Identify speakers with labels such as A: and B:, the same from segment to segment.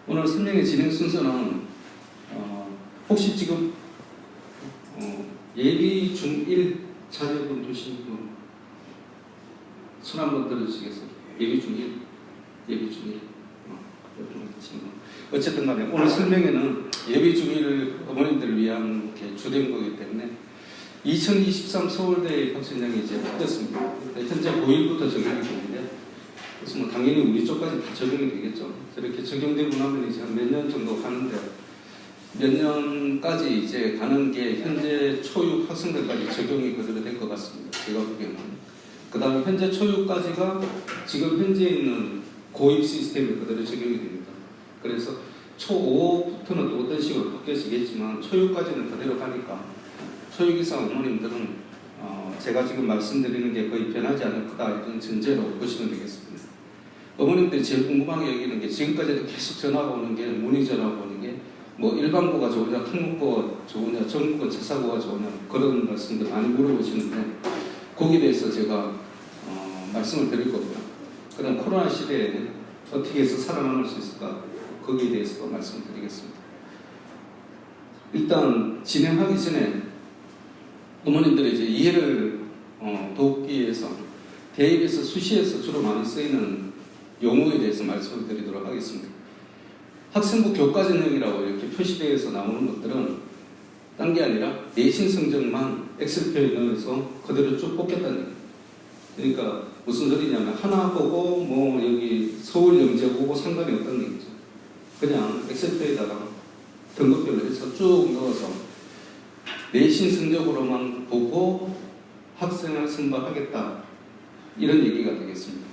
A: 오늘 설명의 진행 순서는 혹시 지금 예비 중1 자녀분 두신 분 손 한번 들어주시겠어요? 예비 중1, 예비 중1. 어쨌든 간에 오늘 설명회는 예비 중1 어머님들을 위한 주된 거기 때문에 2023 서울대 박선장이 이제 바뀌었습니다. 현재 고1부터 적용이 되는데, 그래서 뭐 당연히 우리 쪽까지 다 적용이 되겠죠. 저렇게 적용되고 나면 이제 한 몇 년 정도 가는데, 몇 년까지 이제 가는 게 현재 초육 학생들까지 적용이 그대로 될 것 같습니다. 제가 보기에는. 그 다음에 현재 초육까지가 지금 현재 있는 고입 시스템이 그대로 적용이 됩니다. 그래서 초5부터는 또 어떤 식으로 바뀌어지겠지만 초육까지는 그대로 가니까 초육 이상 어머님들은 제가 지금 말씀드리는 게 거의 변하지 않을 거다 이런 전제로 보시면 되겠습니다. 어머님들이 제일 궁금하게 여기는 게 지금까지도 계속 전화가 오는 게 문의 전화가 오는 게 뭐 일반고가 좋으냐 특목고가 좋으냐 전국고 재사고가 좋으냐 그런 말씀들 많이 물어보시는데 거기에 대해서 제가 말씀을 드릴 거고요. 그다음 코로나 시대에 어떻게 해서 살아남을 수 있을까 거기에 대해서도 말씀드리겠습니다. 일단 진행하기 전에 어머님들의 이제 이해를 돕기 위해서 대입에서 수시에서 주로 많이 쓰이는 용어에 대해서 말씀을 드리도록 하겠습니다. 학생부 교과전형이라고 이렇게 표시되어서 나오는 것들은 딴 게 아니라 내신 성적만 엑셀표에 넣어서 그대로 쭉 뽑겠다는 얘기예요. 그러니까 무슨 소리냐면 하나 보고 뭐 여기 서울 영재 보고 상관이 없다는 얘기죠. 그냥 엑셀표에다가 등급별로 해서 쭉 넣어서 내신 성적으로만 보고 학생을 선발하겠다 이런 얘기가 되겠습니다.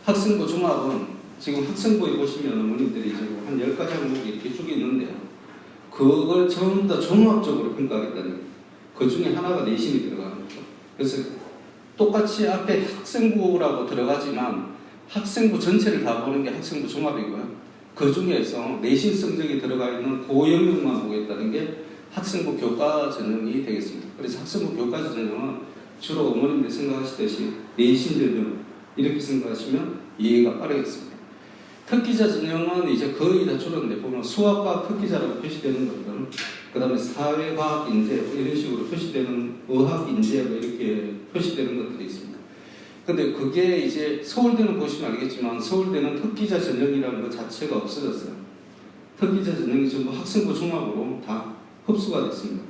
A: 학생부 종합은 지금 학생부에 보시면 어머님들이 지금 한 10가지 항목이 이렇게 쭉 있는데요. 그걸 전부 다 종합적으로 평가하겠다는 얘기예요. 그 중에 하나가 내신이 들어가는 거죠. 그래서 똑같이 앞에 학생부라고 들어가지만 학생부 전체를 다 보는 게 학생부 종합이고요. 그 중에서 내신 성적이 들어가 있는 그 영역만 보겠다는 게 학생부 교과 전형이 되겠습니다. 그래서 학생부 교과 전형은 주로 어머님들이 생각하시듯이 내신 전형 이렇게 생각하시면 이해가 빠르겠습니다. 특기자 전형은 이제 거의 다 줄었는데 보면 수학과학 특기자라고 표시되는 것들은 그 다음에 사회과학 인재 이런 식으로 표시되는 의학 인재 이렇게 표시되는 것들이 있습니다. 근데 그게 이제 서울대는 보시면 알겠지만 서울대는 특기자 전형이라는 것 자체가 없어졌어요. 특기자 전형이 전부 학생부 종합으로 다 흡수가 됐습니다.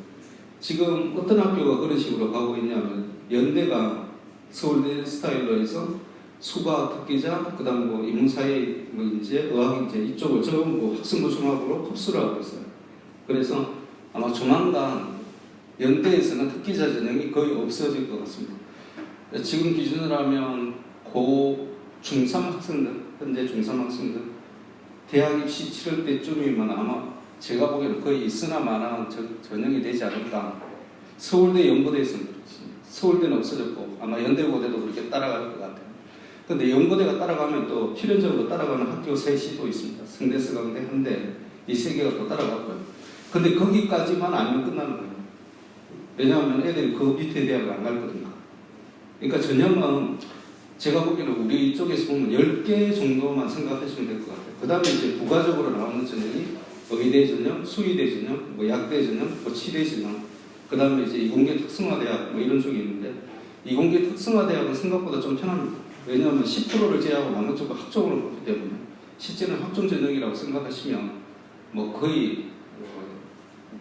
A: 지금 어떤 학교가 그런 식으로 가고 있냐면 연대가 서울대 스타일로 해서 수학 특기자, 그 다음 뭐 인문사회 뭐 인재, 의학 인재 이쪽을 전부 학생부 종합으로 흡수를 하고 있어요. 그래서 아마 조만간 연대에서는 특기자 전형이 거의 없어질 것 같습니다. 지금 기준으로 하면 중3 학생들, 현재 중3 학생들 대학 입시 치를 때쯤이면 아마 제가 보기에는 거의 있으나 마나 전형이 되지 않을까. 서울대, 연고대에서는 그렇지. 서울대는 없어졌고 아마 연대고대도 그렇게 따라갈 것 같아요. 근데 연고대가 따라가면 또 필연적으로 따라가는 학교 셋이 또 있습니다. 성대스 강대, 한대 이 세 개가 또 따라가고요. 근데 거기까지만 알면 끝나는 거예요. 왜냐하면 애들이 그 밑에 대학을 안 갈 거니까. 그러니까 전형은 제가 보기에는 우리 쪽에서 보면 10개 정도만 생각하시면 될 것 같아요. 그 다음에 이제 부가적으로 나오는 전형이 의대 전형, 수의대 전형, 뭐 약대 전형, 뭐 치대 전형, 그 다음에 이제 이공계 특성화대학 뭐 이런 쪽이 있는데 이공계 특성화대학은 생각보다 좀 편합니다. 왜냐하면 10%를 제외하고 나머지 쪽은 학종으로 보기 때문에 실제는 학종 전형이라고 생각하시면 뭐 거의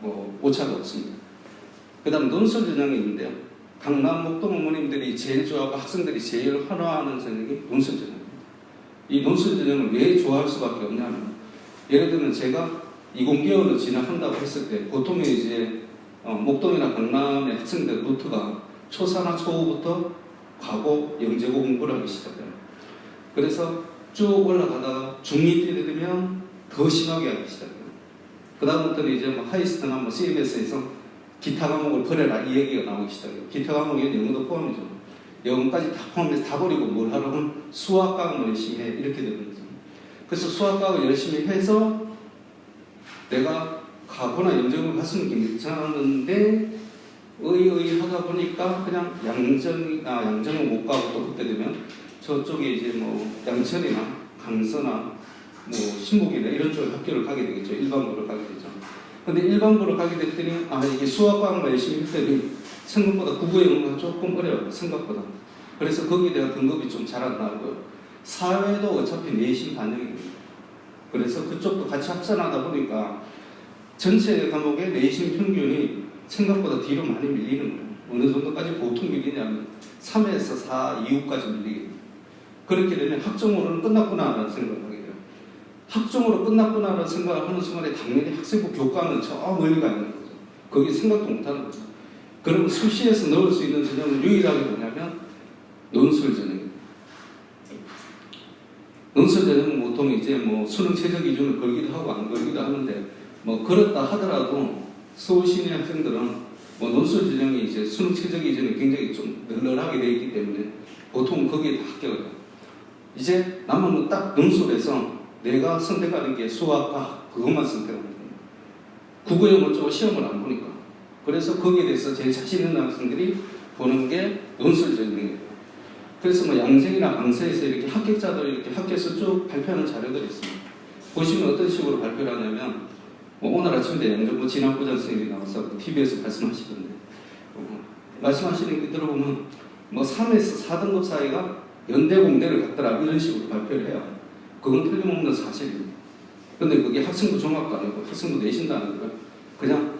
A: 뭐 오차가 없습니다. 그 다음 논술 전형이 있는데요. 강남 목동 어머님들이 제일 좋아하고 학생들이 제일 환호하는 전형이 논술 전형입니다. 이 논술 전형을 왜 좋아할 수밖에 없냐면 예를 들면 제가 이공계열로 진학한다고 했을 때 보통 이제 목동이나 강남의 학생들 루트가 초4나 초5부터 과고 영재고 공부를 하기 시작해요. 그래서 쭉 올라가다가 중2 때 되면 더 심하게 하기 시작해요. 그 다음부터는 이제 뭐 하이스트나 뭐 CMS에서 기타 과목을 버려라 이 얘기가 나오기 시작해요. 기타 과목에는 영어도 포함이죠. 영어까지 다 포함해서 다 버리고 뭘 하라면 수학과학을 열심히 해 이렇게 되는 거죠. 그래서 수학과학을 열심히 해서 내가 가거나 영재고를 갔으면 괜찮았는데 하다 보니까 그냥 양정은 못 가고 또 그때 되면 저쪽에 이제 뭐 양천이나 강서나 신목이나 이런 쪽 학교를 가게 되겠죠. 일반고를 가게 되죠. 근데 일반고를 가게 됐더니 이게 수학과학만 열심히 했더니 생각보다 국어 영어가 조금 어려워요. 생각보다. 그래서 거기에 대한 등급이 좀 잘 안 나오고요. 사회도 어차피 내신 반영입니다. 그래서 그쪽도 같이 합산하다 보니까 전체 과목의 내신 평균이 생각보다 뒤로 많이 밀리는 거예요. 어느 정도까지 보통 밀리냐면 3에서 4 이후까지 밀리게 돼요. 그렇게 되면 학점으로는 끝났구나라는 생각을 하게 돼요. 학점으로 끝났구나라는 생각을 하는 순간에 당연히 학생부 교과는 저 멀리 가 있는 거죠. 거기 생각도 못하는 거죠. 그러면 수시에서 넣을 수 있는 전형은 유일하게 뭐냐면 논술 전형입니다. 논술 전형은 보통 이제 수능 최저 기준을 걸기도 하고 안 걸기도 하는데 그렇다 하더라도 서울시내 학생들은 논술 전형이 이제 수능 최저 기준이 굉장히 좀 널널하게 되어 있기 때문에 보통 거기에 다 합격을 해요. 이제 남은 딱 논술에서 내가 선택하는 게 수학과 그것만 선택하는 거예요. 국어 영어 쪽 시험을 안 보니까. 그래서 거기에 대해서 제일 자신 있는 학생들이 보는 게 논술 전형이에요. 그래서 양생이나 강세에서 이렇게 합격자들 이렇게 학교에서 쭉 발표하는 자료들이 있습니다. 보시면 어떤 식으로 발표를 하냐면 오늘 아침에 양정보 진학부장 선생님이 나와서 TV에서 말씀하시던데 말씀하시는 게 들어보면 3에서 4등급 사이가 연대 공대를 갔더라 이런 식으로 발표를 해요. 그건 틀림없는 사실입니다. 근데 그게 학생부 종합도 아니고 학생부 내신도 아니고 그냥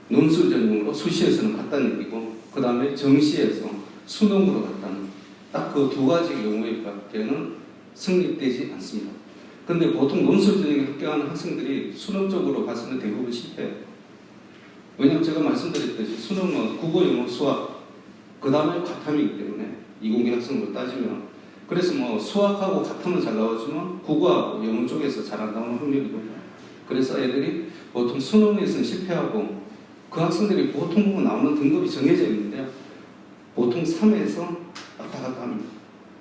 A: 논술 전형으로 수시에서는 갔다는 얘기고 그 다음에 정시에서 수능으로 갔다는 딱 그 두 가지 경우에 밖에는 성립되지 않습니다. 근데 보통 논술 전형에 합격하는 학생들이 수능적으로 봤을 때 대부분 실패해요. 왜냐하면 제가 말씀드렸듯이 수능은 국어, 영어, 수학 그 다음에 과탐이기 때문에 이공계 학생으로 따지면 그래서 수학하고 과탐은 잘 나와주면 국어하고 영어 쪽에서 잘 안 나오는 확률이 높아요. 그래서 애들이 보통 수능에서는 실패하고 그 학생들이 보통 보면 나오는 등급이 정해져 있는데요. 보통 3에서 왔다 갔다 합니다.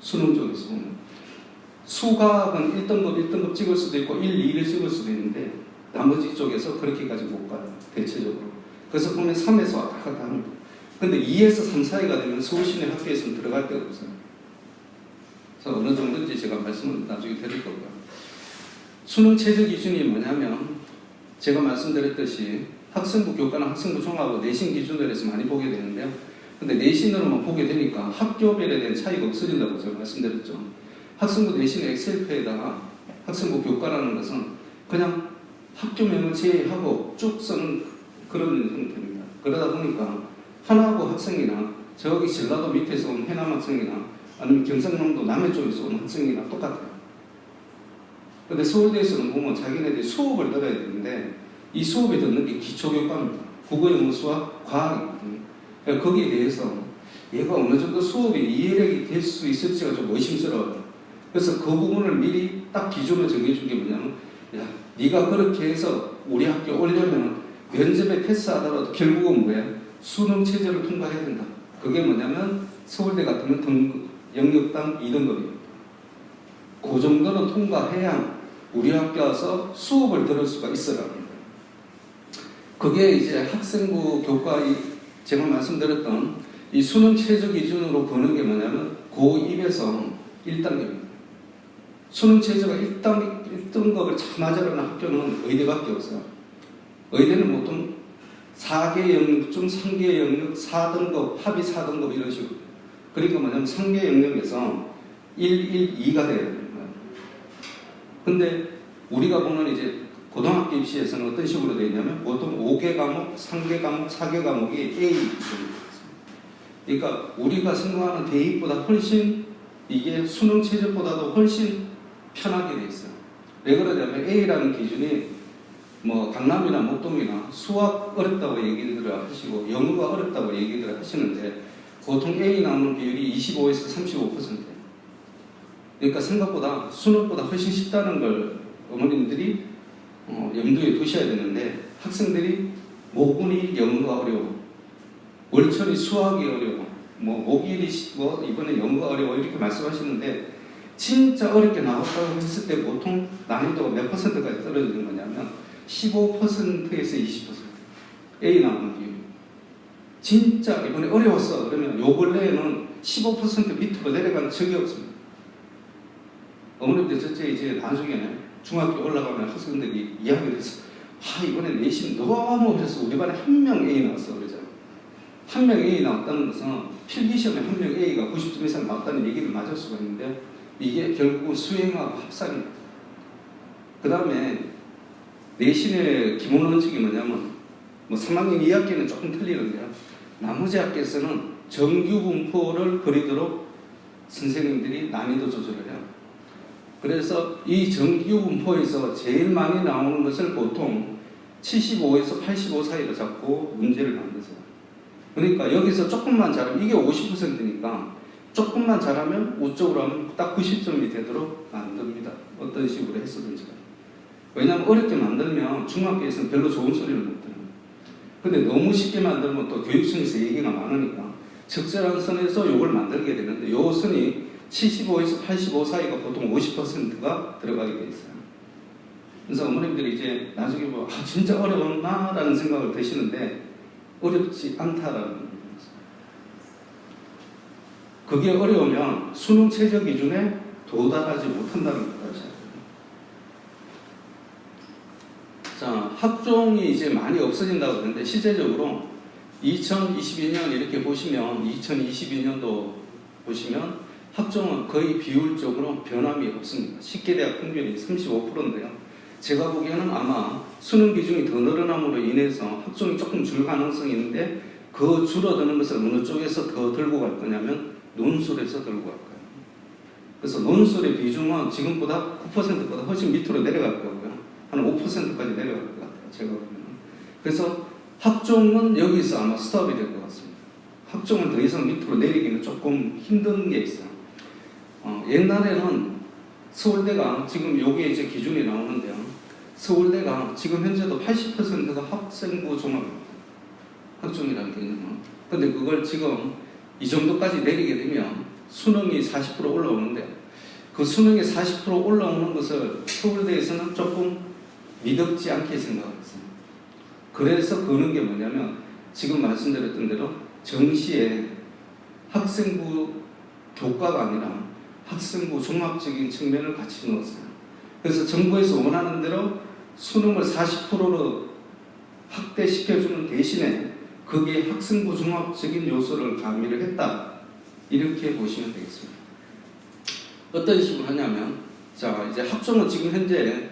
A: 수능 쪽에서 보면. 수학은 1등급 찍을 수도 있고 1, 2를 찍을 수도 있는데 나머지 쪽에서 그렇게까지 못 가요. 대체적으로. 그래서 보면 3에서 왔다 갔다 합니다. 근데 2에서 3 사이가 되면 서울시내 학교에서는 들어갈 데가 없어요. 그래서 어느 정도인지 제가 말씀을 나중에 드릴 거고요. 수능 최저 기준이 뭐냐면 제가 말씀드렸듯이 학생부 교과나 학생부 종합하고 내신 기준으로 해서 많이 보게 되는데요. 근데 내신으로만 보게 되니까 학교별에 대한 차이가 없어진다고 제가 말씀드렸죠. 학생부 내신 엑셀표에다가 학생부 교과라는 것은 그냥 학교명을 제외하고 쭉 쓰는 그런 형태입니다. 그러다 보니까 하나고 학생이나 저기 전라도 밑에서 온 해남 학생이나 아니면 경상남도 남해 쪽에서 온 학생이나 똑같아요. 근데 서울대에서는 보면 자기네들이 수업을 들어야 되는데 이 수업에 듣는 게 기초교과입니다. 국어, 영어, 수학, 과학이거든요. 그러니까 거기에 대해서 얘가 어느 정도 수업이 이해력이 될 수 있을지가 좀 의심스러워요. 그래서 그 부분을 미리 딱 기준을 정해준 게 뭐냐면 야, 네가 그렇게 해서 우리 학교 오려면 면접에 패스하더라도 결국은 뭐야? 수능 체제를 통과해야 된다. 그게 뭐냐면 서울대 같으면 등급, 영역당 2등급이에요. 그 정도는 통과해야 우리 학교 와서 수업을 들을 수가 있어요. 그게 이제 학생부 교과 제가 말씀드렸던 이 수능 최저 기준으로 보는 게 뭐냐면 고1에서 1단계입니다. 수능 최저가 1등급을 참 맞으려는 학교는 의대밖에 없어요. 의대는 보통 4개 영역 중 3개 영역 4등급, 합의 4등급 이런 식으로. 그러니까 뭐냐면 3개 영역에서 1, 1, 2가 돼야 되는 거예요. 근데 우리가 보는 이제 고등학교 입시에서는 어떤 식으로 되어 있냐면 보통 5개 과목, 3개 과목, 4개 과목이 A 기준입니다. 그러니까 우리가 생각하는 대입보다 훨씬 이게 수능 최저보다도 훨씬 편하게 되어 있어요. 왜 그러냐면 A라는 기준이 강남이나 목동이나 수학 어렵다고 얘기들 하시고 영어가 어렵다고 얘기들 하시는데 보통 A 나오는 비율이 25에서 35%예요. 그러니까 생각보다 수능보다 훨씬 쉽다는 걸 어머님들이 염두에 두셔야 되는데 학생들이 모군이 영어가 어려워, 월천이 수학이 어려워, 목일이 이번에 영어가 어려워 이렇게 말씀하시는데 진짜 어렵게 나왔다고 했을 때 보통 난이도가 몇 %까지 떨어지는 거냐면 15%에서 20% A 나오는 비율. 진짜 이번에 어려웠어 그러면 요 근래에는 15% 밑으로 내려가는 적이 없습니다. 어머님들 첫째 이제 나중에 중학교 올라가면 학생들이 이야기를 해서 이번에 내신 너무 해서 우리 반에 한 명 A 나왔어 그러잖아. 한 명 A 나왔다는 것은 필기시험에 한 명 A가 90점 이상 나왔다는 얘기를 맞을 수가 있는데 이게 결국은 수행하고 합산입니다. 그 다음에 내신의 기본 원칙이 뭐냐면 3학년 2학기는 조금 틀리는데요. 나머지 학기에서는 정규 분포를 그리도록 선생님들이 난이도 조절을 해요. 그래서 이 정규 분포에서 제일 많이 나오는 것을 보통 75에서 85 사이로 잡고 문제를 만드세요. 그러니까 여기서 조금만 잘하면 이게 50%니까 조금만 잘하면 우쪽으로 하면 딱 90점이 되도록 만듭니다. 어떤 식으로 했었든지. 왜냐하면 어렵게 만들면 중학교에서는 별로 좋은 소리를 못 들어요. 근데 너무 쉽게 만들면 또 교육청에서 얘기가 많으니까 적절한 선에서 이걸 만들게 되는데 요 선이 75에서 85 사이가 보통 50%가 들어가게 돼 있어요. 그래서 어머님들이 이제 나중에 뭐 진짜 어려웠나? 라는 생각을 드시는데 어렵지 않다라는 겁니다. 그게 어려우면 수능 최저 기준에 도달하지 못한다는 것까지. 자, 학종이 이제 많이 없어진다고 그러는데 실제적으로 2022년 이렇게 보시면 2022년도 보시면 학종은 거의 비율적으로 변함이 없습니다. 식계대학 평균이 35%인데요. 제가 보기에는 아마 수능 비중이 더 늘어남으로 인해서 학종이 조금 줄 가능성이 있는데 그 줄어드는 것을 어느 쪽에서 더 들고 갈 거냐면 논술에서 들고 갈 거예요. 그래서 논술의 비중은 지금보다 9%보다 훨씬 밑으로 내려갈 거고요. 한 5%까지 내려갈 것 같아요. 제가 보면. 그래서 학종은 여기서 아마 스톱이 될 것 같습니다. 학종은 더 이상 밑으로 내리기는 조금 힘든 게 있어요. 옛날에는 서울대가 지금 여기에 이제 기준이 나오는데요. 서울대가 지금 현재도 80%가 학생부 종합입니다. 학종이라는 개념은. 근데 그걸 지금 이 정도까지 내리게 되면 수능이 40% 올라오는데 그 수능이 40% 올라오는 것을 서울대에서는 조금 미덥지 않게 생각했어요. 그래서 그는 게 뭐냐면 지금 말씀드렸던 대로 정시에 학생부 교과가 아니라 학생부 종합적인 측면을 같이 넣었어요. 그래서 정부에서 원하는 대로 수능을 40%로 확대시켜주는 대신에 거기에 학생부 종합적인 요소를 가미를 했다. 이렇게 보시면 되겠습니다. 어떤 식으로 하냐면 자 이제 학종은 지금 현재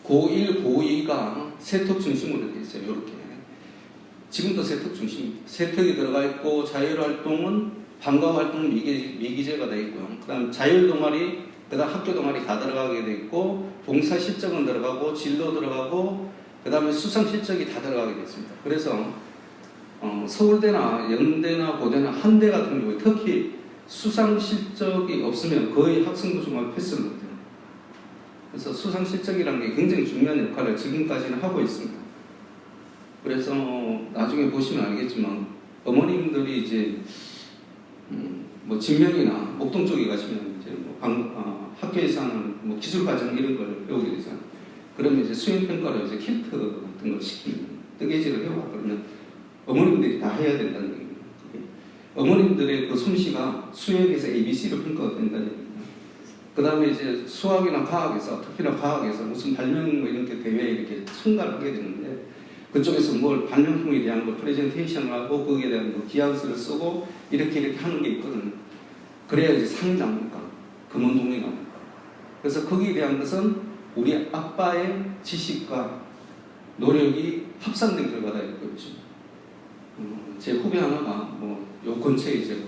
A: 고1, 고2가 세특 중심으로 되어 있어요. 이렇게 지금도 세특 중심, 세특이 들어가 있고 자율활동은 방과후활동은 미기재가 되어 있고요. 그 다음 자율동아리, 그 다음 학교동아리 다 들어가게 되어 있고 봉사실적은 들어가고 진로 들어가고 그 다음에 수상실적이 다 들어가게 되어 있습니다. 그래서 서울대나 영대나 고대나 한대 같은 경우에 특히 수상실적이 없으면 거의 학생부 종합 패스를 못해요. 그래서 수상실적이라는 게 굉장히 중요한 역할을 지금까지는 하고 있습니다. 그래서 나중에 보시면 알겠지만 어머님들이 이제 뭐 진명이나 목동 쪽에 가시면 이제 뭐 학교에서 하는 뭐 기술과정 이런 걸 배우게 되잖아요. 그러면 이제 수행평가로 이제 킬트 같은 걸 시키면 뜨개질을 해와 그러면 어머님들이 다 해야 된다는 얘기입니다. 어머님들의 그 솜씨가 수행에서 ABC로 평가가 된다는 얘기입니다. 그 다음에 이제 수학이나 과학에서 특히나 과학에서 무슨 발명 뭐 이렇게 대회에 이렇게 참가를 하게 되는데 그쪽에서 뭘 발명품에 대한 걸 프레젠테이션을 하고 거기에 대한 뭐 기한서를 쓰고 이렇게 하는 게 있거든요. 그래야 이제 상이 나옵니까? 금원동이 나옵니까? 그래서 거기에 대한 것은 우리 아빠의 지식과 노력이 합산된 결과다 이렇게 보시면 제 후배 하나가 뭐 요 근처에 이제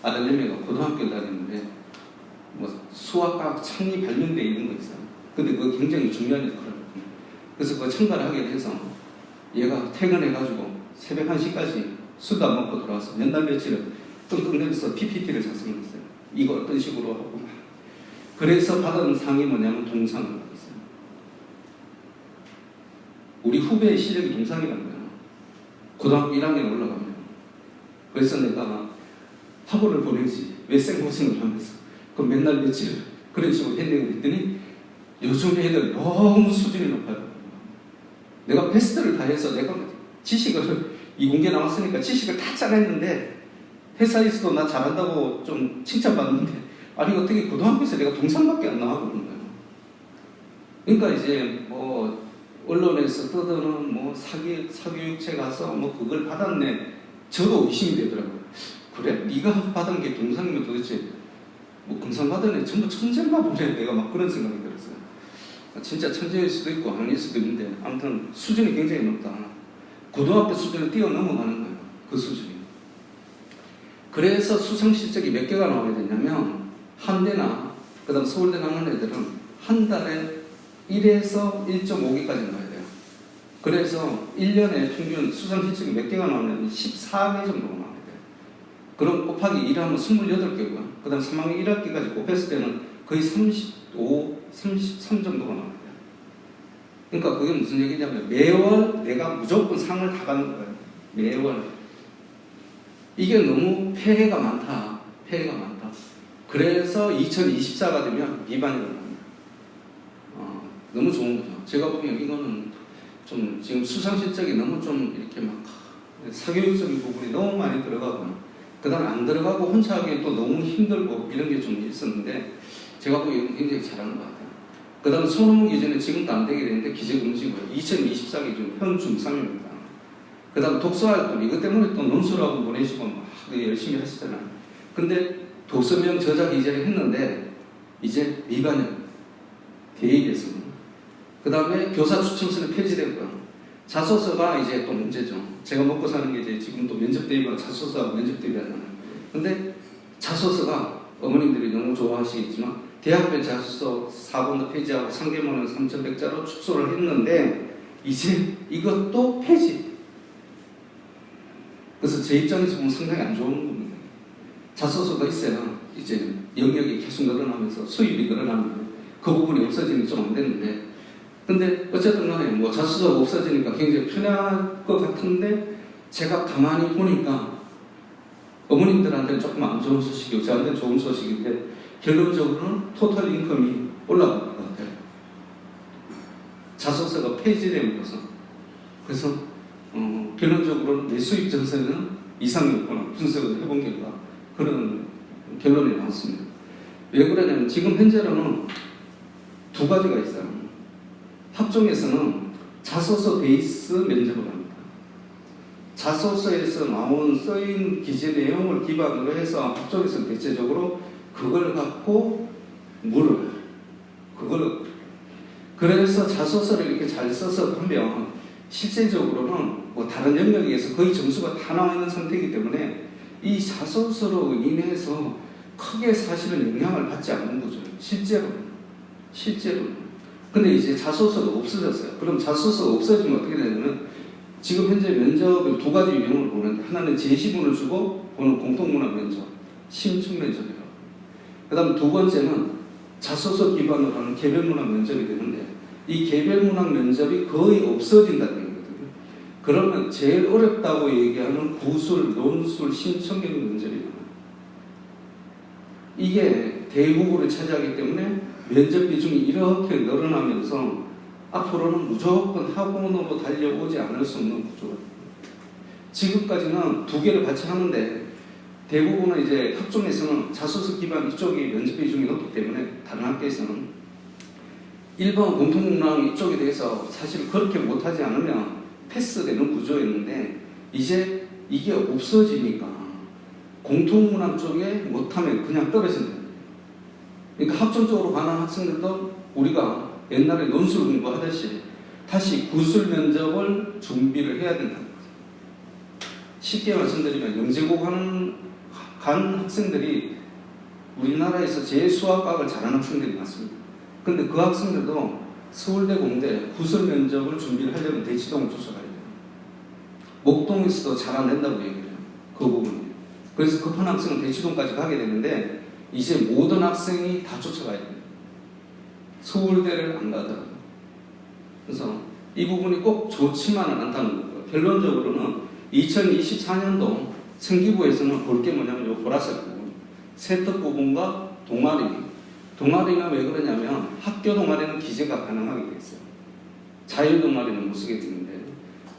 A: 아들내미가 고등학교 다니는데 뭐 수학과학 창이 발명되어 있는 거 있어요. 근데 그거 굉장히 중요한 역할을 합니다. 그래서 그거 참가를 하게 돼서 얘가 퇴근해가지고 새벽 1시까지 술도 안 먹고 돌아와서 몇 날 며칠을 끙끙대면서 PPT를 작성했어요. 이거 어떤 식으로 하고 그래서 받은 상이 뭐냐면 동상을 받았어요. 우리 후배의 실력이 동상이라는 거예요. 고등학교 1학년 올라가면. 그래서 내가 학원을 보내지 왜 생고생을 하면서 그럼 맨날 며칠 그런 식으로 했냐고 했더니 요즘 애들 너무 수준이 높아요. 내가 베스트를 다 해서 내가 지식을 이공계 나왔으니까 지식을 다 짜냈는데 회사에서도 나 잘한다고 좀 칭찬받는데 아니 어떻게 고등학교에서 내가 동상밖에 안 나와 그러는 거예요. 그러니까 이제 뭐 언론에서 떠드는 뭐 사교육체 가서 뭐 그걸 받았네. 저도 의심이 되더라고요. 그래? 네가 받은 게 동상이면 도대체 뭐 금상 받은 애 전부 천재인가 보네. 내가 막 그런 생각이 들었어요. 진짜 천재일 수도 있고 아닐 수도 있는데 아무튼 수준이 굉장히 높다. 고등학교 수준을 뛰어넘어가는 거예요. 그 수준이. 그래서 수상 실적이 몇 개가 나오게 되냐면 한대나 그다음 서울대 나가는 애들은 한 달에 1에서 1.5개까지 나와야 돼요. 그래서 1년에 평균 수상 실적이 몇 개가 나오냐면 14개 정도가 나와야 돼요. 그럼 곱하기 1하면 28개고요. 그 다음 3학년 1학기까지 곱했을 때는 거의 33 정도가 나와야 돼요. 그러니까 그게 무슨 얘기냐면 매월 내가 무조건 상을 다 받는 거예요. 매월. 이게 너무 폐해가 많다. 폐해가 많다. 그래서 2024가 되면 미반이 올라갑니다. 너무 좋은 거죠. 제가 보기엔 이거는 좀 지금 수상 실적이 너무 좀 이렇게 막 사교육적인 부분이 너무 많이 들어가고 그 다음에 안 들어가고 혼자 하기엔 또 너무 힘들고 이런 게 좀 있었는데 제가 보기엔 굉장히 잘하는 것 같아요. 그 다음에 소논문 기준은 지금도 안 되게 되는데 기재금지고요. 2024 기준 현 중3입니다. 그 다음 독서활동 이것 때문에 또 논술하고 보내시고 막 열심히 하시잖아요. 근데 도서명 저자 기재를 했는데 이제 미반영 대입에서는 그 다음에 교사 추첨서는 폐지되고요. 자소서가 이제 또 문제죠. 제가 먹고 사는 게 이제 지금 또 면접 대입하고 자소서하고 면접 대입하잖아요. 근데 자소서가 어머님들이 너무 좋아하시겠지만 대학별 자소서 4번도 폐지하고 상계문은 3,100자로 축소를 했는데 이제 이것도 폐지. 그래서 제 입장에서 보면 상당히 안 좋은 겁니다. 자소서가 있어야 이제 영역이 계속 늘어나면서 수입이 늘어나면 그 부분이 없어지는 게 좀 안 되는데 근데 어쨌든 간에 뭐 자소서가 없어지니까 굉장히 편할 것 같은데 제가 가만히 보니까 어머님들한테는 조금 안 좋은 소식이고 저한테는 좋은 소식인데 결론적으로는 토탈 인컴이 올라갈 것 같아요. 자소서가 폐지됨으로써. 그래서 결론적으로는 내 수입 전세는 이상이 없구나 분석을 해본 결과 그런 결론이 나왔습니다. 왜 그러냐면 지금 현재로는 두 가지가 있어요. 학종에서는 자소서 베이스 면접을 합니다. 자소서에서 나온 써인 기재 내용을 기반으로 해서 학종에서는 대체적으로 그걸 갖고 물어요. 그래서 자소서를 이렇게 잘 써서 하면 실제적으로는 뭐 다른 영역에서 거의 점수가 다 나와 있는 상태이기 때문에 이 자소서로 인해서 크게 사실은 영향을 받지 않는 거죠. 실제로. 근데 이제 자소서가 없어졌어요. 그럼 자소서가 없어지면 어떻게 되냐면 지금 현재 면접을 두 가지 유형을 보는데 하나는 제시문을 주고 보는 공통문학 면접, 심층 면접이라고. 그 다음 두 번째는 자소서 기반으로 하는 개별문학 면접이 되는데 이 개별문학 면접이 거의 없어진다는 얘기거든요. 그러면 제일 어렵다고 얘기하는 구술, 논술, 심층 면접이에요. 이게 대부분을 차지하기 때문에 면접 비중이 이렇게 늘어나면서 앞으로는 무조건 학원으로 달려오지 않을 수 없는 구조가 됩니다. 지금까지는 두 개를 같이 하는데 대부분은 이제 학종에서는 자소서 기반 이쪽이 면접 비중이 높기 때문에 다른 학교에서는 1번 공통문항 이쪽에 대해서 사실 그렇게 못하지 않으면 패스되는 구조였는데 이제 이게 없어지니까 공통문항 쪽에 못하면 그냥 떨어진다. 그러니까 학종적으로 가는 학생들도 우리가 옛날에 논술 공부하듯이 다시 구술 면접을 준비를 해야 된다는 거죠. 쉽게 말씀드리면 영재고 간 학생들이 우리나라에서 제일 수학과학을 잘하는 학생들이 많습니다. 근데 그 학생들도 서울대 공대 구술 면접을 준비를 하려면 대치동을 쫓아가야 돼요. 목동에서도 잘 안 된다고 얘기해요. 그 부분이. 그래서 급한 학생은 대치동까지 가게 되는데 이제 모든 학생이 다 쫓아가야 됩니다. 서울대를 안 가더라고요. 그래서 이 부분이 꼭 좋지만은 않다는 거고요. 결론적으로는 2024년도 생기부에서는 볼 게 뭐냐면 이 보라색 부분, 세특 부분과 동아리는 왜 그러냐면 학교 동아리는 기재가 가능하게 돼 있어요. 자율 동아리는 못 쓰게 되는데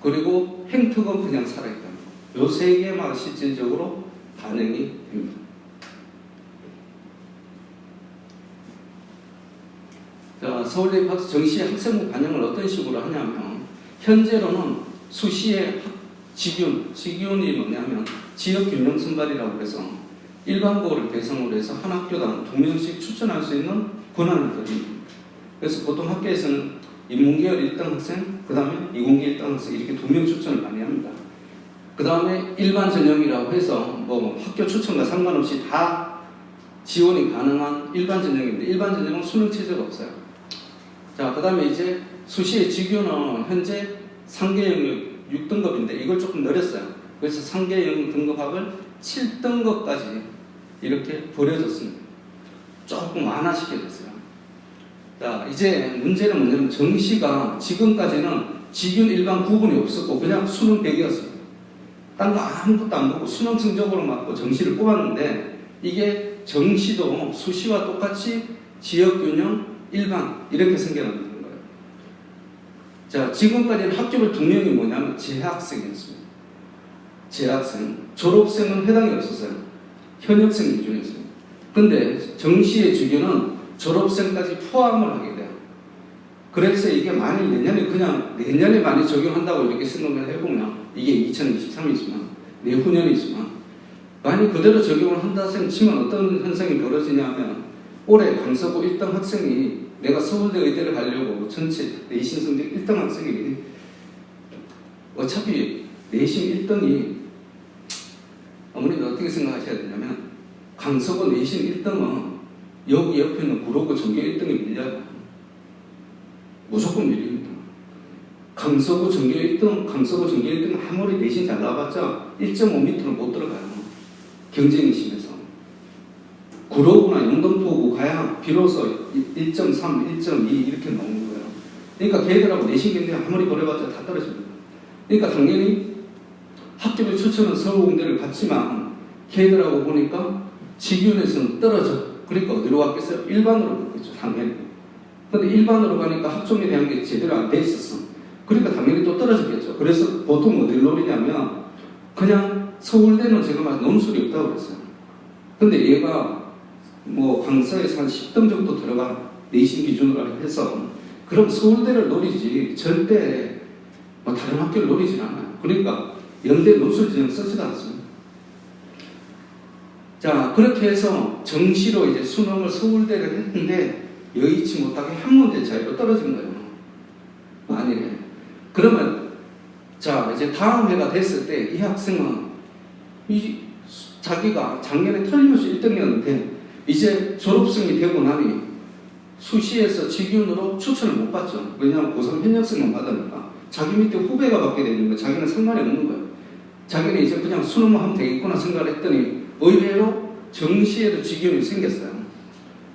A: 그리고 행특은 그냥 살아있다는 거. 이 세 개만 실질적으로 반영이 됩니다. 자, 서울대 정시 학생부 반영을 어떤 식으로 하냐면 현재로는 수시의 직윤이 뭐냐면 지역균형 선발이라고 해서 일반고를 대상으로 해서 한 학교당 2명씩 추천할 수 있는 권한을 드립니다. 그래서 보통 학교에서는 인문계열 1등 학생, 그 다음에 이공계 1등 학생 이렇게 2명 추천을 많이 합니다. 그 다음에 일반 전형이라고 해서 뭐 학교 추천과 상관없이 다 지원이 가능한 일반 전형인데 일반 전형은 수능 체제가 없어요. 자, 그 다음에 이제 수시의 직윤은 현재 상계 영역 6등급인데 이걸 조금 늘렸어요. 그래서 상계 영역 등급학을 7등급까지 이렇게 버려졌습니다. 조금 완화시켜졌어요. 자, 이제 문제는 뭐냐면 정시가 지금까지는 직윤 일반 구분이 없었고 그냥 수능 100이었습니다. 딴 거 아무것도 안 보고 수능 성적으로 맞고 정시를 뽑았는데 이게 정시도 수시와 똑같이 지역균형 일반 이렇게 생겨나는 거예요. 자, 지금까지는 학교별 2명이 뭐냐면 재학생이었습니다. 재학생, 졸업생은 해당이 없었어요. 현역생 기준이었어요. 근데 정시의 주교는 졸업생까지 포함을 하게 돼요. 그래서 이게 만일 내년에 많이 적용한다고 이렇게 생각을 해보면 이게 2023이지만 내후년이지만 만약 그대로 적용을 한다 치면 어떤 현상이 벌어지냐면 올해 강서구 1등 학생이 내가 서울대 의대를 가려고 전체 내신 성적 1등 학생이 어차피 내신 1등이 어머니도 어떻게 생각하셔야 되냐면 강서구 내신 1등은 여기 옆에 있는 구로구 전교 1등이 밀려요. 무조건 밀립니다. 강서구 전교 1등 아무리 내신 잘 나와봤자 1.5m는 못 들어가요. 경쟁이 심해서. 구로구나 영등포구 가야 비로소 1.3, 1.2 이렇게 나오는 거예요. 그러니까 걔들하고 내신 경쟁 아무리 벌여봤자 다 떨어집니다. 그러니까 당연히 학교별 추천은 서울공대를 갔지만 걔들하고 보니까 직윤에서는 떨어져. 그러니까 어디로 갔겠어요? 일반으로 갔겠죠. 당연히. 근데 일반으로 가니까 학종에 대한 게 제대로 안 돼 있었어. 그러니까 당연히 또 떨어졌겠죠. 그래서 보통 어디를 노리냐면 그냥 서울대는 제가 말한 논술이 없다고 그랬어요. 근데 얘가 뭐 강서에서 한 10등 정도 들어가 내신 기준으로 해서 그럼 서울대를 노리지 절대 뭐 다른 학교를 노리진 않아요. 그러니까 연대 논술 지정 쓰지도 않습니다. 자, 그렇게 해서 정시로 이제 수능을 서울대를 했는데 여의치 못하게 한 문제 차이로 떨어진 거예요. 만일에. 그러면 자, 이제 다음 해가 됐을 때 이 학생은 자기가 작년에 틀림없이 1등이었는데 이제 졸업생이 되고 나니 수시에서 직윤으로 추천을 못 받죠. 왜냐하면 고3 현역생만 받으니까 자기 밑에 후배가 받게 되는 거예요. 자기는 상관이 없는 거예요. 자기는 이제 그냥 수능만 하면 되겠구나 생각을 했더니 의외로 정시에도 직윤이 생겼어요.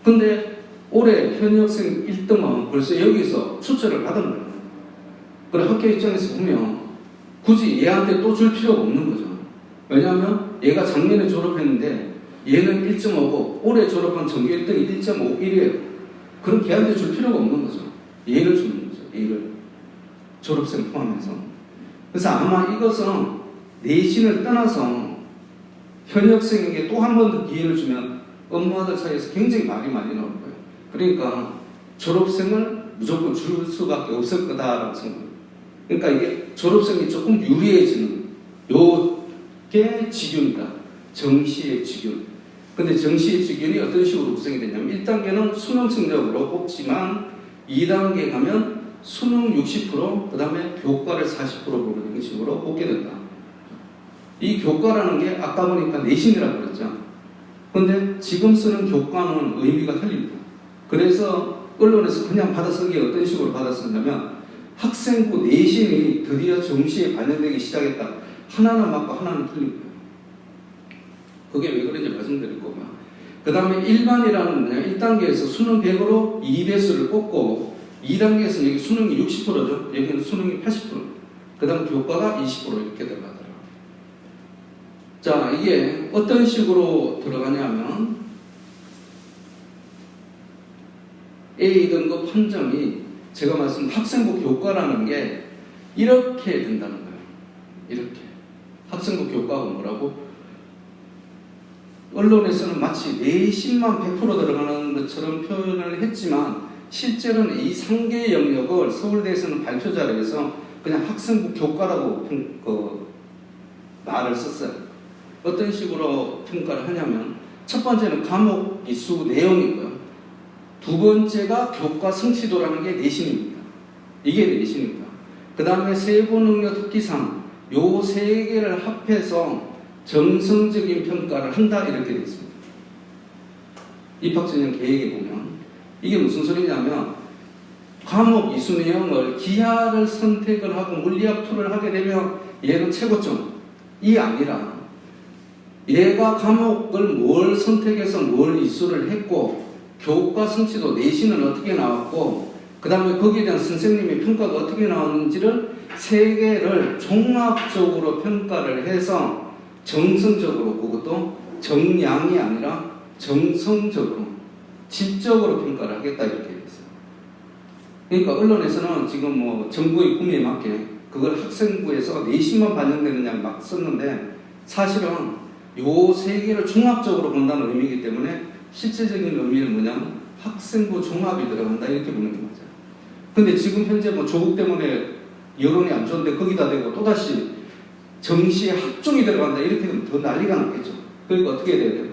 A: 근데 올해 현역생 1등은 벌써 여기서 추천을 받은 거예요. 그래 학교 입장에서 보면 굳이 얘한테 또 줄 필요가 없는 거죠. 왜냐하면 얘가 작년에 졸업했는데 얘는 1.5고 올해 졸업한 전교 1등이 1.51이에요. 그럼 걔한테 줄 필요가 없는 거죠. 얘를 주는 거죠. 얘를. 졸업생 포함해서. 그래서 아마 이것은 내신을 떠나서 현역생에게 또 한 번 더 기회를 주면 업무하들 사이에서 굉장히 말이 많이 나올 거예요. 그러니까 졸업생을 무조건 줄 수밖에 없을 거다라고 생각합니다. 그러니까 이게 졸업생이 조금 유리해지는 요게 직윤이다. 정시의 직윤. 근데 정시의 직윤이 어떤 식으로 구성이 되냐면 1단계는 수능 성적으로 뽑지만 2단계 가면 수능 60% 그 다음에 교과를 40% 보는 식으로 뽑게 된다. 이 교과라는 게 아까 보니까 내신이라고 그랬죠. 근데 지금 쓰는 교과는 의미가 틀립니다. 그래서 언론에서 그냥 받아쓰기 어떤 식으로 받아쓰냐면 학생부 내신이 드디어 정시에 반영되기 시작했다. 하나는 맞고 하나는 틀립니다. 그게 왜 그런지 말씀드릴 거고요. 그 다음에 일반이라는 거냐 1단계에서 수능 100으로 2배수를 뽑고 2단계에서 여기 수능이 60%죠. 여기는 수능이 80%. 그 다음 교과가 20% 이렇게 들어가더라고요. 자, 이게 어떤 식으로 들어가냐면 A 등급 판정이 제가 말씀 학생부 교과라는 게 이렇게 된다는 거예요. 이렇게. 학생부 교과가 뭐라고? 언론에서는 마치 내신만 100% 들어가는 것처럼 표현을 했지만 실제로는 이 3개 영역을 서울대에서는 발표 자료에서 그냥 학생부 교과라고 말을 썼어요. 어떤 식으로 평가를 하냐면 첫 번째는 과목 이수 내용이고요. 두 번째가 교과 성취도라는 게 내신입니다. 이게 내신입니다. 그 다음에 세부 능력 특기상 요 세 개를 합해서 정성적인 평가를 한다 이렇게 되어 있습니다. 입학전형 계획에 보면 이게 무슨 소리냐면 과목 이수 내용을 기하를 선택을 하고 물리학 투를 하게 되면 얘는 최고점이 아니라 얘가 과목을 뭘 선택해서 뭘 이수를 했고 교과 성취도 내신은 어떻게 나왔고 그 다음에 거기에 대한 선생님의 평가가 어떻게 나왔는지를 세 개를 종합적으로 평가를 해서 정성적으로, 그것도 정량이 아니라 정성적으로 질적으로 평가를 하겠다 이렇게 했어요. 그러니까 언론에서는 지금 뭐 정부의 구미에 맞게 그걸 학생부에서 내신만 반영되느냐 막 썼는데 사실은 요 세 개를 종합적으로 본다는 의미이기 때문에 실제적인 의미는 뭐냐면 학생부 종합이 들어간다 이렇게 보는 게 맞아요. 근데 지금 현재 뭐 조국 때문에 여론이 안 좋은데 거기다 대고 또다시 정시에 학종이 들어간다 이렇게 되면 더 난리가 났겠죠. 그러니까 어떻게 해야 돼요?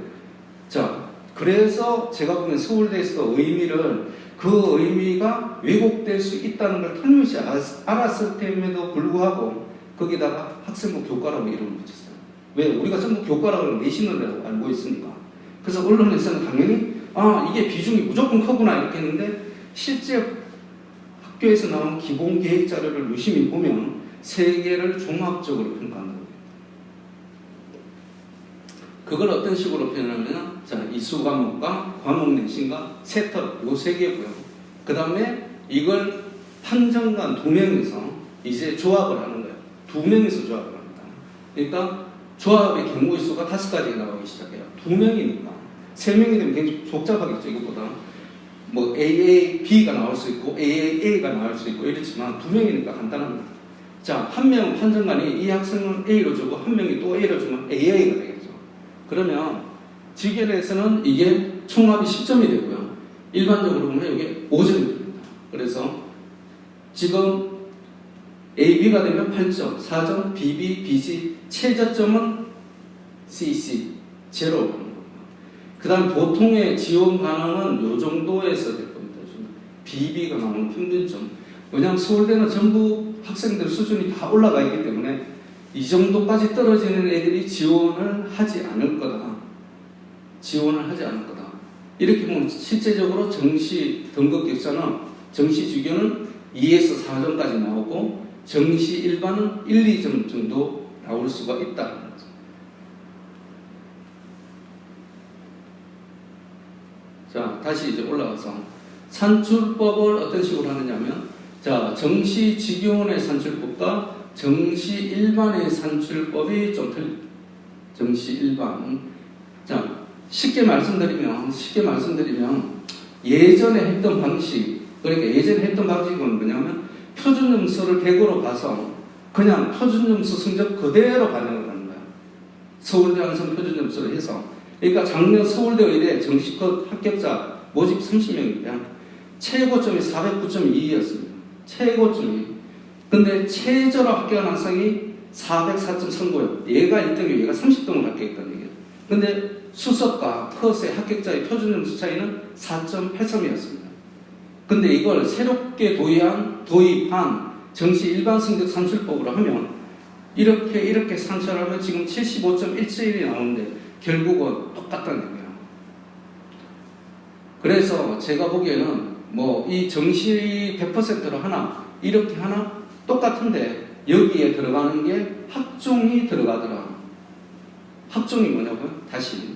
A: 자, 그래서 제가 보면 서울대에서도 의미를 그 의미가 왜곡될 수 있다는 걸 틀림없이 알았을 때에도 불구하고 거기다가 학생부 교과라고 이름을 붙였어요. 왜? 우리가 전부 교과라고 내신을 알고 있으니까. 그래서 언론에서는 당연히 이게 비중이 무조건 크구나 이렇게 했는데 실제 학교에서 나온 기본 계획 자료를 유심히 보면 세 개를 종합적으로 평가한다고 해요. 그걸 어떤 식으로 표현하면 자, 이수 과목과 과목 내신과 세터 요 세 개고요. 그 다음에 이걸 판정관 2명이서 이제 조합을 하는 거예요. 2명이서 조합을 합니다. 그러니까 조합의 경우의 수가 5가지가 나오기 시작해요. 2명이니까 3명이 되면 굉장히 복잡하겠죠. 이것보다 뭐 AAB가 나올 수 있고 AAA가 나올 수 있고 이렇지만 2명이니까 간단합니다. 자, 한 명 판정관이 이 학생은 A로 주고 한 명이 또 A로 주면 AA가 되겠죠. 그러면 지결에서는 이게 총합이 10점이 되고요. 일반적으로 보면 이게 5점이 됩니다. 그래서 지금 AB가 되면 8점, 4점, BB, BC, 최저점은 CC, 제로로 가는 겁니다. 그 다음 보통의 지원 가능은 이 정도에서 될 겁니다. BB가 나오는 평균점. 왜냐하면 서울대는 전부 학생들 수준이 다 올라가 있기 때문에 이 정도까지 떨어지는 애들이 지원을 하지 않을 거다. 지원을 하지 않을 거다. 이렇게 보면 실제적으로 정시 등급 격차는 정시 주교는 2에서 4점까지 나오고 정시 일반은 1, 2점 정도 나올 수가 있다는 거죠. 자, 다시 이제 올라가서 산출법을 어떤 식으로 하느냐면 자, 정시 직용의 산출법과 정시 일반의 산출법이 좀 틀립니다. 정시 일반. 자, 쉽게 말씀드리면 예전에 했던 방식, 그러니까 예전에 했던 방식은 뭐냐면 표준점수를 100으로 봐서 그냥 표준점수 성적 그대로 반영을 하는 거예요. 서울대 한성 표준점수를 해서. 그러니까 작년 서울대 의대 정시컷 합격자 모집 30명이고요. 최고점이 409.22였습니다. 최고점이. 근데 최저로 합격한 학생이 404.39요. 얘가 1등이고 얘가 30등을 합격했다는 얘기예요. 근데 수석과 컷의 합격자의 표준점수 차이는 4.83이었습니다. 근데 이걸 새롭게 도입한 정시 일반 성적 산출법으로 하면 이렇게 산출하면 지금 75.171이 나오는데 결국은 똑같다는 얘기예요. 그래서 제가 보기에는 뭐 이 정시 100%로 하나 이렇게 하나 똑같은데 여기에 들어가는 게 학종이 들어가더라. 학종이 뭐냐고요? 다시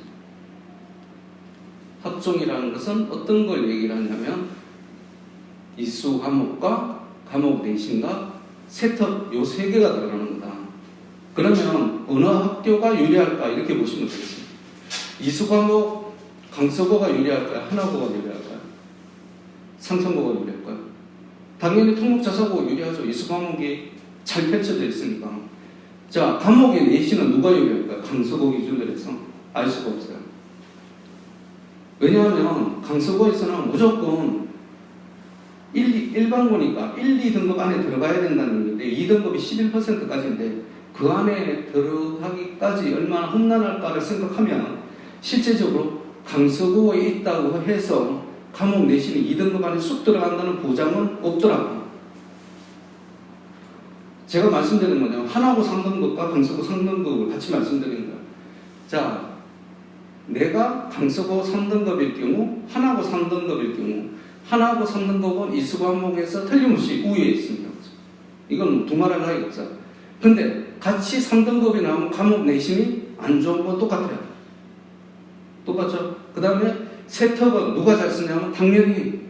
A: 학종이라는 것은 어떤 걸 얘기를 하냐면 이수 과목과 과목 내신과 세특 요 세 개가 들어가는 거다. 그러면 어느 학교가 유리할까 이렇게 보시면 되겠습니다. 이수 과목 강서고가 유리할까요? 하나고가 유리할까요? 상천고가 유리할까요? 당연히 통목자사고가 유리하죠. 이수 과목이 잘 펼쳐져 있으니까. 자, 과목의 내신은 누가 유리할까요? 강서고 기준으로 해서 알 수가 없어요. 왜냐하면 강서고에서는 무조건 일반고니까 1, 2등급 안에 들어가야 된다는 건데 2등급이 11%까지인데 그 안에 들어가기까지 얼마나 험난할까를 생각하면 실제적으로 강서구에 있다고 해서 과목 내신이 2등급 안에 쑥 들어간다는 보장은 없더라고요. 제가 말씀드리는 거냐, 하나고 3등급과 강서구 3등급을 같이 말씀드리는 거예요. 자, 내가 강서구 3등급일 경우, 하나고 3등급일 경우, 하나고 3등급은 이수 과목에서 틀림없이 우위에 있습니다. 이건 두말할 나위가 없어요. 근데 같이 3등급이 나오면 과목 내신이 안 좋은 건 똑같아요. 똑같죠? 그 다음에 세턱은 누가 잘 쓰냐면 당연히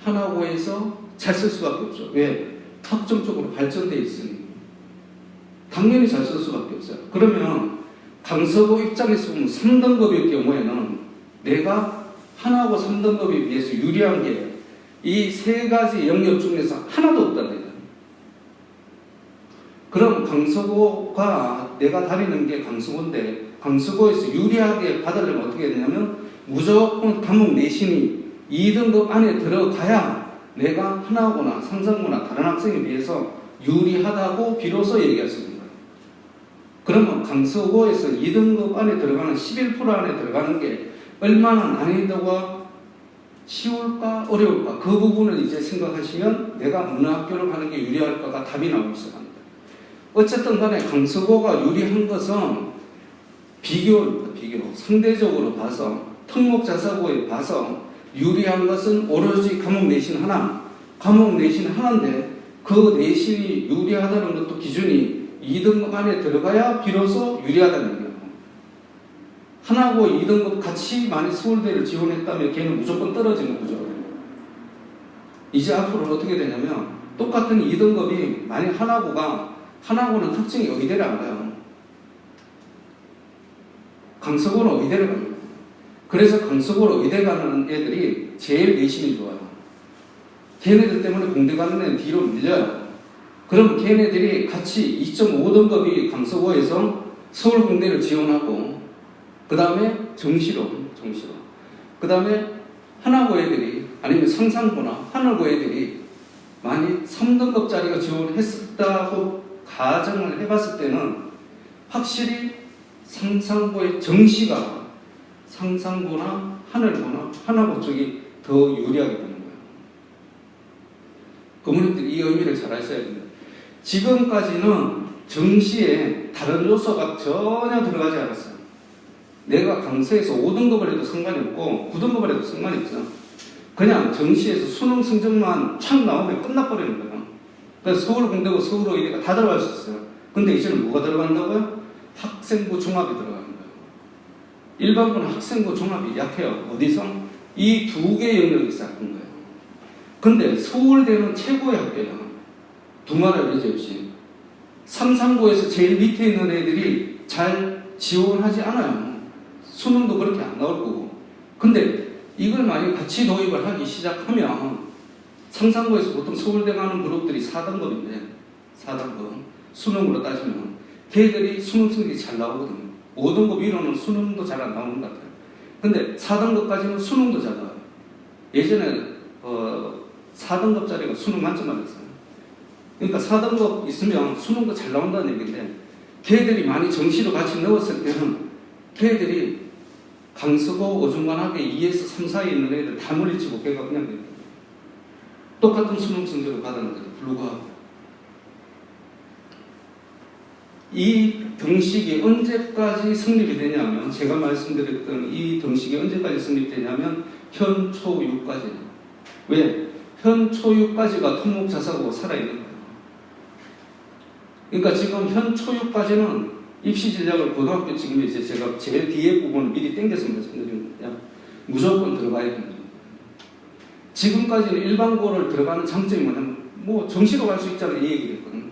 A: 하나고에서 잘 쓸 수밖에 없죠. 왜? 학점적으로 발전되어 있으니 당연히 잘 쓸 수밖에 없어요. 그러면 강서구 입장에서 보면 3등급일 경우에는 내가 하나고 3등급에 비해서 유리한 게 이 세 가지 영역 중에서 하나도 없다는 거예요. 그럼 강서구가 내가 다니는 게 강서구인데 강서구에서 유리하게 받으려면 어떻게 해야 되냐면 무조건 과목 내신이 2등급 안에 들어가야 내가 하나고나 상상고나 다른 학생에 비해서 유리하다고 비로소 얘기할 수 있는 거예요. 그러면 강서구에서 2등급 안에 들어가는 11% 안에 들어가는 게 얼마나 난이도가 쉬울까 어려울까 그 부분을 이제 생각하시면 내가 어느 학교를 가는 게 유리할까가 답이 나오기 시작합니다. 어쨌든 간에 강서구가 유리한 것은 비교 상대적으로 봐서 특목자사고에 봐서 유리한 것은 오로지 과목 내신 하나, 과목 내신 하나인데 그 내신이 유리하다는 것도 기준이 2등급 안에 들어가야 비로소 유리하다는 얘기예요. 하나고 2등급 같이 만약 서울대를 지원했다면 걔는 무조건 떨어지는 구조예요. 이제 앞으로 어떻게 되냐면 똑같은 2등급이 만약 하나고는 특징이 의대를 안 가요. 강서구는 의대를 갑니다. 그래서 강서구로 의대 가는 애들이 제일 내신이 좋아요. 걔네들 때문에 공대 가는 애는 뒤로 밀려요. 그럼 걔네들이 같이 2.5등급이 강서구에서 서울공대를 지원하고 그 다음에 정시로 그 다음에 하나고 애들이 아니면 상상고나 하늘고 애들이 만약 3등급짜리가 지원했다고 가정을 해봤을 때는 확실히 상상고의 정시가 상상고나 하늘고나 하나고 쪽이 더 유리하게 되는 거예요. 부모님들이 이 의미를 잘 아셔야 됩니다. 지금까지는 정시에 다른 요소가 전혀 들어가지 않았어요. 내가 강서에서 5등급을 해도 상관이 없고 9등급을 해도 상관이 없어요. 그냥 정시에서 수능 성적만 촥 나오면 끝나버리는 거예요. 그래서 서울공대고 서울의대가 다 들어갈 수 있어요. 근데 이제는 뭐가 들어간다고요? 학생부 종합이 들어가는 거예요. 일반고는 학생부 종합이 약해요. 어디서? 이 두 개의 영역에서 약한 거예요. 근데 서울대는 최고의 학교예요. 두말할 여지 없이. 상상고에서 제일 밑에 있는 애들이 잘 지원하지 않아요. 수능도 그렇게 안 나올 거고. 근데 이걸 만약 같이 도입을 하기 시작하면 상상고에서 보통 서울대 가는 그룹들이 4등급인데 4등급 수능으로 따지면 걔들이 수능 성적이 잘 나오거든요. 5등급 위로는 수능도 잘 안 나오는 것 같아요. 근데 4등급까지는 수능도 잘 나와요. 예전에 4등급짜리가 수능 만점 맞았어요. 그러니까 4등급 있으면 수능도 잘 나온다는 얘기인데 걔들이 많이 정시로 같이 넣었을 때는 걔들이 강서구 어중간하게 2에서 3 사이에 있는 애들 다 물리치고 걔가 그냥 됩니다. 똑같은 수능 성적을 받았는데도 불구하고 이 등식이 언제까지 성립이 되냐면 제가 말씀드렸던 이 등식이 언제까지 성립되냐면 현 초6까지는 왜? 현 초6까지가 특목자사고가 살아있는 거예요. 그러니까 지금 현 초6까지는 입시 전략을 고등학교 지금 이제 제가 제일 뒤에 부분을 미리 땡겨서 말씀드리는 거예요. 무조건 들어가야 됩니다. 지금까지는 일반고를 들어가는 장점이 뭐냐면 뭐 정시로 갈 수 있잖아요. 이 얘기를 했거든요.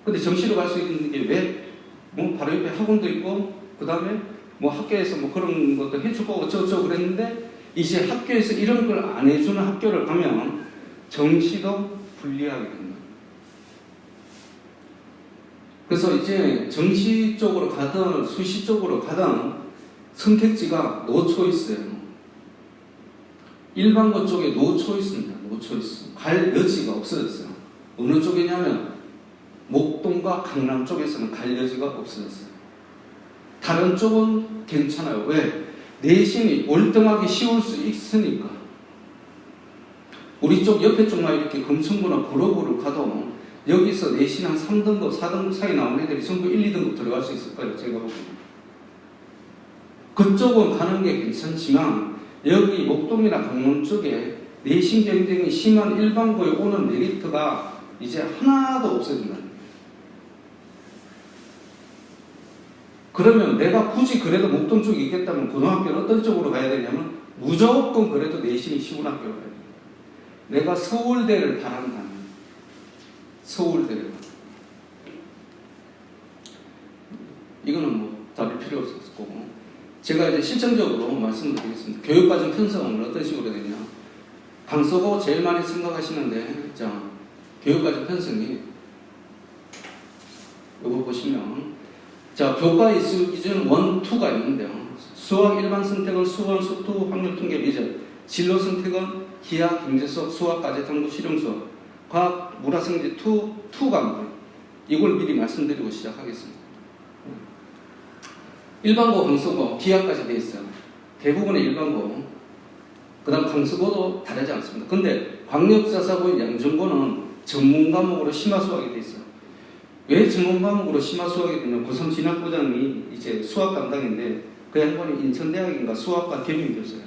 A: 근데 정시로 갈 수 있는 게 왜? 뭐 바로 옆에 학원도 있고 그 다음에 뭐 학교에서 뭐 그런 것도 해주고 어쩌고저쩌고 그랬는데 이제 학교에서 이런 걸 안 해주는 학교를 가면 정시도 불리하게 됩니다. 그래서 이제 정시 쪽으로 가든 수시 쪽으로 가든 선택지가 노 초이스예요. 일반고 쪽에 노 초이스입니다. 묻혀 있어. 갈 여지가 없어졌어요. 어느 쪽이냐면 목동과 강남 쪽에서는 갈 여지가 없어졌어요. 다른 쪽은 괜찮아요. 왜? 내신이 월등하게 쉬울 수 있으니까. 우리 쪽 옆에 쪽만 이렇게 금천구나 구로구를 가도 여기서 내신 한 3등급, 4등급 사이 나오는 애들이 전부 1, 2등급 들어갈 수 있을 거예요. 제가 보기에는. 그쪽은 가는 게 괜찮지만 여기 목동이나 강남 쪽에 내신 경쟁이 심한 일반고에 오는 메리트가 이제 하나도 없어진다. 그러면 내가 굳이 그래도 목동 쪽에 있겠다면 고등학교를 어떤 쪽으로 가야 되냐면 무조건 그래도 내신이 쉬운 학교로 가야 돼요. 내가 서울대를 바란다면 서울대를 이거는 뭐 답이 필요 없을 거고 제가 이제 실정적으로 말씀을 드리겠습니다. 교육과정 편성은 어떤 식으로 되냐 강서고 제일 많이 생각하시는데 자 교육과정 편성이 이거 보시면 자 교과 이수 기준 1, 2가 있는데요. 수학 일반 선택은 수원, 수투, 확률 통계 미적 진로 선택은 기하, 경제수업, 수학까지 탐구 실용 수업 과학, 물화성지 2 과목 이걸 미리 말씀드리고 시작하겠습니다. 일반고, 강서고, 기하까지 되어 있어요. 대부분의 일반고 그 다음 강서고도 다르지 않습니다. 근데 광역사사고인 양정고는 전문 과목으로 심화 수학이 되어 있어요. 왜 전문 과목으로 심화 수학이 되냐면 고성 진학부장이 이제 수학 담당인데 그 양반이 인천대학인가 수학과 겸임 교수예요.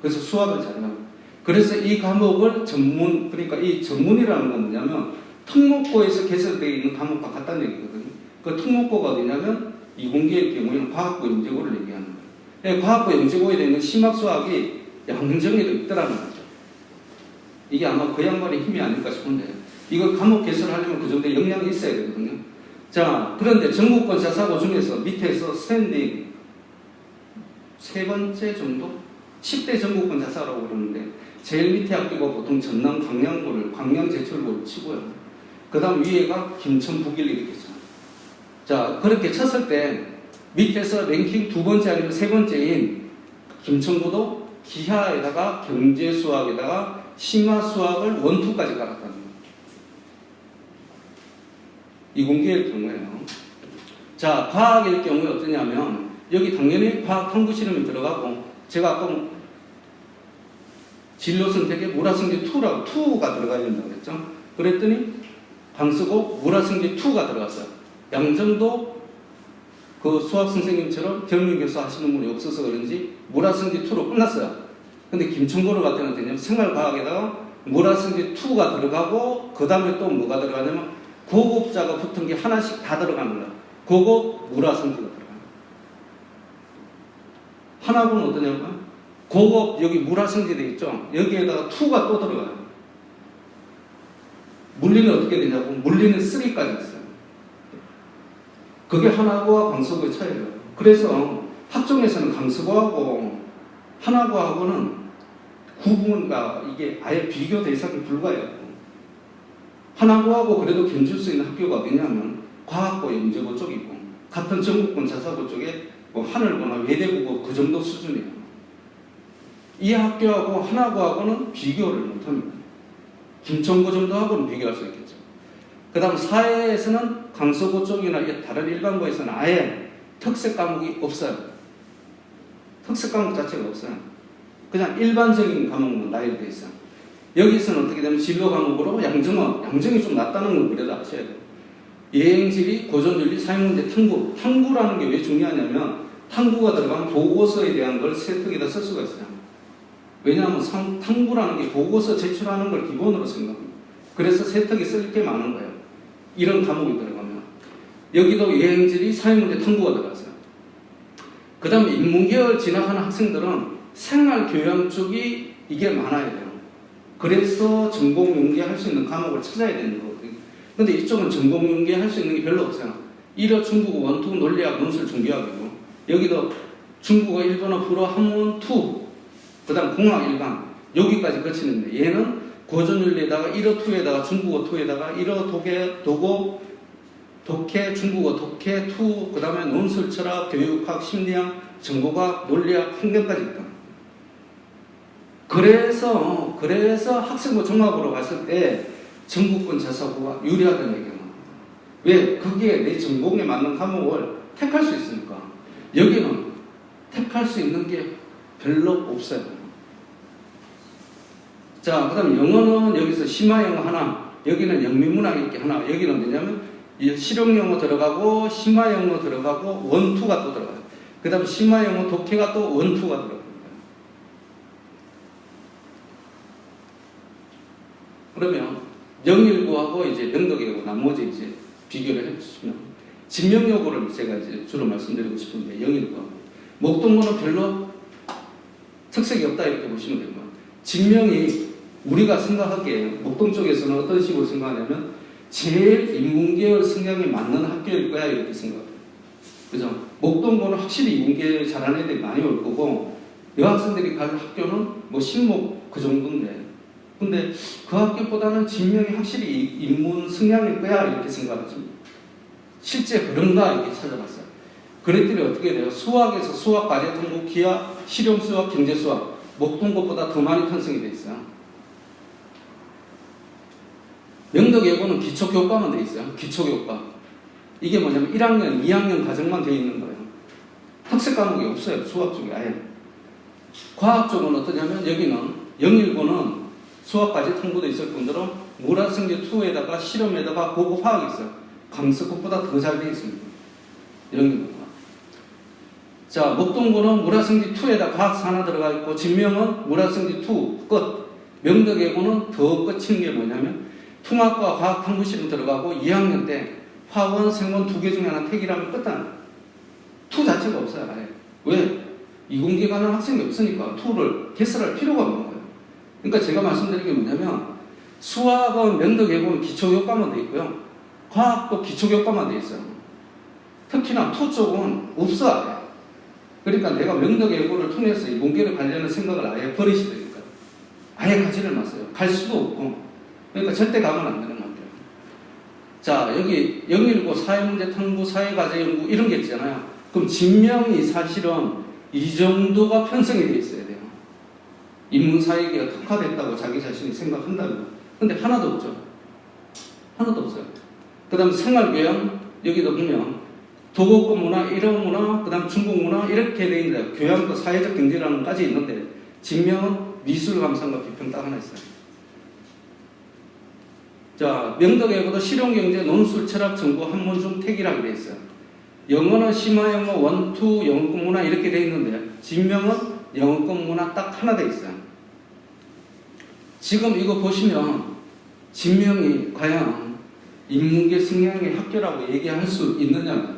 A: 그래서 수학을 잘해요. 그래서 이 과목을 전문, 그러니까 이 전문이라는 건 뭐냐면 특목고에서 개설되어 있는 과목과 같다는 얘기거든요. 그 특목고가 어디냐면 이공계의 경우에는 과학고 영재고를 얘기하는 거예요. 과학고 영재고에 되는 심학수학이 양정에도 있더라는 거죠. 이게 아마 그 양반의 힘이 아닐까 싶은데 이걸 과목 개설하려면 그 정도의 역량이 있어야 되거든요. 자, 그런데 전국권 자사고 중에서 밑에서 스탠딩 세 번째 정도? 10대 전국권 자사라고 그러는데 제일 밑에 학교가 보통 전남 광양고를 광양제철고를 치고요. 그 다음 위에가 김천 북일 이렇게 있어요. 자, 그렇게 쳤을 때 밑에서 랭킹 2번째 아니면 3번째인 김천고도 기하에다가 경제수학에다가 심화수학을 1, 2까지 깔았다는 거예요. 이공계일 경우에요. 자, 과학일 경우에 어떠냐면 여기 당연히 과학 탐구 실험이 들어가고 제가 아까 진로 선택에 물화성지 2가 들어가야 된다고 그랬죠. 그랬더니 강서고 물화성지 2가 들어갔어요. 양정도 그 수학 선생님처럼 경륜 교수 하시는 분이 없어서 그런지 물화성지 2로 끝났어요. 근데 김천고를 갔을 때는 어떠냐면 생활과학에다가 물화성지 2가 들어가고 그 다음에 또 뭐가 들어가냐면 고급자가 붙은 게 하나씩 다 들어가는 거야. 고급 물화성지가 들어가요. 하나고는 어떠냐면 고급 여기 물화성지 돼 있죠. 여기에다가 2가 또 들어가요. 물리는 어떻게 되냐고 물리는 3까지 있어요. 그게 하나고와 강서고의 차이예요. 그래서 학종에서는 강서고하고 하나고하고는 구분과 이게 아예 비교 대상이 불가해요. 하나고하고 그래도 견줄 수 있는 학교가 어디냐면 과학고 영재고 쪽이고 같은 전국권 자사고 쪽에 뭐 하늘고나 외대고고 그 정도 수준이에요. 이 학교하고 하나고하고는 비교를 못합니다. 김천고 정도하고는 비교할 수 있겠죠. 그 다음 사회에서는 강서고 쪽이나 다른 일반고에서는 아예 특색 과목이 없어요. 특색 과목 자체가 없어요. 그냥 일반적인 과목만 나열되어 있어요. 여기서는 어떻게 되면 진로 과목으로 양정이 좀 낮다는 걸 그래도 아셔야 돼요. 예행지리, 고전윤리, 사회문제, 탐구. 탐구라는 게 왜 중요하냐면 탐구가 들어가면 보고서에 대한 걸 세특에다 쓸 수가 있어요. 왜냐하면 탐구라는 게 보고서 제출하는 걸 기본으로 생각합니다. 그래서 세특이 쓸 게 많은 거예요. 이런 과목이 들어가면. 여기도 예행지리, 사회문제, 탐구가 들어갔어요. 그 다음에 인문계열 진학하는 학생들은 생활교양 쪽이 이게 많아야 돼요. 그래서 전공윤계 할 수 있는 과목을 찾아야 되는 거거든요. 근데 이쪽은 전공윤계 할 수 있는 게 별로 없어요. 1호 중국어 원투 논리학 논술 준비학이고 여기도 중국어 일본어 불어 한문 투 그 다음 공학 일반 여기까지 거치는데 얘는 고전윤리에다가 1호 투에다가 중국어 투에다가 1호 독해 중국어 독해 투 그 다음에 논술 철학 교육학 심리학 정보학 논리학 환경까지 있다. 그래서 학생부 종합으로 갔을 때 전국권 자사고가 유리하다는 얘기가 나옵니다. 왜? 거기에 내 전공에 맞는 과목을 택할 수 있으니까. 여기는 택할 수 있는 게 별로 없어요. 자, 그 다음에 영어는 여기서 심화영어 하나, 여기는 영미문학 읽기 하나, 여기는 뭐냐면 실용영어 들어가고 심화영어 들어가고 원투가 또 들어가요. 그 다음에 심화영어 독해가 또 원투가 들어갑니다. 그러면 영일고하고 이제 명덕이고 나머지 이제 비교를 해주시면 진명여고를 제가 이제 주로 말씀드리고 싶은데 영일고하고 목동고는 별로 특색이 없다 이렇게 보시면 됩니다. 진명이 우리가 생각하기에 목동 쪽에서는 어떤 식으로 생각하냐면 제일 인문계열 성향이 맞는 학교일 거야 이렇게 생각해요. 그죠? 목동고는 확실히 인문계 잘하는 애들이 많이 올 거고 여학생들이 갈 학교는 뭐 신목 그 정도인데 근데 그 학교보다는 진명이 확실히 인문 성향일 거야 이렇게 생각하죠. 실제 그런가 이렇게 찾아봤어요. 그랬더니 어떻게 돼요? 수학에서 수학, 과제, 탐구, 기하, 실용 수학, 경제 수학 목동고보다 더 많이 편성이 돼 있어요. 명덕예고는 기초교과만 돼 있어요. 기초교과. 이게 뭐냐면 1학년, 2학년 과정만 돼 있는 거예요. 특색 과목이 없어요. 수학 쪽에 아예. 과학 쪽은 어떠냐면 여기는 영일고는 수학까지 탐구도 있을 뿐더러 물화성제 2에다가 실험에다가 고급화학이 있어요. 강서국보다 더 잘 되어 있습니다. 영일고가. 자, 목동고는 물화성제 2에다 과학사 하나 들어가 있고 진명은 물화성제 2 끝. 명덕예고는 더 끝인 게 뭐냐면 통합과 과학 탐구 실험 들어가고 2학년 때 화원, 생원 2개 중에 하나 택이라면 끝단. 2 자체가 없어요. 아예. 왜? 이공계 가는 학생이 없으니까 2를 개설할 필요가 없는 거예요. 그러니까 제가 말씀드린 게 뭐냐면 수학은 명덕예고는 기초교과만 돼 있고요. 과학도 기초교과만 돼 있어요. 특히나 2 쪽은 없어 아예. 그러니까 내가 명덕예고를 통해서 이공계를 가려는 생각을 아예 버리셔야 되니까. 아예 가지를 마세요. 갈 수도 없고. 그러니까 절대 가면 안 되는 것 같아요. 자, 여기 영일고 사회문제 탐구, 사회과제연구 이런 게 있잖아요. 그럼 진명이 사실은 이 정도가 편성이 돼 있어야 돼요. 인문사회계가 특화됐다고 자기 자신이 생각한다면. 근데 하나도 없죠. 하나도 없어요. 그 다음 생활교양, 여기도 보면 도곡권 문화, 일어문화, 그 다음 중국문화 이렇게 돼 있는데 교양도 사회적 경제라는까지 있는데 진명은 미술감상과 비평 딱 하나 있어요. 자, 명덕예고도 실용경제, 논술, 철학, 정보, 한문 중 택이라고 되어 있어요. 영어는 심화영어, 원투, 영어권 문화 이렇게 되어 있는데 진명은 영어권 문화 딱 하나 되어 있어요. 지금 이거 보시면 진명이 과연 인문계 성향의 학교라고 얘기할 수 있느냐?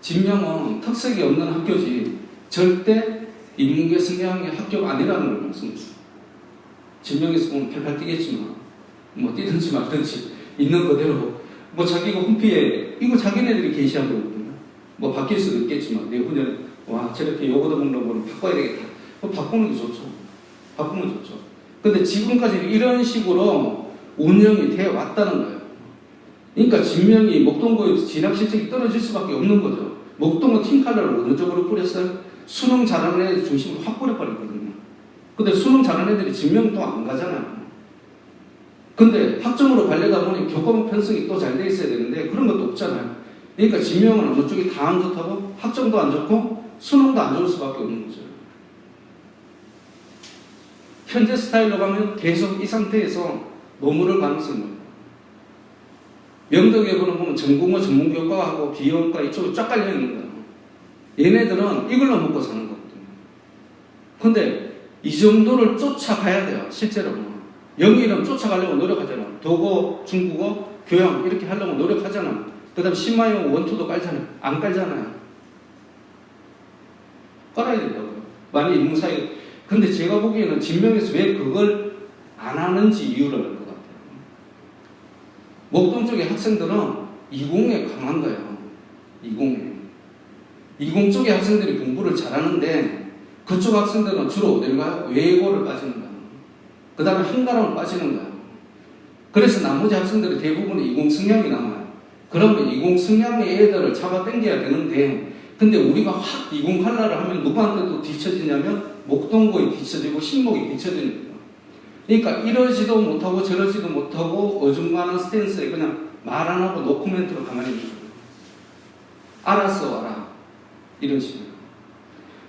A: 진명은 특색이 없는 학교지 절대 인문계 성향의 학교가 아니라는 걸 말씀드립니다. 진명에서 보면 팔팔 뛰겠지만 뭐 뛰든지 말든지 있는 그대로 뭐 자기가 홈피에 이거 자기네들이 게시한 거거든요. 뭐 바뀔 수도 있겠지만 내후년 와 저렇게 요거도 먹는 거는 바꿔야 되겠다. 뭐 바꾸는 게 좋죠. 바꾸면 좋죠. 근데 지금까지 이런 식으로 운영이 되어 왔다는 거예요. 그러니까 진명이 목동고에서 진학 실적이 떨어질 수밖에 없는 거죠. 목동고 팀칼러를 어느 쪽으로 뿌렸어요? 수능 잘하는 애들 중심으로 확 뿌려버렸거든요. 근데 수능 잘하는 애들이 진명 또 안 가잖아요. 근데 학점으로 가려다 보니 교과목 편성이 또 잘 돼 있어야 되는데 그런 것도 없잖아요. 그러니까 진명은 어느 쪽이 다 안 좋다고 학점도 안 좋고 수능도 안 좋을 수밖에 없는 거죠. 현재 스타일로 가면 계속 이 상태에서 노무를 가능성이 높아요. 명덕예고는 보면 전공어 전문교과하고 비영과 이쪽으로 쫙 깔려 있는 거예요. 얘네들은 이걸로 먹고 사는 거거든요. 근데 이 정도를 쫓아가야 돼요. 실제로는. 영일은 쫓아가려고 노력하잖아. 도고, 중국어, 교양 이렇게 하려고 노력하잖아. 그 다음 심화영 원투도 깔잖아요. 안 깔잖아요. 깔아야 된다고요. 많이 인문사회. 근데 제가 보기에는 진명에서 왜 그걸 안 하는지 이유를 알 것 같아요. 목동 쪽의 학생들은 이공에 강한 거예요. 이공에. 이공 쪽의 학생들이 공부를 잘하는데 그쪽 학생들은 주로 어딜 가요? 외고를 빠지는 거예요. 그 다음에 한가람을 빠지는 거예요. 그래서 나머지 학생들이 대부분 이공 성향이 남아요. 그러면 이공 성향의 애들을 잡아 당겨야 되는데 근데 우리가 확 이공 칼라를 하면 누구한테 또 뒤처지냐면 목동고이 비춰지고 신목이 비춰지는 거예요. 그러니까 이러지도 못하고 저러지도 못하고 어중간한 스탠스에 그냥 말 안 하고 노코멘트로 가만히 있는 거예요. 알았어 와라 이런 식으로.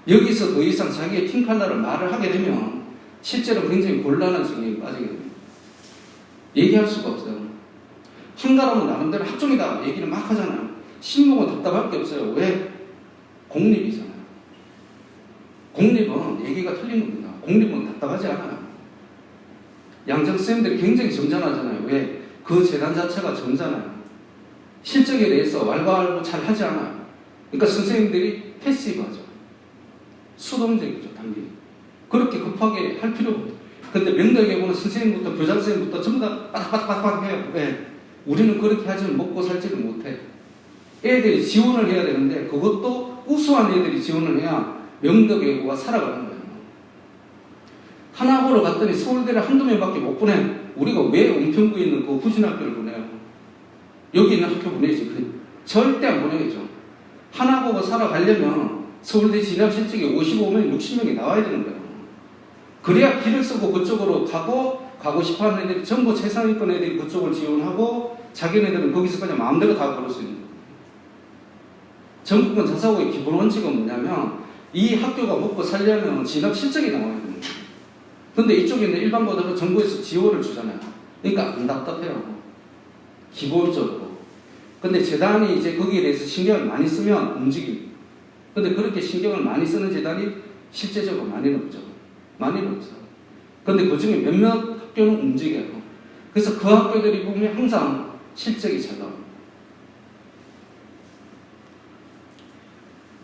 A: 여기서 더 이상 자기의 팀 칼라를 말을 하게 되면 실제로 굉장히 곤란한 상황에 빠지게 됩니다. 얘기할 수가 없어요. 한가람은 나름대로 학종이다 얘기를 막 하잖아요. 신목은 답답할 게 없어요. 왜? 공립이잖아요. 공립은 얘기가 틀린 겁니다. 공립은 답답하지 않아요. 양정쌤들이 굉장히 점잖하잖아요. 왜? 그 재단 자체가 점잖아요. 실적에 대해서 왈가왈부 잘 하지 않아요. 그러니까 선생님들이 패시브하죠. 수동적이죠, 당연히. 그렇게 급하게 할 필요가 없어요. 근데 명덕에 보면 선생님부터 교장선생님부터 전부 다 빠닥빠닥빠닥 해요. 왜? 우리는 그렇게 하지만 먹고 살지를 못해. 애들이 지원을 해야 되는데 그것도 우수한 애들이 지원을 해야 명덕외고가 살아가는 거예요. 하나고를 갔더니 서울대를 한두 명밖에 못 보내. 우리가 왜 은평구에 있는 그 후진학교를 보내요? 여기 있는 학교 보내지. 절대 안 보내겠죠. 하나고가 살아가려면 서울대 진학 실적이 55명, 60명이 나와야 되는 거예요. 그래야 길을 쓰고 그쪽으로 가고 싶어하는 애들이 전부 최상위권 애들이 그쪽을 지원하고 자기네들은 거기서 그냥 마음대로 다 걸을 수 있는 거예요. 전국권 자사고의 기본 원칙은 뭐냐면 이 학교가 먹고 살려면 진학 실적이 나와야 되는 거예요. 근데 이쪽에 있는 일반고들은 정부에서 지원을 주잖아요. 그러니까 안 답답해요. 기본적으로. 근데 재단이 이제 거기에 대해서 신경을 많이 쓰면 움직이고. 근데 그렇게 신경을 많이 쓰는 재단이 실제적으로 많이는 없죠. 많이는 없어요. 근데 그 중에 몇몇 학교는 움직여요. 그래서 그 학교들이 보면 항상 실적이 잘 나옵니다.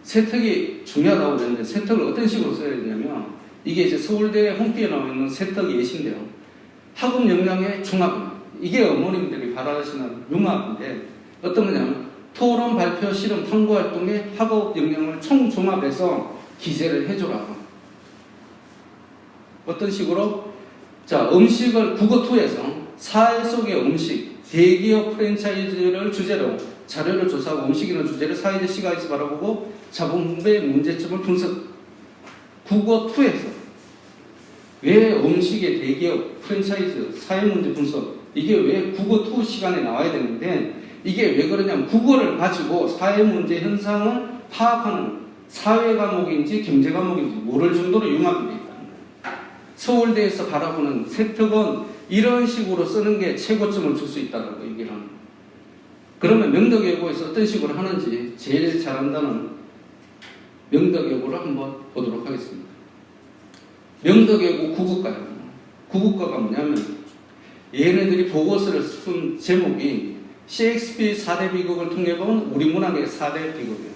A: 세특이 중요하다고 그랬는데 세특을 어떤 식으로 써야 되냐면 이게 이제 서울대 홈페이지에 나와 있는 세특 예시인데요. 학업 역량의 종합입니다. 이게 어머님들이 바라시는 융합인데 어떤 거냐면 토론, 발표, 실험, 탐구 활동의 학업 역량을 총종합해서 기재를 해줘라. 어떤 식으로? 자, 음식을 국어2에서 사회 속의 음식, 대기업 프랜차이즈를 주제로 자료를 조사하고 음식이라는 주제를 사회적 시각에서 바라보고 자본의 문제점을 분석. 국어2에서 왜 음식의 대기업 프랜차이즈 사회 문제 분석 이게 왜 국어2 시간에 나와야 되는데 이게 왜 그러냐면 국어를 가지고 사회 문제 현상을 파악하는 사회 과목인지 경제 과목인지 모를 정도로 융합이 되어 있다는 거예요. 서울대에서 바라보는 세특은 이런 식으로 쓰는 게 최고점을 줄 수 있다고 얘기를 합니다. 그러면 명덕외고에서 어떤 식으로 하는지 제일 잘한다는 명덕외고를 한번 보도록 하겠습니다. 명덕외고 구국가요. 구국가가 뭐냐면 얘네들이 보고서를 쓴 제목이 셰익스피어 4대 비극을 통해 본 우리 문학의 4대 비극이에요.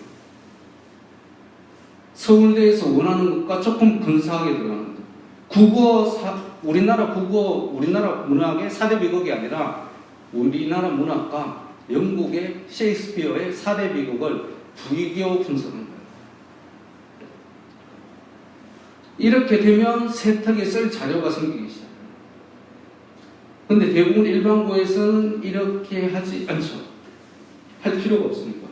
A: 서울대에서 원하는 것과 조금 근사하게 들어가는데 우리나라 문학의 4대 비극이 아니라 우리나라 문학과 영국의 셰익스피어의 4대 비극을 비교 분석한 거예요. 이렇게 되면 세특에 쓸 자료가 생기기 시작해요. 근데 대부분 일반고에서는 이렇게 하지 않죠. 할 필요가 없으니까.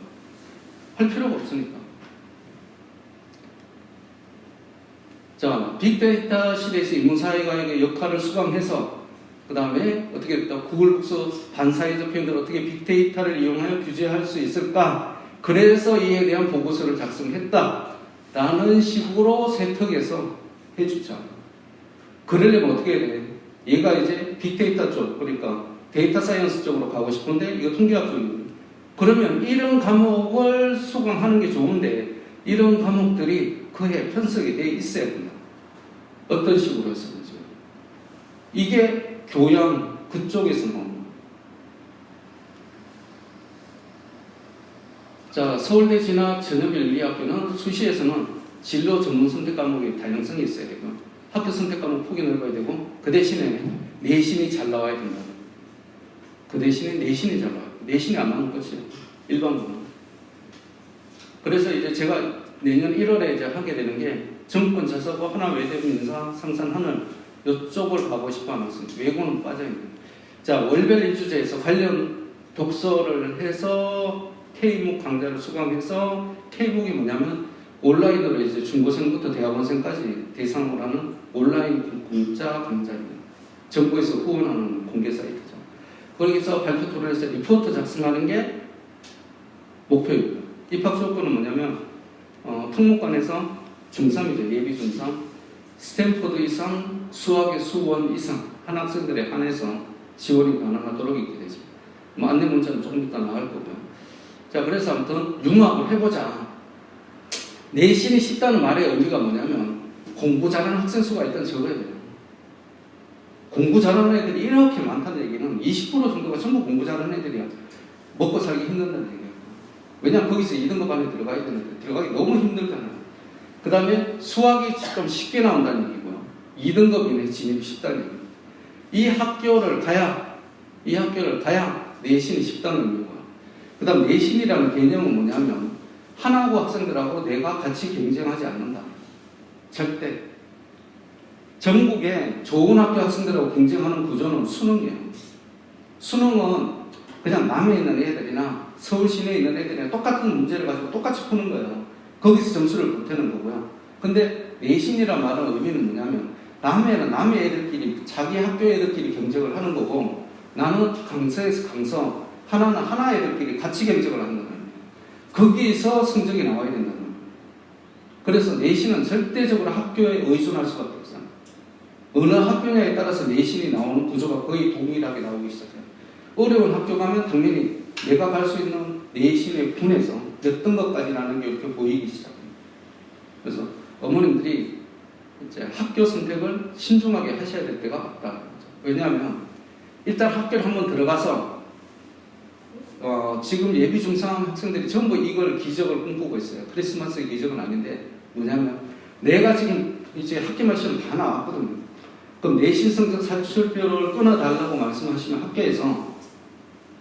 A: 자, 빅데이터 시대에서 인문사회과학의 역할을 수강해서 그 다음에 어떻게 됐다? 구글 북서 반사회적 표현들을 어떻게 빅데이터를 이용하여 규제할 수 있을까? 그래서 이에 대한 보고서를 작성했다. 라는 식으로 세특에서 해주자. 그러려면 어떻게 해야 돼? 얘가 이제 빅데이터 쪽, 그러니까 데이터 사이언스 쪽으로 가고 싶은데 이거 통계학 쪽이거든요. 그러면 이런 과목을 수강하는 게 좋은데 이런 과목들이 그에 편성이 되어 있어야 된다. 어떤 식으로 해서 그죠? 이게 교양 그쪽에서 나옵니다. 자, 서울대 진학 전형일리학교는 수시에서는 진로 전문 선택 과목의 다양성이 있어야 되고 학교 선택 과목 폭이 넓어야 되고 그 대신에 내신이 잘 나와야 된다. 그 대신에 내신이 잘 나와요. 내신이 안 나오는 것이요. 일반고는. 그래서 이제 제가 내년 1월에 이제 하게 되는 게 정권 자사고 하나 외대부 인사 상산 하늘 이쪽을 가고 싶어 하면서 외고는 빠져있는. 자, 월별 일주제에서 관련 독서를 해서 K묵 강좌를 수강해서 K묵이 뭐냐면 온라인으로 이제 중고생부터 대학원생까지 대상으로 하는 온라인 공짜 강좌입니다. 정부에서 후원하는 공개 사이트죠. 거기서 발표 토론에서 리포트 작성하는 게 목표입니다. 입학 조건은 뭐냐면 특목관에서 중3이죠. 예비 중3, 스탠포드 이상, 수학의 수원 이상 한 학생들에 한해서 지원이 가능하도록 이렇게 되죠. 뭐 안내 문자는 조금 이따 나갈 거고요. 자, 그래서 아무튼 융합을 해보자. 내신이 쉽다는 말의 의미가 뭐냐면 공부 잘하는 학생 수가 일단 적어야 돼요. 공부 잘하는 애들이 이렇게 많다는 얘기는 20% 정도가 전부 공부 잘하는 애들이야. 먹고 살기 힘든다는 얘기예요. 왜냐하면 거기서 2등급 안에 들어가야 되는데 들어가기 너무 힘들잖아요. 그 다음에 수학이 좀 쉽게 나온다는 얘기고요. 2등급 이내 진입이 쉽다는 얘기예요. 이 학교를 가야 내신이 쉽다는 의미고요. 그 다음 내신이라는 개념은 뭐냐면 하나고 학생들하고 내가 같이 경쟁하지 않는다. 절대. 전국에 좋은 학교 학생들하고 경쟁하는 구조는 수능이에요. 수능은 그냥 남해 있는 애들이나 서울 시내에 있는 애들이랑 똑같은 문제를 가지고 똑같이 푸는 거예요. 거기서 점수를 보태는 거고요. 근데 내신이란 말은 의미는 뭐냐면 남해는 남해 애들끼리 자기 학교 애들끼리 경쟁을 하는 거고 나는 강서에서 강서 하나는 하나 애들끼리 같이 경쟁을 하는 거예요. 거기에서 성적이 나와야 된다는 거예요. 그래서 내신은 절대적으로 학교에 의존할 수밖에 없어요. 어느 학교냐에 따라서 내신이 나오는 구조가 거의 동일하게 나오기 시작해요. 어려운 학교 가면 당연히 내가 갈 수 있는 내신의 분에서 몇 등급까지라는 게 이렇게 보이기 시작해요. 그래서 어머님들이 이제 학교 선택을 신중하게 하셔야 될 때가 맞다. 왜냐하면 일단 학교를 한번 들어가서 지금 예비 중3 학생들이 전부 이걸 기적을 꿈꾸고 있어요. 크리스마스의 기적은 아닌데 뭐냐면 내가 지금 이제 학기말 시험 다 나왔거든요. 그럼 내신 성적 산출표를 끊어달라고 말씀하시면 학교에서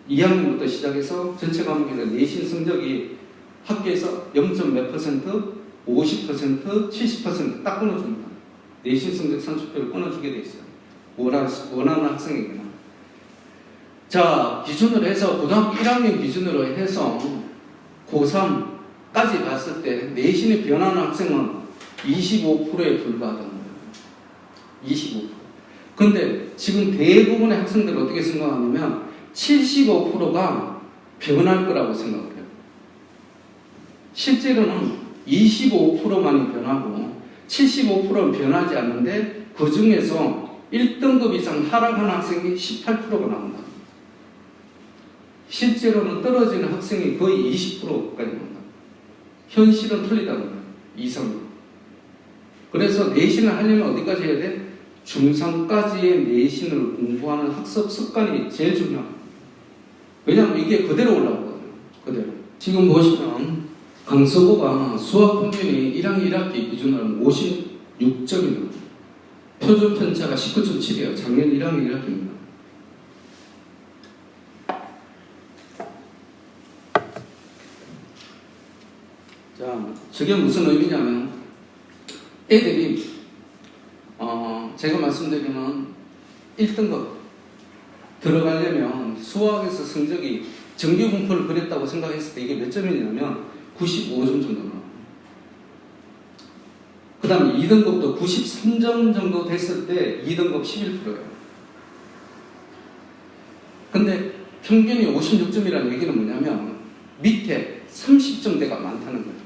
A: 2학년부터 시작해서 전체 과목에서 내신 성적이 학교에서 0.몇 %, 50%, 70% 딱 끊어줍니다. 내신 성적 산출표를 끊어주게 돼 있어요. 원하는 학생에게는. 자, 기준으로 해서 고등학교 1학년 기준으로 해서 고3까지 봤을 때 내신이 변하는 학생은 25%에 불과하다는 거예요. 25%. 근데 지금 대부분의 학생들은 어떻게 생각하냐면 75%가 변할 거라고 생각을 해요. 실제로는 25%만이 변하고 75%는 변하지 않는데 그 중에서 1등급 이상 하락하는 학생이 18%가 나온다. 실제로는 떨어지는 학생이 거의 20%까지 나온다. 현실은 틀리다는 거예요. 이상으로. 그래서 내신을 하려면 어디까지 해야 돼? 중3까지의 내신을 공부하는 학습 습관이 제일 중요합니다. 왜냐하면 이게 그대로 올라오거든요. 그대로. 지금 보시면 강서고가 수학 평균이 1학년 1학기 기준으로 하면 56점입니다. 표준 편차가 19.7이에요. 작년 1학년 1학기입니다. 자, 저게 무슨 의미냐면 애들이 제가 말씀드리면 1등급 들어가려면 수학에서 성적이 정규 분포를 그렸다고 생각했을 때 이게 몇 점이냐면 95점 정도 나와요. 그 다음에 2등급도 93점 정도 됐을 때 2등급 11%예요. 근데 평균이 56점이라는 얘기는 뭐냐면 밑에 30점대가 많다는 거죠.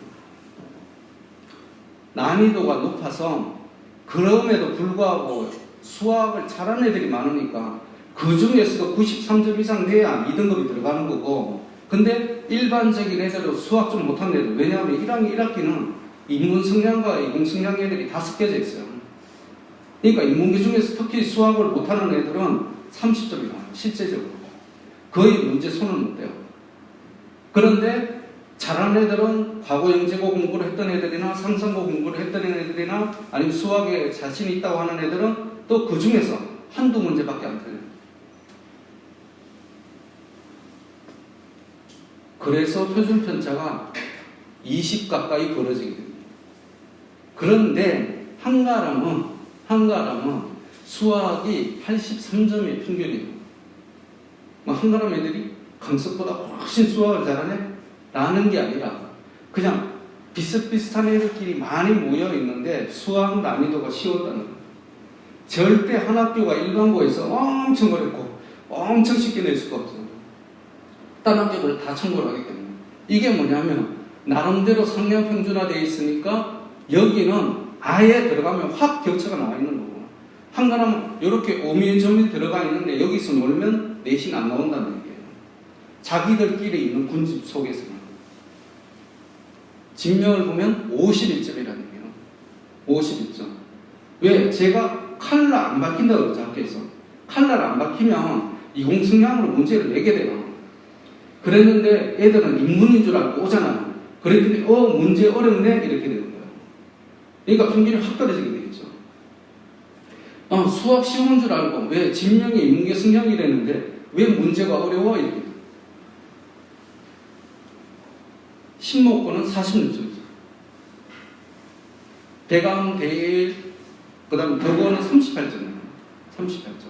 A: 난이도가 높아서 그럼에도 불구하고 수학을 잘하는 애들이 많으니까 그 중에서도 93점 이상 돼야 2등급이 들어가는 거고, 근데 일반적인 애들은 수학 좀 못하는 애들, 왜냐하면 1학년 1학기는 인문 성향과 이공 성향 애들이 다 섞여져 있어요. 그러니까 인문계 중에서 특히 수학을 못하는 애들은 30점이 나와요. 실제적으로 거의 문제 손을 못 대요. 그런데 잘하는 애들은 과거 영재고 공부를 했던 애들이나 상상고 공부를 했던 애들이나 아니면 수학에 자신이 있다고 하는 애들은 또 그 중에서 한두 문제밖에 안 틀려요. 그래서 표준 편차가 20 가까이 벌어지게 됩니다. 그런데 한가람은 수학이 83점의 평균이에요. 한가람 애들이 강석보다 훨씬 수학을 잘하네? 라는 게 아니라 그냥 비슷비슷한 애들끼리 많이 모여 있는데 수학 난이도가 쉬웠다는 거예요. 절대 한 학교가 일반고에서 엄청 어렵고 엄청 쉽게 낼 수가 없어요. 다른 학교들 다 참고를 하기 때문에. 이게 뭐냐면 나름대로 상향 평준화되어 있으니까 여기는 아예 들어가면 확 격차가 나와 있는 거고, 한가람 이렇게 오밀조밀 들어가 있는데 여기서 놀면 내신 안 나온다는 얘기예요. 자기들끼리 있는 군집 속에서는. 진명을 보면 51점이라는 얘기예요. 51점. 왜? 제가 칼라 안 바뀐다고 그러죠, 학교에서. 칼라를 안 바뀌면 이공성량으로 문제를 내게 돼요. 그랬는데 애들은 인문인 줄 알고 오잖아요. 그랬더니 문제 어렵네 이렇게 되는 거예요. 그러니까 평균이 확 떨어지게 되겠죠. 수학 쉬운 줄 알고 왜 진명이 인문계 성향이라는데 왜 문제가 어려워 이렇게 돼요. 신목고는 46점이죠. 대강, 대일, 그 다음에 덕어는 38점이에요. 38점.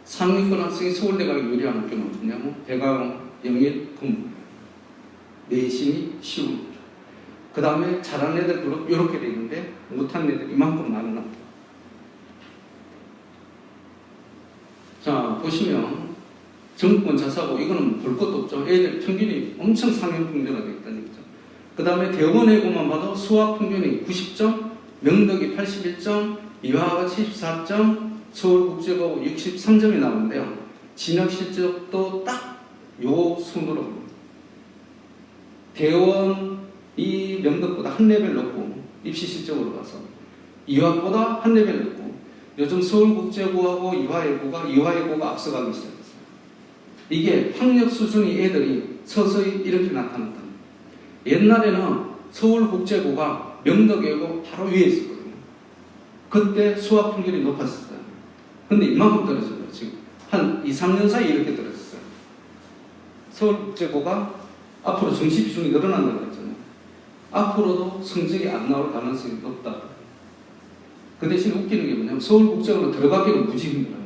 A: 상위권 학생이 서울대 가기 유리한 학교는 어디냐면 대강, 영일, 금호. 내신이 쉬운. 그 다음에 잘하는 애들 그룹 이렇게 돼 있는데 못하는 애들 이만큼 많은 학교. 자, 보시면 정권 자사고 이거는 볼 것도 없죠. 애들 평균이 엄청 상향 평준화되어 있다는 얘기죠. 그 다음에 대원외고만 봐도 수학 평균이 90점, 명덕이 81점, 이화가 74점, 서울국제고 63점이 나오는데요. 진학 실적도 딱 요 순으로 대원이 명덕보다 한 레벨 높고 입시 실적으로 봐서 이화보다 한 레벨 높고 요즘 서울국제고하고 이화외고가 앞서가기 시작했어요. 이게 학력 수준이 애들이 서서히 이렇게 나타났다. 옛날에는 서울국제고가 명덕외고 바로 위에 있었거든요. 그때 수학 평균이 높았었어요. 근데 이만큼 떨어져요. 지금 한 2, 3년 사이 이렇게 떨어졌어요. 서울국제고가 앞으로 정시 비중이 늘어난다고 했잖아요. 앞으로도 성적이 안 나올 가능성이 높다. 그 대신 웃기는 게 뭐냐면 서울국제고는 들어가기는 무지 힘들어요.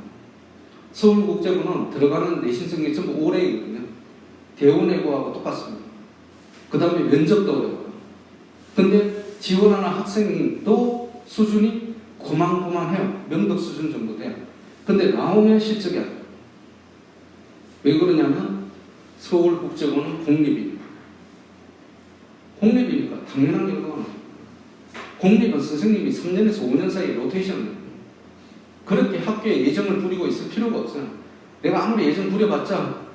A: 서울국제고는 들어가는 내신 성적이 전부 5래이거든요. 대원외고하고 똑같습니다. 그 다음에 면접도 어려워요. 근데 지원하는 학생도 수준이 고만고만해요. 명덕 수준 정도 돼요. 근데 나오면 실적이 안 돼요. 왜 그러냐면 서울국제고는 공립입니다. 공립이니까 당연한 결과가 나옵니다. 공립은 선생님이 3년에서 5년 사이에 로테이션을 해요. 그렇게 학교에 예정을 부리고 있을 필요가 없어요. 내가 아무리 예정 부려봤자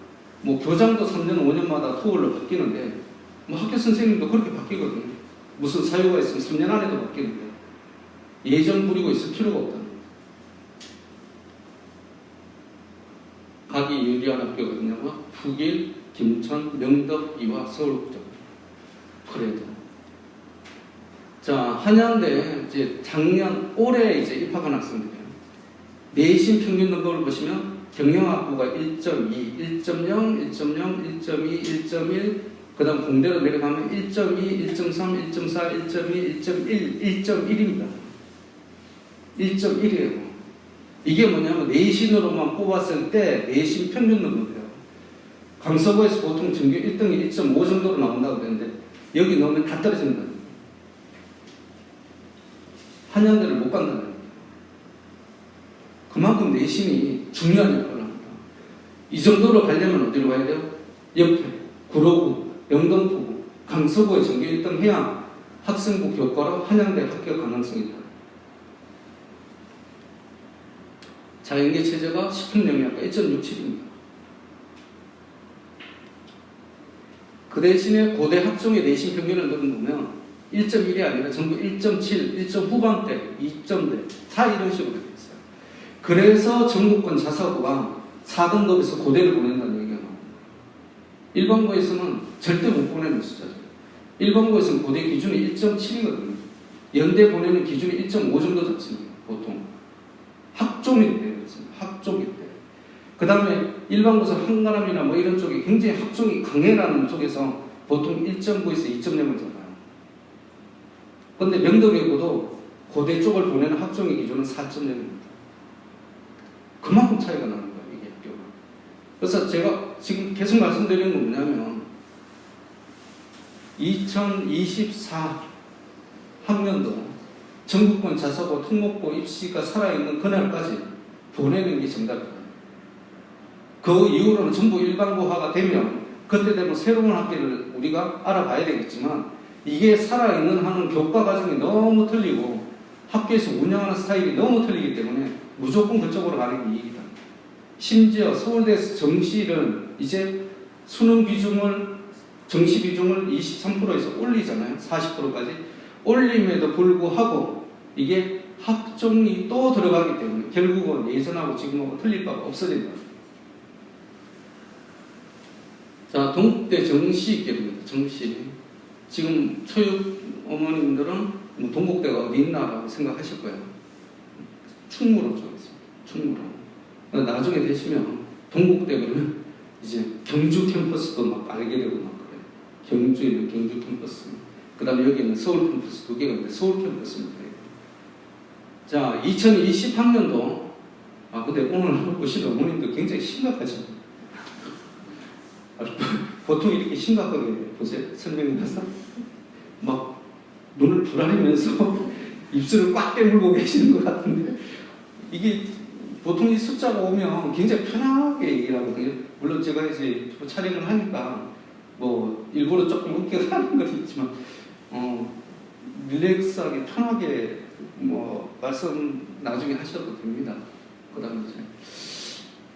A: 뭐 교장도 3년, 5년마다 토월로 바뀌는데 뭐 학교 선생님도 그렇게 바뀌거든요. 무슨 사유가 있으면 3년 안에도 바뀌는데 예정 부리고 있을 필요가 없다. 가기 유리한 학교거든요. 북일, 김천, 명덕, 이화, 서울국제고. 그래도 자, 한양대 이제 올해 이제 입학한 학생들이에요. 내신 평균 등급을 보시면 경영학부가 1.2, 1.0, 1.0, 1.2, 1.1, 그 다음 공대로 내려가면 1.2, 1.3, 1.4, 1.2, 1.1, 1.1입니다. 1.1이에요. 이게 뭐냐면 내신으로만 뽑았을 때 내신 평균 등급이에요. 강서구에서 보통 전교 1등이 1.5 정도로 나온다고 그랬는데 여기 넣으면 다 떨어진다. 한양대를 못 간다는 거예요. 그만큼 내신이 중요한 역할을 합니다. 이 정도로 가려면 어디로 가야 돼요? 옆에 구로구, 영등포구, 강서구의 전교 1등 해야 학생부 교과로 한양대 합격 가능성이 있다. 자연계 체제가 식품영양학과 1.67입니다. 그 대신에 고대 학종의 내신 평균을 넣으면 1.1이 아니라 전부 1.7, 1점 후반대, 2점대 다 이런 식으로 되어 있어요. 그래서 전국권 자사고가 4등급에서 고대를 보낸다는 얘기가 나옵니다. 일반고에서는 절대 못 보내는 숫자죠. 일반고에서는 고대 기준이 1.7이거든요. 연대 보내는 기준이 1.5 정도 잡습니다. 보통 학종일 때 그렇습니다. 학종일 때. 그 다음에 일반고에서 한가람이나 뭐 이런 쪽이 굉장히 학종이 강해라는 쪽에서 보통 1.9에서 2.0을 잡아요. 그런데 명덕외고도 고대 쪽을 보내는 학종의 기준은 4.0입니다. 그만큼 차이가 나는 거예요, 이게 학교가. 그래서 제가 지금 계속 말씀드리는 건 뭐냐면 2024 학년도 전국권 자사고 특목고 입시가 살아있는 그날까지 보내는 게 정답입니다. 그 이후로는 전부 일반고화가 되면 그때 되면 새로운 학기를 우리가 알아봐야 되겠지만 이게 살아있는 한은 교과 과정이 너무 틀리고 학교에서 운영하는 스타일이 너무 틀리기 때문에 무조건 그쪽으로 가는 게 이익이다. 심지어 서울대에서 정시를 이제 수능 비중을 정시 비중을 23%에서 올리잖아요. 40%까지 올림에도 불구하고 이게 학종이 또 들어가기 때문에 결국은 예전하고 지금하고 틀릴 바가 없어진다. 자, 동국대 정시입니다. 정시. 지금 초육 어머님들은 뭐 동국대가 어디 있나라고 생각하실 거예요. 충무로 쪽에 있습니다. 충무로. 나중에 되시면 동국대 그러면 이제 경주 캠퍼스도 막 알게 되고 막 그래요. 경주에 있는 경주 캠퍼스. 그 다음에 여기 있는 서울 캠퍼스 두 개가 있는데 서울 캠퍼스입니다. 자, 2020학년도 근데 오늘 보시는 어머님들 굉장히 심각하죠. 보통 이렇게 심각하게 보세요. 설명해서 막 눈을 부라리면서 입술을 꽉 깨물고 계시는 것 같은데 이게 보통 이 숫자가 오면 굉장히 편하게 얘기를 하거든요. 물론 제가 이제 촬영을 하니까 뭐 일부러 조금 웃겨서 하는 건 있지만 릴렉스하게 편하게 뭐 말씀 나중에 하셔도 됩니다. 그 다음에 이제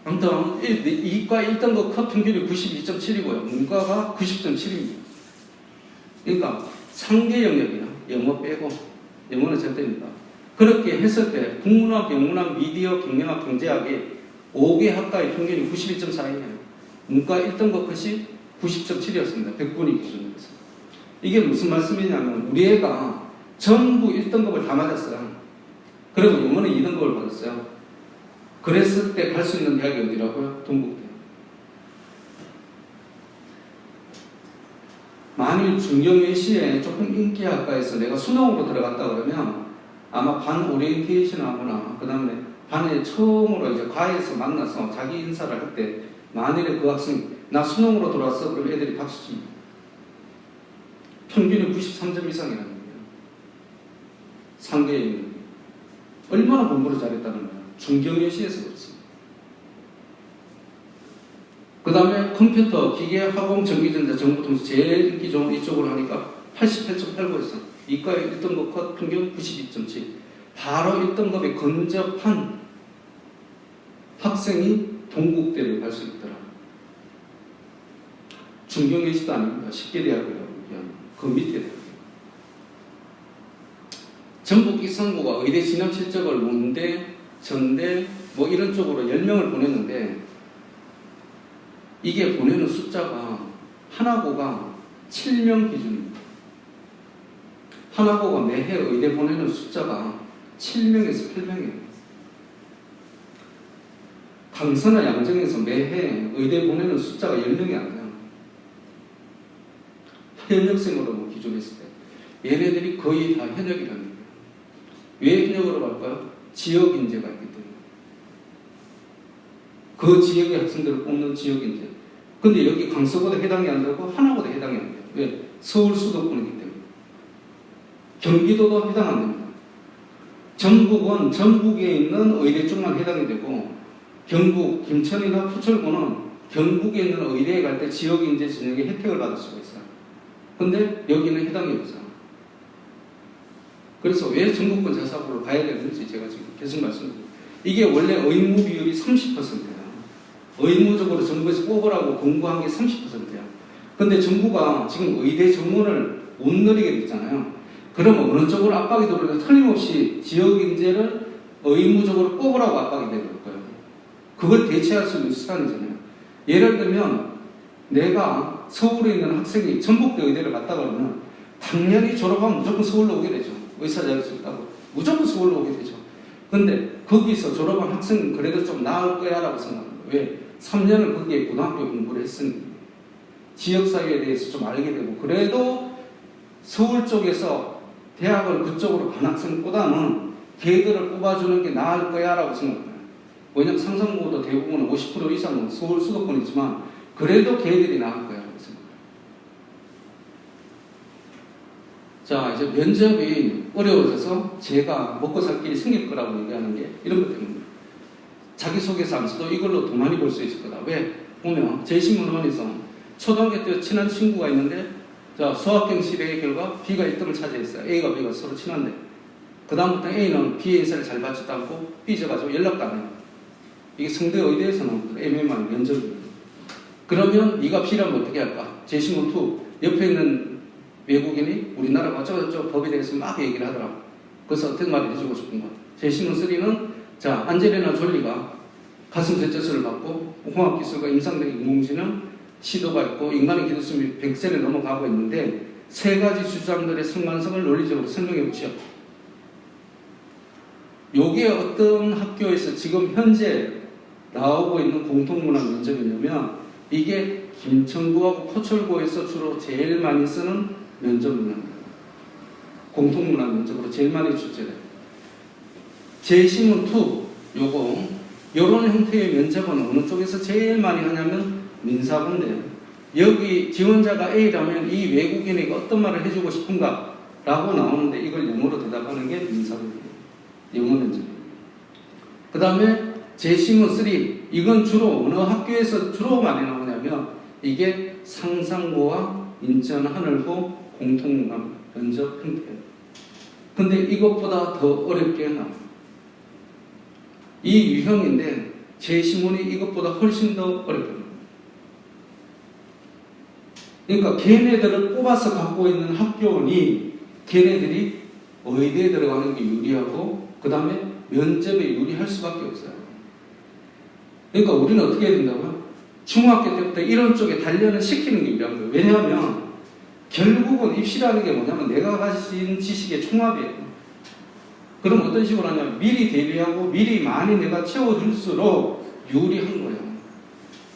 A: 아무튼 이과 1등급 컷 평균이 92.7이고요. 문과가 90.7입니다. 그러니까 상계 영역이나 영어 빼고 영어는 절대입니다. 그렇게 했을 때 국문학, 영문학, 미디어, 경영학, 경제학이 5개 학과의 평균이 91.4이에요. 문과 1등급 컷이 90.7이었습니다. 100분위 기준으로 해서. 이게 무슨 말씀이냐면 우리 애가 전부 1등급을 다 맞았어요. 그리고 영어는 2등급을 받았어요. 그랬을 때 갈 수 있는 대학이 어디라고요? 동국대. 만일 중경외시에 조금 인기 학과에서 내가 수능으로 들어갔다 그러면 아마 반 오리엔테이션 하거나 그 다음에 반에 처음으로 이제 과에서 만나서 자기 인사를 할 때 만일에 그 학생이 나 수능으로 들어왔어 그러면 애들이 박수 칩니다. 평균이 93점 이상이라는 거예요. 상대에 있는 얼마나 공부를 잘했다는 거예요. 중경외시에서 그렇습니다. 그 다음에 컴퓨터, 기계, 화공, 전기전자, 정보통신 제일 인기 좋은 이쪽으로 하니까 88.89였어. 이과의 1등급 컷 평균 92.7. 바로 1등급에 근접한 학생이 동국대를 갈 수 있더라. 중경외시도 아닙니다. 10개 대학이라고 얘기하는 그 밑에 대학. 전북 익산고가 의대 진학 실적을 문대, 전대 뭐 이런 쪽으로 10명을 보냈는데 이게 보내는 숫자가 하나고가 7명 기준입니다. 하나고가 매해 의대 보내는 숫자가 7명에서 8명이에요. 강서나 양정에서 매해 의대 보내는 숫자가 10명이 안 돼요. 현역생으로 기준했을 때 얘네들이 거의 다 현역이라는 거예요. 왜 현역으로 갈까요? 지역 인재가 있기 때문에. 그 지역의 학생들을 뽑는 지역 인재. 근데 여기 강서보다 해당이 안 되고 하나보다 해당이 안 돼요. 왜? 서울 수도권이기 때문에. 경기도도 해당 안 됩니다. 전북은 전북에 있는 의대 쪽만 해당이 되고 경북, 김천이나 부천구는 경북에 있는 의대에 갈 때 지역 인재 전역의 혜택을 받을 수가 있어요. 근데 여기는 해당이 없어요. 그래서 왜 전국권 자사고를 가야 되는지 제가 지금 계속 말씀드립니다. 이게 원래 의무 비율이 30%예요. 의무적으로 정부에서 뽑으라고 공부한 게 30%야. 근데 정부가 지금 의대 정원을 못 늘리게 됐잖아요. 그러면 어느 쪽으로 압박이 들어오면 틀림없이 지역 인재를 의무적으로 뽑으라고 압박이 되는 거예요. 그걸 대체할 수 있는 수단이잖아요. 예를 들면 내가 서울에 있는 학생이 전북대 의대를 갔다 그러면 당연히 졸업하면 무조건 서울로 오게 되죠. 의사 자격증 따고 무조건 서울로 오게 되죠. 근데 거기서 졸업한 학생은 그래도 좀 나을 거야 라고 생각합니다. 왜? 3년을 거기에 고등학교 공부를 했으니 지역사회에 대해서 좀 알게 되고 그래도 서울 쪽에서 대학을 그쪽으로 간 학생보다는 걔들을 뽑아주는 게 나을 거야 라고 생각합니다. 왜냐면 상상고도 대부분 50% 이상은 서울 수도권이지만 그래도 걔들이 나을 거야 라고 생각합니다. 자, 이제 면접이 어려워져서 제가 먹고 살 길이 생길 거라고 얘기하는 게 이런 것 때문에 자기소개서 안 써도 이걸로 돈 많이 벌 수 있을 거다. 왜? 보면 제신문헌에서 초등학교 때 친한 친구가 있는데 자, 수학경 시대의 결과 B가 1등을 차지했어요. A가 B가 서로 친한데 그 다음부터 A는 B의 인사를 잘 받지도 않고 삐져가지고 연락도 안 해요. 이게 성대 의대에서 나온 애매한 면접입니다. 그러면 네가 B라면 어떻게 할까? 제신문 2 옆에 있는 외국인이 우리나라가 어쩌고저쩌고 법에 대해서 막 얘기를 하더라고. 그래서 어떤 말을 해주고 싶은 거야. 제신문 3는 자, 안젤리나 졸리가 가슴 셋째수를 받고 공학기술과 임상적 인공지능 시도가 있고 인간의 기술수명이 100세를 넘어가고 있는데 세 가지 주장들의 상관성을 논리적으로 설명해 보시오. 요게 어떤 학교에서 지금 현재 나오고 있는 공통문화 면접이냐면 이게 김천구하고 포철구에서 주로 제일 많이 쓰는 면접 문화입니다. 공통문화 면접으로 제일 많이 출제돼요. 제신문 2 요거 요런 형태의 면접은 어느 쪽에서 제일 많이 하냐면 민사고인데요. 여기 지원자가 A라면 이 외국인에게 어떤 말을 해주고 싶은가 라고 나오는데 이걸 영어로 대답하는 게 민사고입니다. 영어 면접입니다. 그 다음에 제신문 3 이건 주로 어느 학교에서 주로 많이 나오냐면 이게 상상고와 인천 하늘고 공통문화 면접 형태예요. 근데 이것보다 더 어렵게 나와요. 이 유형인데 제신문이 이것보다 훨씬 더 어렵습니다. 그러니까 걔네들을 뽑아서 갖고 있는 학교원이 걔네들이 의대에 들어가는 게 유리하고 그 다음에 면접에 유리할 수밖에 없어요. 그러니까 우리는 어떻게 해야 된다고요? 중학교 때부터 이런 쪽에 단련을 시키는 게 유리한 거예요. 왜냐하면 결국은 입시라는 게 뭐냐면 내가 가진 지식의 총합이에요. 그럼 어떤 식으로 하냐면 미리 대비하고 미리 많이 내가 채워줄수록 유리한 거예요.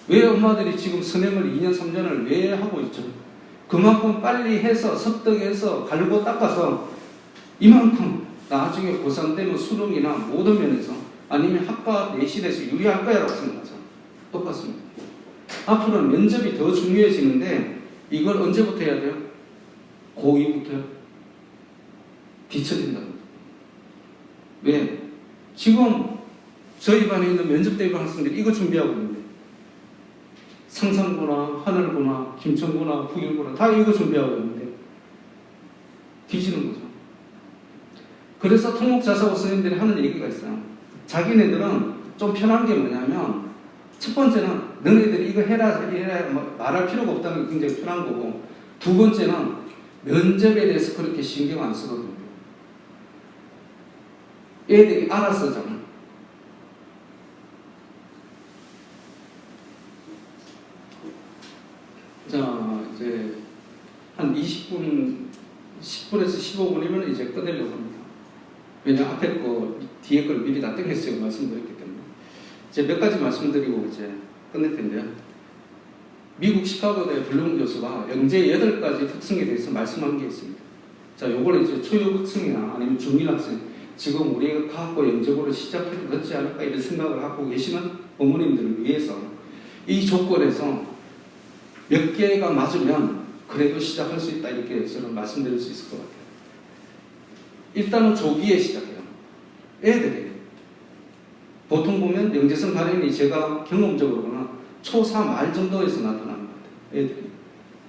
A: 왜 엄마들이 지금 선행을 2년 3년을 왜 하고 있죠? 그만큼 빨리 해서 섭득해서 갈고 닦아서 이만큼 나중에 고3 때는 수능이나 모든 면에서 아니면 학과 내신에서 유리할 거야라고 생각하죠. 똑같습니다. 앞으로는 면접이 더 중요해지는데 이걸 언제부터 해야 돼요? 고2부터요? 뒤처진다. 왜? 지금 저희 반에 있는 면접 대비 학생들이 이거 준비하고 있는데 상상구나 하늘구나 김천구나 북일구나 다 이거 준비하고 있는데 뒤지는 거죠. 그래서 통목자사고 선생님들이 하는 얘기가 있어요. 자기네들은 좀 편한 게 뭐냐면 첫 번째는 너네들이 이거 해라 말할 필요가 없다는 게 굉장히 편한 거고 두 번째는 면접에 대해서 그렇게 신경 안 쓰거든요. 애들이 알아서 하잖아. 자, 이제 한 20분, 10분에서 15분이면 이제 끝내려고 합니다. 왜냐면 앞에 거, 뒤에 걸 미리 다 땡겼어요. 말씀드렸기 때문에. 이제 몇 가지 말씀드리고 이제 끝낼 텐데요. 미국 시카고대 블룸 교수가 영재 8가지 특성에 대해서 말씀한 게 있습니다. 자, 요거는 이제 초등학생이나 아니면 중일학생, 지금 우리가 과학고 영재고를 시작해도 늦지 않을까 이런 생각을 하고 계시는 어머님들을 위해서 이 조건에서 몇 개가 맞으면 그래도 시작할 수 있다 이렇게 저는 말씀드릴 수 있을 것 같아요. 일단은 조기에 시작해요. 애들이 보통 보면 영재성 발현이 제가 경험적으로는 초3 말 정도에서 나타나는 것 같아요. 애들이.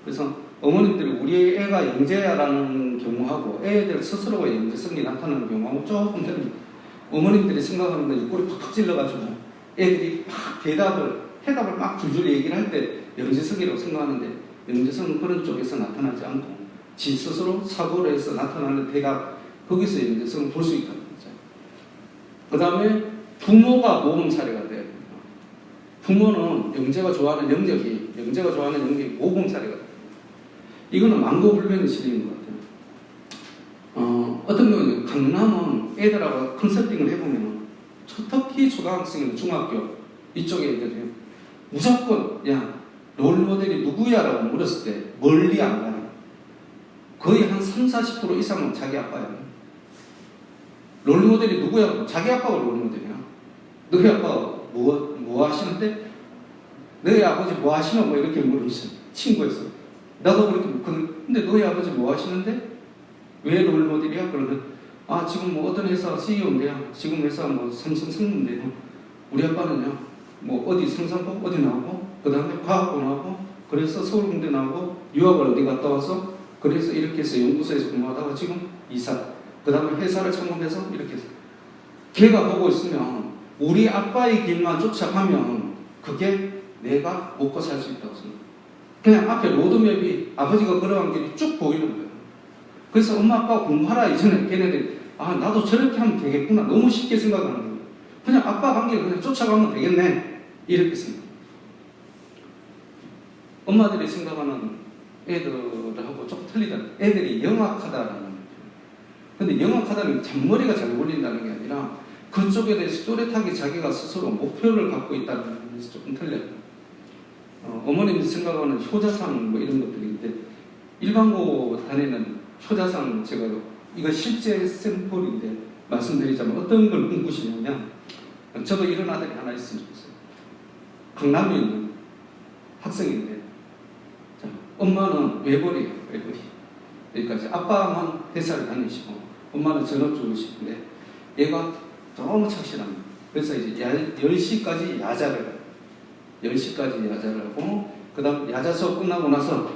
A: 그래서 어머님들이 우리 애가 영재야라는 경우하고 애들 스스로가 영재성이 나타나는 경우하고 조금 다릅니다. 어머님들이 생각하는 건 꼬리 팍팍 찔러가지고 애들이 막 해답을 막 줄줄 얘기를 할 때 영재성이라고 생각하는데 영재성은 그런 쪽에서 나타나지 않고 지 스스로 사고를 해서 나타나는 대답 거기서 영재성을 볼 수 있다는 거죠. 그 다음에 부모가 모범 사례가 돼야 됩니다. 부모는 영재가 좋아하는 영역이 모범 사례가 돼요. 이거는 망고불변의 진리인 것 같아요. 어떤 경우는 강남은 애들하고 컨설팅을 해보면 특히 초등학생이나 중학교 이쪽에 애들이 무조건 롤모델이 누구야? 라고 물었을 때 멀리 안 가요. 거의 한 30-40% 이상은 자기 아빠예요. 롤모델이 누구야? 자기 아빠가 롤모델이야. 너희 아빠 뭐 하시는데? 너희 아버지 뭐 하시나? 뭐 이렇게 물으셨어요. 친구에서. 나도 그렇게 근데 너희 아버지 뭐 하시는데? 왜 롤모델이야? 그러면 지금 뭐 어떤 회사 CEO인데요. 지금 회사 뭐 삼성 상무인데요. 우리 아빠는요. 뭐 어디 상상법 어디 나오고 그 다음에 과학고 나오고 그래서 서울공대 나오고 유학을 어디 갔다 와서 그래서 이렇게 해서 연구소에서 근무하다가 지금 이사 그 다음에 회사를 창업해서 이렇게 해서 걔가 보고 있으면 우리 아빠의 길만 쫓아가면 그게 내가 먹고 살 수 있다고 생각해요. 그냥 앞에 로드맵이 아버지가 걸어간 길이 쭉 보이는 거예요. 그래서 엄마 아빠가 공부하라 이전에 걔네들이 나도 저렇게 하면 되겠구나 너무 쉽게 생각하는 거예요. 그냥 아빠 간 길 그냥 쫓아가면 되겠네 이렇게 생각해요. 엄마들이 생각하는 애들하고 조금 틀리다. 애들이 영악하다라는 거예요. 근데 영악하다는 게 잔머리가 잘 굴린다는 게 아니라 그쪽에 대해서 또렷하게 자기가 스스로 목표를 갖고 있다는 점에서 조금 틀려요. 어머님이 생각하는 효자상 뭐 이런 것들인데 일반고 다니는 효자상 제가 이거 실제 샘플인데 말씀드리자면 어떤 걸 꿈꾸시냐면 저도 이런 아들이 하나 있으면 좋겠어요. 강남에 있는 학생인데 자, 엄마는 외벌이에요. 외벌이. 그러니까 이제 아빠만 회사를 다니시고 엄마는 전업주부시는데 얘가 너무 착실합니다. 그래서 이제 10시까지 야자를 해요. 10시까지 야자를 하고 그 다음 야자 수업 끝나고 나서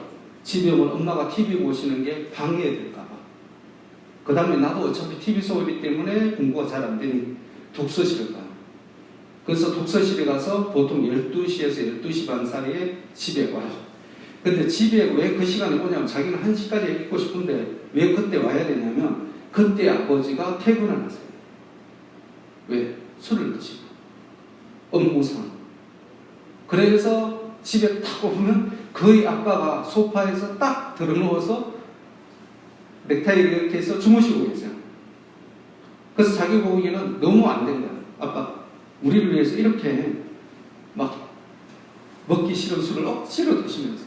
A: 집에 오면 엄마가 TV 보시는 게 방해될까봐 그 다음에 나도 어차피 TV 수업이기 때문에 공부가 잘 안 되니 독서실을 가요. 그래서 독서실에 가서 보통 12시에서 12시 반 사이에 집에 와요. 근데 집에 왜 그 시간에 오냐면 자기는 1시까지 있고 싶은데 왜 그때 와야 되냐면 그때 아버지가 퇴근을 하세요. 왜? 술을 드시고 업무상. 그래서 집에 딱 오면 거의 아빠가 소파에서 딱 들어누워서 넥타이를 이렇게 해서 주무시고 계세요. 그래서 자기 보기에는 너무 안 된다. 아빠 우리를 위해서 이렇게 막 먹기 싫은 술을 억지로 드시면서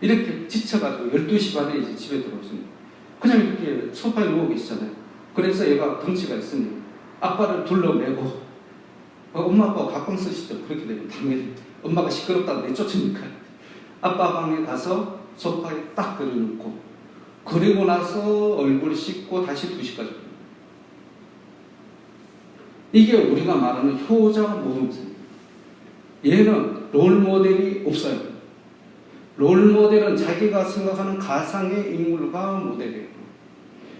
A: 이렇게 지쳐가지고 12시 반에 이제 집에 들어오십니다. 그냥 이렇게 소파에 누워 계시잖아요. 그래서 얘가 덩치가 있으니 아빠를 둘러매고 엄마 아빠가 가끔 쓰시죠. 그렇게 되면 당연히 엄마가 시끄럽다고 내쫓으니까 아빠 방에 가서 소파에 딱 들여놓고 그리고 나서 얼굴 씻고 다시 2시까지 이게 우리가 말하는 효자 모범생입니다. 얘는 롤모델이 없어요. 롤모델은 자기가 생각하는 가상의 인물과 모델이에요.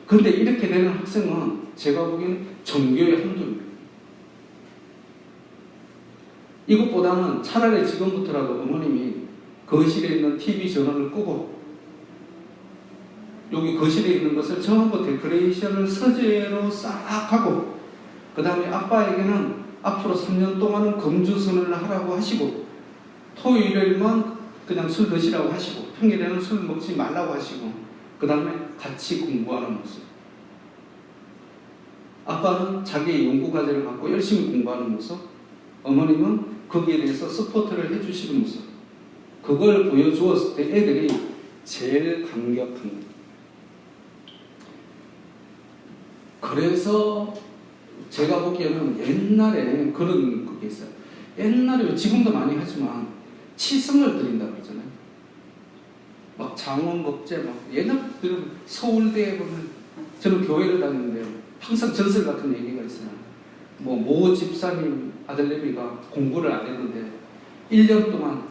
A: 그런데 이렇게 되는 학생은 제가 보기에는 전교의 한둘입니다. 이것보다는 차라리 지금부터라도 어머님이 거실에 있는 TV 전원을 끄고 여기 거실에 있는 것을 전부 데코레이션을 서재로 싹 하고 그 다음에 아빠에게는 앞으로 3년 동안은 금주선을 하라고 하시고 토요일만 그냥 술 드시라고 하시고 평일에는 술 먹지 말라고 하시고 그 다음에 같이 공부하는 모습. 아빠는 자기의 연구과제를 갖고 열심히 공부하는 모습, 어머님은 거기에 대해서 서포트를 해주시는 모습. 그걸 보여주었을 때 애들이 제일 감격합니다. 그래서 제가 보기에는 옛날에 그런 그게 있어요. 옛날에 지금도 많이 하지만 치성을 드린다고 그러잖아요. 막 장원법제 막 옛날들은 서울대에 보면 저는 교회를 다니는데 항상 전설 같은 얘기가 있어요. 모 집사님 아들내미가 공부를 안 했는데 1년 동안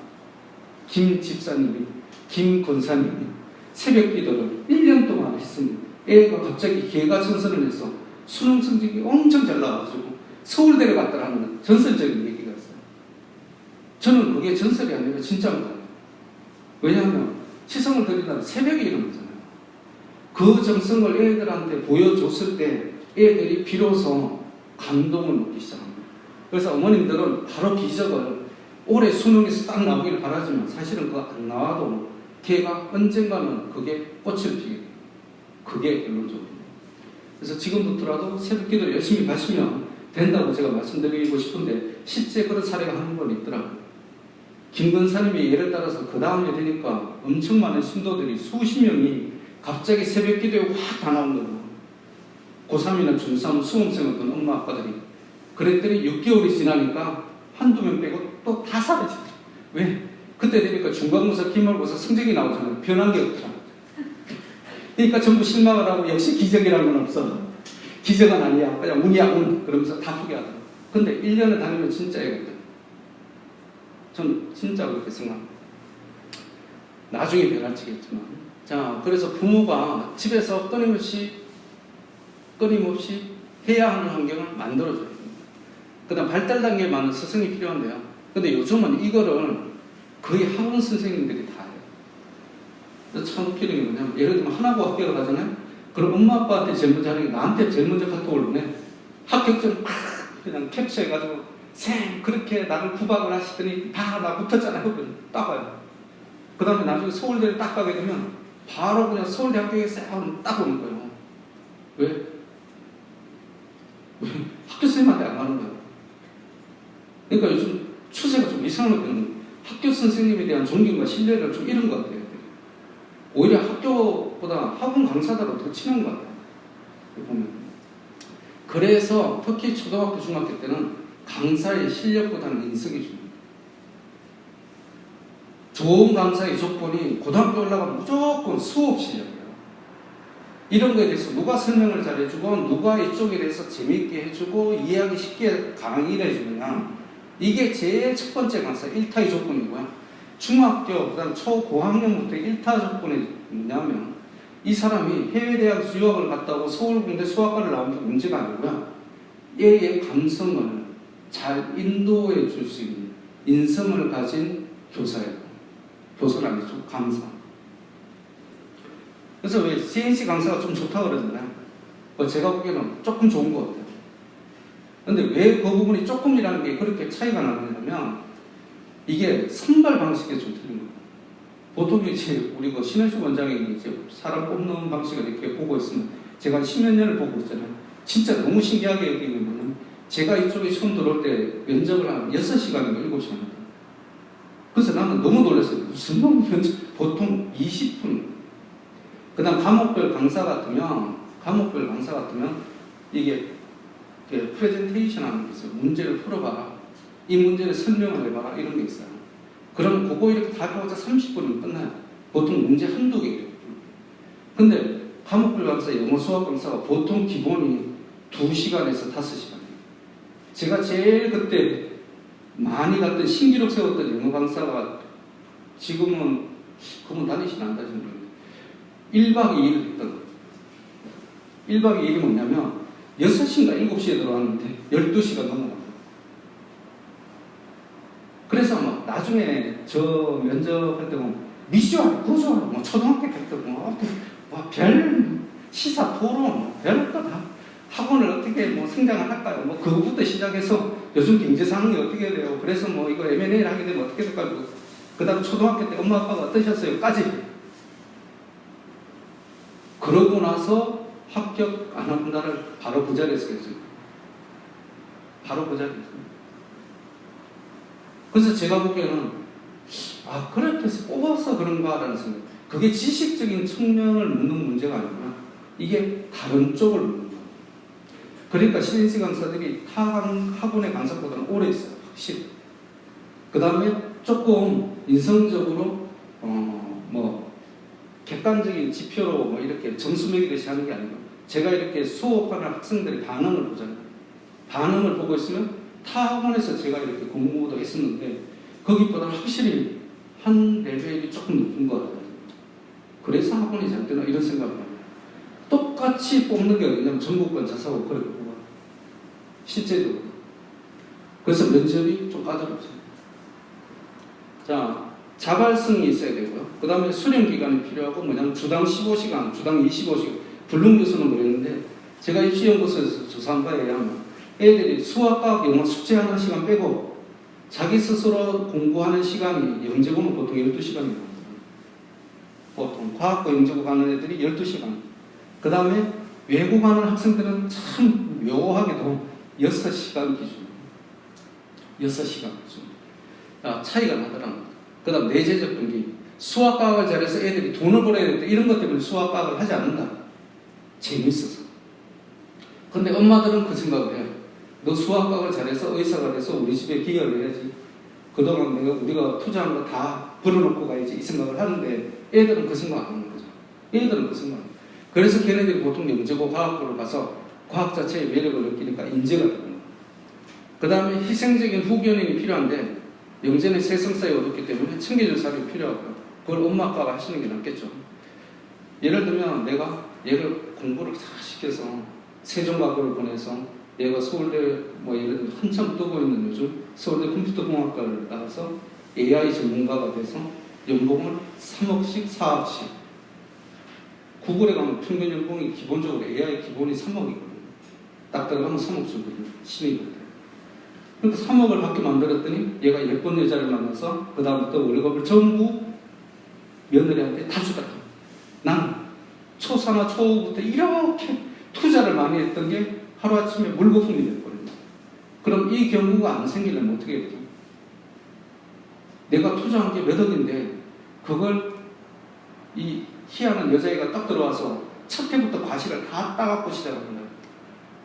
A: 김 집사님이 김 권사님이 새벽 기도를 1년 동안 했습니다. 애가 갑자기 개가천선을 해서 수능 성적이 엄청 잘 나와가지고 서울대를 갔다라는 전설적인 얘기가 있어요. 저는 그게 전설이 아니라 진짜입니다. 왜냐하면 치성을 드린다는 새벽에 일어나잖아요. 그 정성을 애들한테 보여줬을 때 애들이 비로소 감동을 먹기 시작합니다. 그래서 어머님들은 바로 기적을 올해 수능에서 딱 나오기를 바라지만 사실은 그거 안 나와도 걔가 언젠가는 그게 꽃을 피게 돼요. 그게 결론적으로. 그래서 지금부터라도 새벽 기도 열심히 가시면 된다고 제가 말씀드리고 싶은데 실제 그런 사례가 한 번 있더라고요. 김근사님의 예를 따라서 그 다음에 되니까 엄청 많은 신도들이 수십 명이 갑자기 새벽 기도에 확 다 나온 거예요. 고3이나 중3 수험생이었던 엄마 아빠들이. 그랬더니 6개월이 지나니까 한두 명 빼고 또 다 사라지더라고요. 왜? 그때 되니까 중간고사, 기말고사 성적이 나오잖아요. 변한 게 없더라고요.
B: 그러니까 전부 실망을 하고 역시 기적이라는 건 없어. 기적은 아니야. 그냥 운이야 운. 그러면서 다 포기하더라고. 근데 1년을 다니면 진짜이거든. 전 진짜 그렇게 생각합니다. 나중에 변할지겠지만. 자, 그래서 부모가 집에서 끊임없이 해야 하는 환경을 만들어줘야 됩니다. 그 다음 발달 단계에 많은 스승이 필요한데요. 근데 요즘은 이거를 거의 학원 선생님들이 다 해요. 참 웃기는 게 뭐냐면, 예를 들면 하나고 학교를 가잖아요. 그럼 엄마 아빠한테 제일 먼저 하는 게 나한테 제일 먼저 카톡을 보내. 합격증 그냥 캡처해가지고 쌤 그렇게 나를 구박을 하시더니 다 나 붙었잖아요. 따봐요. 그 다음에 나중에 서울대를 딱 가게 되면 바로 그냥 서울대 합격에 싹 딱 오는 거예요. 왜? 학교 선생님한테 안 가는 거예요. 그러니까 요즘 추세가 좀 이상한 거는 학교 선생님에 대한 존경과 신뢰를 좀 잃은 것 같아요. 오히려 학교보다 학원 강사들하고 더 친한 것 같아요. 보면. 그래서 특히 초등학교, 중학교 때는 강사의 실력보다는 인성이 중요해요. 좋은 강사의 조건이 고등학교 올라가면 무조건 수업 실력이에요. 이런 거에 대해서 누가 설명을 잘해주고 누가 이쪽에 대해서 재미있게 해주고 이해하기 쉽게 강의를 해주느냐, 이게 제일 첫 번째 강사 1타의 조건이고요. 중학교, 그 다음 초고학년부터 1타 조건이 뭐냐면 이 사람이 해외대학 유학을 갔다 오고 서울공대 수학과를 나온 게 문제가 아니고요. 얘의 감성을 잘 인도해 줄 수 있는 인성을 가진 교사예요. 교사가 아니죠. 강사. 그래서 왜 CNC 강사가 좀 좋다고 그러잖아요. 제가 보기에는 조금 좋은 것 같아요. 근데 왜 그 부분이 조금이라는 게 그렇게 차이가 나느냐면 이게 선발 방식이 좀 틀린 거예요. 보통 이제 우리 그 신현식 원장이 이제 사람 뽑는 방식을 이렇게 보고 있으면 제가 10몇 년을 보고 있잖아요. 진짜 너무 신기하게 여기는 거는 제가 이쪽에 처음 들어올 때 면접을 한 6시간인가 7시간. 그래서 나는 너무 놀랐어요. 무슨 놈 면접, 보통 20분. 그 다음 과목별 강사 같으면 이게 프레젠테이션 하는 게 있어요. 문제를 풀어봐라. 이 문제를 설명을 해봐라. 이런 게 있어요. 그럼 그거 이렇게 다 해봤자 30분이면 끝나요. 보통 문제 한두 개. 근데 과목별 강사, 영어 수학 강사가 보통 기본이 2시간에서 5시간이에요. 제가 제일 그때 많이 갔던 신기록 세웠던 영어 강사가 지금은 그분 다니시나 안 다니시나 모르겠는데 1박 2일 했던 거예요. 1박 2일이 뭐냐면 6시인가 7시에 들어왔는데 12시가 넘어갑니다. 그래서 막 나중에 저 면접할 때 보면 미주알, 구주알, 뭐 초등학교 때부터 별 시사 토론, 별 거 다 학원을 어떻게 뭐 성장을 할까요? 뭐 그거부터 시작해서 요즘 경제 상황이 어떻게 돼요? 그래서 뭐 이거 M&A를 하게 되면 어떻게 될까요? 그다음 초등학교 때 엄마 아빠가 어떠셨어요?까지. 그러고 나서 합격 안 한 날을 바로 그 자리에서 했어요. 바로 그 자리에서. 그래서 제가 보기에는 그렇게 해서 뽑아서 그런가라는 생각. 그게 지식적인 측면을 묻는 문제가 아니구나. 이게 다른 쪽을 묻는 거예요. 그러니까 CNC 강사들이 타 학원의 강사보다는 오래 있어요. 확실히. 그 다음에 조금 인성적으로 뭐 객관적인 지표로 뭐 이렇게 점수 매기듯이 하는 게 아니고, 제가 이렇게 수업하는 학생들의 반응을 보잖아요. 반응을 보고 있으면 타 학원에서 제가 이렇게 공부도 했었는데 거기보다 확실히 한 레벨이 조금 높은 것 같아요. 그래서 학원이 잘 되나 이런 생각을 해요. 똑같이 뽑는 게 어디냐면 전국권 자사고 그렇게 뽑아요. 실제적으로. 그래서 면접이 좀 까다롭습니다. 자, 자발성이 있어야 되고요. 그 다음에 수련 기간이 필요하고 뭐냐면 주당 15시간, 주당 25시간. 불능 교수는 그랬는데 제가 입시연구소에서 조사한 바에 의하면 애들이 수학, 과학, 영어 숙제하는 시간 빼고 자기 스스로 공부하는 시간이 영재고는 보통 12시간입니다. 보통 과학고 영재고 가는 애들이 12시간. 그 다음에 외국 가는 학생들은 참 묘하게도 6시간 기준. 6시간 기준. 차이가 나더라고요. 그 다음 내재적 동기. 수학과학을 잘해서 애들이 돈을 벌어야 되는데 이런 것 때문에 수학과학을 하지 않는다. 재밌어서. 근데 엄마들은 그 생각을 해요. 너 수학과학을 잘해서 의사가 돼서 우리 집에 기여를 해야지. 그동안 우리가 투자한 거 다 벌어놓고 가야지. 이 생각을 하는데 애들은 그 생각 안 하는 거죠. 애들은 그 생각 안 해요. 그래서 걔네들이 보통 영재고 과학부를 가서 과학 자체의 매력을 느끼니까 인재가 되는 거예요. 그 다음에 희생적인 후견인이 필요한데 영재는 세성사에 얻었기 때문에 챙겨줄 사람이 필요하고요. 그걸 엄마 아빠가 하시는 게 낫겠죠. 예를 들면 내가 얘를 공부를 잘 시켜서 세종과학고를 보내서 얘가 서울대 뭐 예를 들면 한참 뜨고 있는 요즘 서울대 컴퓨터공학과를 나가서 AI 전문가가 돼서 연봉을 3억씩 4억씩 구글에 가면 평균 연봉이 기본적으로 AI 기본이 3억이거든요. 딱 들어가면 3억 주거든요. 신입인데. 그러니까 3억을 받게 만들었더니 얘가 예쁜 여자를 만나서 그 다음부터 월급을 전부 며느리한테 다 주더라. 난 초사나 초부터 이렇게 투자를 많이 했던 게 하루아침에 물거품이 됐거든요. 그럼 이 경우가 안 생기려면 어떻게 해야 되죠? 내가 투자한 게 몇 억인데 그걸 이 희한한 여자애가 딱 들어와서 첫 해부터 과실을 다 따갖고 시작합니다.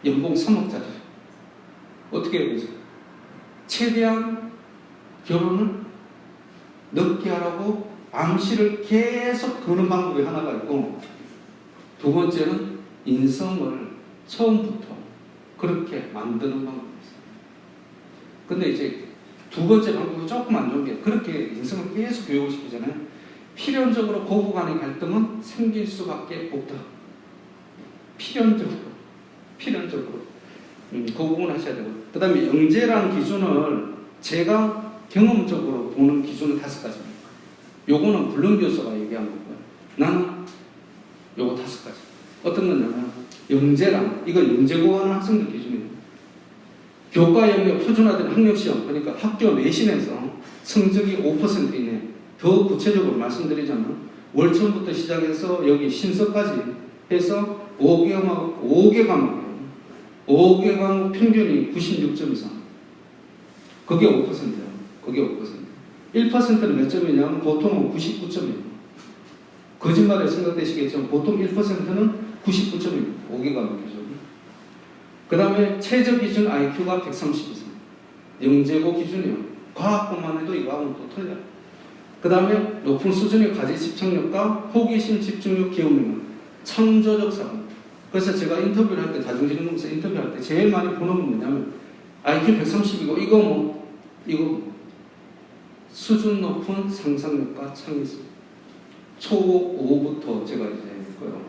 B: 연봉 3억짜리. 어떻게 해야 되죠? 최대한 결혼을 늦게 하라고 암시를 계속 거는 방법이 하나가 있고, 두 번째는 인성을 처음부터 그렇게 만드는 방법이 있어요. 근데 이제 두 번째 방법이 조금 안 좋은 게, 그렇게 인성을 계속 교육을 시키잖아요. 필연적으로 고부 간의 갈등은 생길 수밖에 없다. 필연적으로 그 부분 하셔야 되고, 그 다음에 영재라는 기준을 제가 경험적으로 보는 기준은 5가지입니다. 요거는 블룸 교수가 얘기한 거고요. 나는 요거 5가지. 어떤 거냐면 영재란, 이건 영재고 하는 학생들 기준입니다. 교과 영역 표준화된 학력시험, 그러니까 학교 내신에서 성적이 5% 이내. 더 구체적으로 말씀드리자면 월 처음부터 시작해서 여기 신서까지 해서 5개 과목 평균이 96점 이상. 그게 5%예요. 그게 5%. 1%는 몇 점이냐면 보통은 99점이에요. 거짓말에 생각되시겠지만 보통 1%는 99점입니다. 5개 과목 기준. 그 다음에 최저 기준 IQ가 130 이상. 영재고 기준이요. 과학뿐만 해도 이거하고는 또 틀려요. 그 다음에 높은 수준의 과제 집착력과 호기심, 집중력, 기억력, 창조적 사고. 그래서 제가 인터뷰를 할 때, 다중지능공사 인터뷰할 때 제일 많이 보는 건 뭐냐면 IQ 130이고 이거 수준 높은 상상력과 창의성. 초5부터 제가 이제 했고요.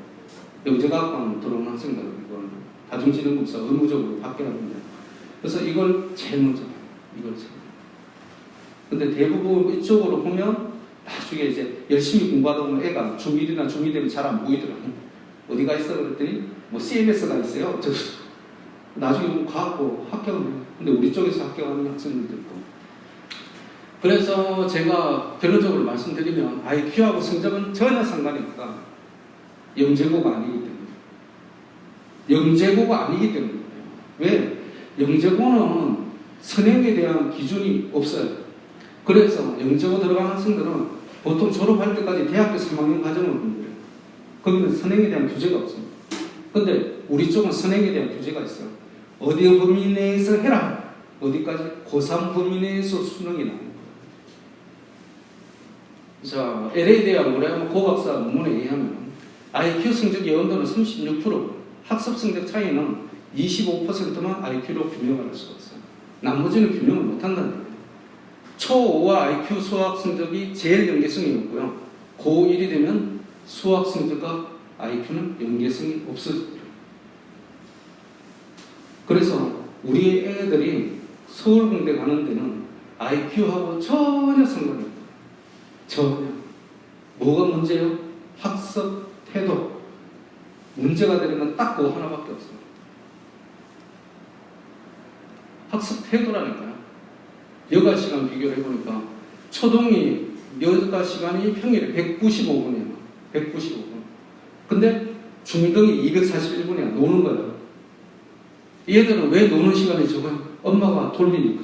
B: 영재과학관 들어온 학생들 이걸 다중지능공사 의무적으로 받게 합니다. 그래서 이걸 제일 먼저 봐요. 이걸 제일. 근데 대부분 이쪽으로 보면 나중에 이제 열심히 공부하다 보면 애가 중1이나 중2 되면 잘 안 보이더라고요. 어디가 있어? 그랬더니 뭐 CMS가 있어요. 나중에 뭐 과학고 합격을. 근데 우리 쪽에서 합격하는 학생들도 있고. 그래서 제가 결론적으로 말씀드리면 IQ하고 성적은 전혀 상관이 없다. 영재고가 아니기 때문에. 영재고가 아니기 때문이에요. 왜? 영재고는 선행에 대한 기준이 없어요. 그래서 영재고 들어간 학생들은 보통 졸업할 때까지 대학교 3학년 과정을 공부해요. 거기는 선행에 대한 규제가 없습니다. 근데 우리 쪽은 선행에 대한 규제가 있어요. 어디 범위 내에서 해라. 어디까지? 고3 범위 내에서 수능이 나옵니다. 자, LA 대학 모레야마 고박사 논문에 의하면 IQ 성적 예언도는 36%, 학습 성적 차이는 25%만 IQ로 규명을 할 수가 있어요. 나머지는 규명을 못한다는 거예요. 초5와 IQ 수학 성적이 제일 연계성이 높고요. 고1이 되면 수학 성적과 IQ는 연계성이 없어집니다. 그래서 우리 애들이 서울공대 가는 데는 IQ하고 전혀 상관이 없어요. 전혀. 뭐가 문제예요? 학습 태도. 문제가 되는 건 딱 그거 하나밖에 없어요. 학습 태도라니까요. 여가 시간 비교를 해보니까 초동이 여가 시간이 평일에 195분이에요. 195분. 근데 중등이 241분이야. 노는 거예요. 얘들은 왜 노는 시간이 적어요? 엄마가 돌리니까.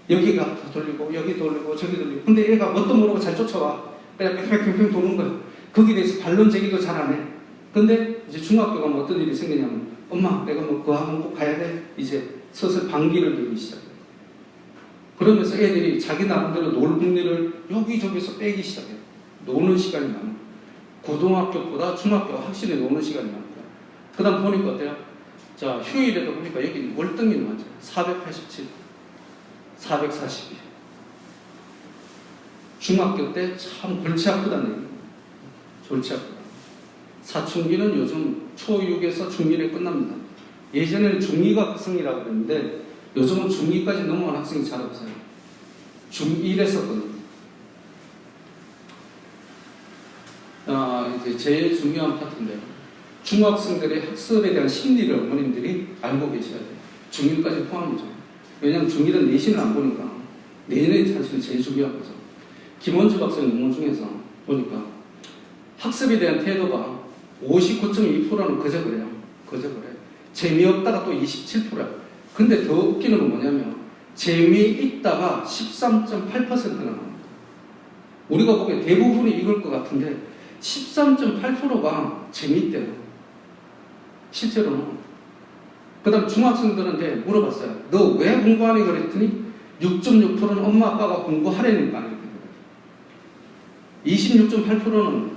B: 여기가 돌리고 여기 돌리고 저기 돌리고. 근데 얘가 뭣도 모르고 잘 쫓아와. 그냥 뺑뺑뺑뺑 도는 거예요. 거기에 대해서 반론 제기도 잘 안 해. 근데 이제 중학교 가면 어떤 일이 생기냐면 엄마 내가 뭐 그거 하면 꼭 가야 돼. 이제 슬슬 방귀를 들기 시작해요. 그러면서 애들이 자기 나름대로 놀 분리를 여기저기서 빼기 시작해요. 노는 시간이 많아요. 고등학교보다 중학교가 확실히 노는 시간이 많고, 그 다음 보니까 어때요? 자, 휴일에도 보니까 여기 월등히 많죠. 487, 442. 중학교 때 참 골치 아프다는 얘기예요. 골치 아프다. 사춘기는 요즘 초6에서 중1에 끝납니다. 예전에는 중2가 학생이라고 그랬는데 요즘은 중2까지 넘어간 학생이 잘 없어요. 중1에서 끝납니다. 이제 제일 중요한 파트인데요. 중학생들의 학습에 대한 심리를 어머님들이 알고 계셔야 돼요. 중1까지 포함이죠. 왜냐하면 중1은 내신을 안 보니까 내년이 사실 제일 중요한 거죠. 김원주 박사의 논문 중에서 보니까 학습에 대한 태도가 59.2%는 그저 그래요. 그저 그래. 재미없다가 또 27%야. 근데 더 웃기는 건 뭐냐면 재미있다가 13.8%나 나옵니다. 우리가 보기에 대부분이 이걸 것 같은데 13.8%가 재미있대요. 실제로는. 그 다음 중학생들한테 물어봤어요. 너 왜 공부하니? 그랬더니 6.6%는 엄마 아빠가 공부하려니까. 26.8%는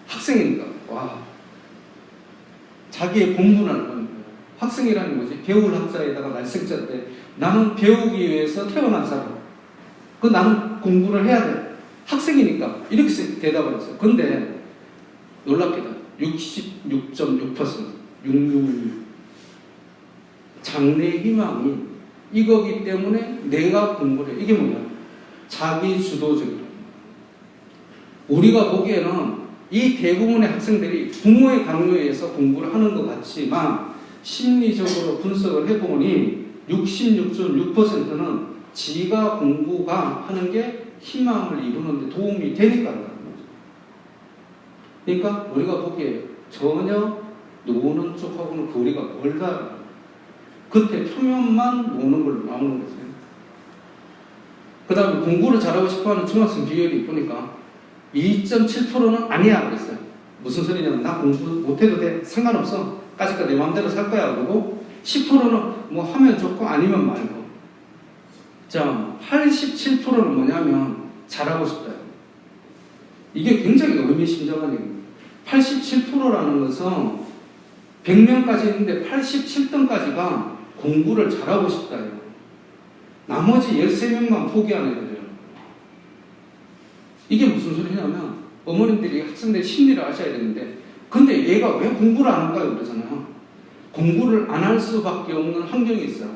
B: 학생이니까. 와. 자기의 본분을 하는 거예요. 학생이라는 거지. 배울 학자에다가 날생자인데 나는 배우기 위해서 태어난 사람. 나는 공부를 해야 돼. 학생이니까. 이렇게 대답을 했어요. 근데 놀랍게도 66.6%, 666. 장래 희망이 이거기 때문에 내가 공부를 해. 이게 뭐냐? 자기 주도적이다. 우리가 보기에는 이 대부분의 학생들이 부모의 강요에 의해서 공부를 하는 것 같지만 심리적으로 분석을 해보니 66.6%는 지가 공부가 하는 게 희망을 이루는 데 도움이 되니까 한다는 거죠. 그러니까 우리가 보기에 전혀 노는 쪽하고는 거리가 멀다. 그때 표면만 노는 걸로 나오는 거죠. 그 다음에 공부를 잘하고 싶어하는 중학생 비율이 보니까 2.7%는 아니야 그랬어요. 무슨 소리냐면 나 공부 못해도 돼. 상관없어. 까짓거 내 마음대로 살 거야. 그러고 10%는 뭐 하면 좋고 아니면 말고. 자, 87%는 뭐냐면 잘하고 싶다. 이게 굉장히 의미심장한 얘기입니다. 87%라는 것은 100명까지 있는데 87등까지가 공부를 잘하고 싶다예요. 나머지 13명만 포기하는 거예요. 이게 무슨 소리냐면 어머님들이 학생들의 심리를 아셔야 되는데 근데 얘가 왜 공부를 안 할까요? 그러잖아요. 공부를 안 할 수밖에 없는 환경이 있어요.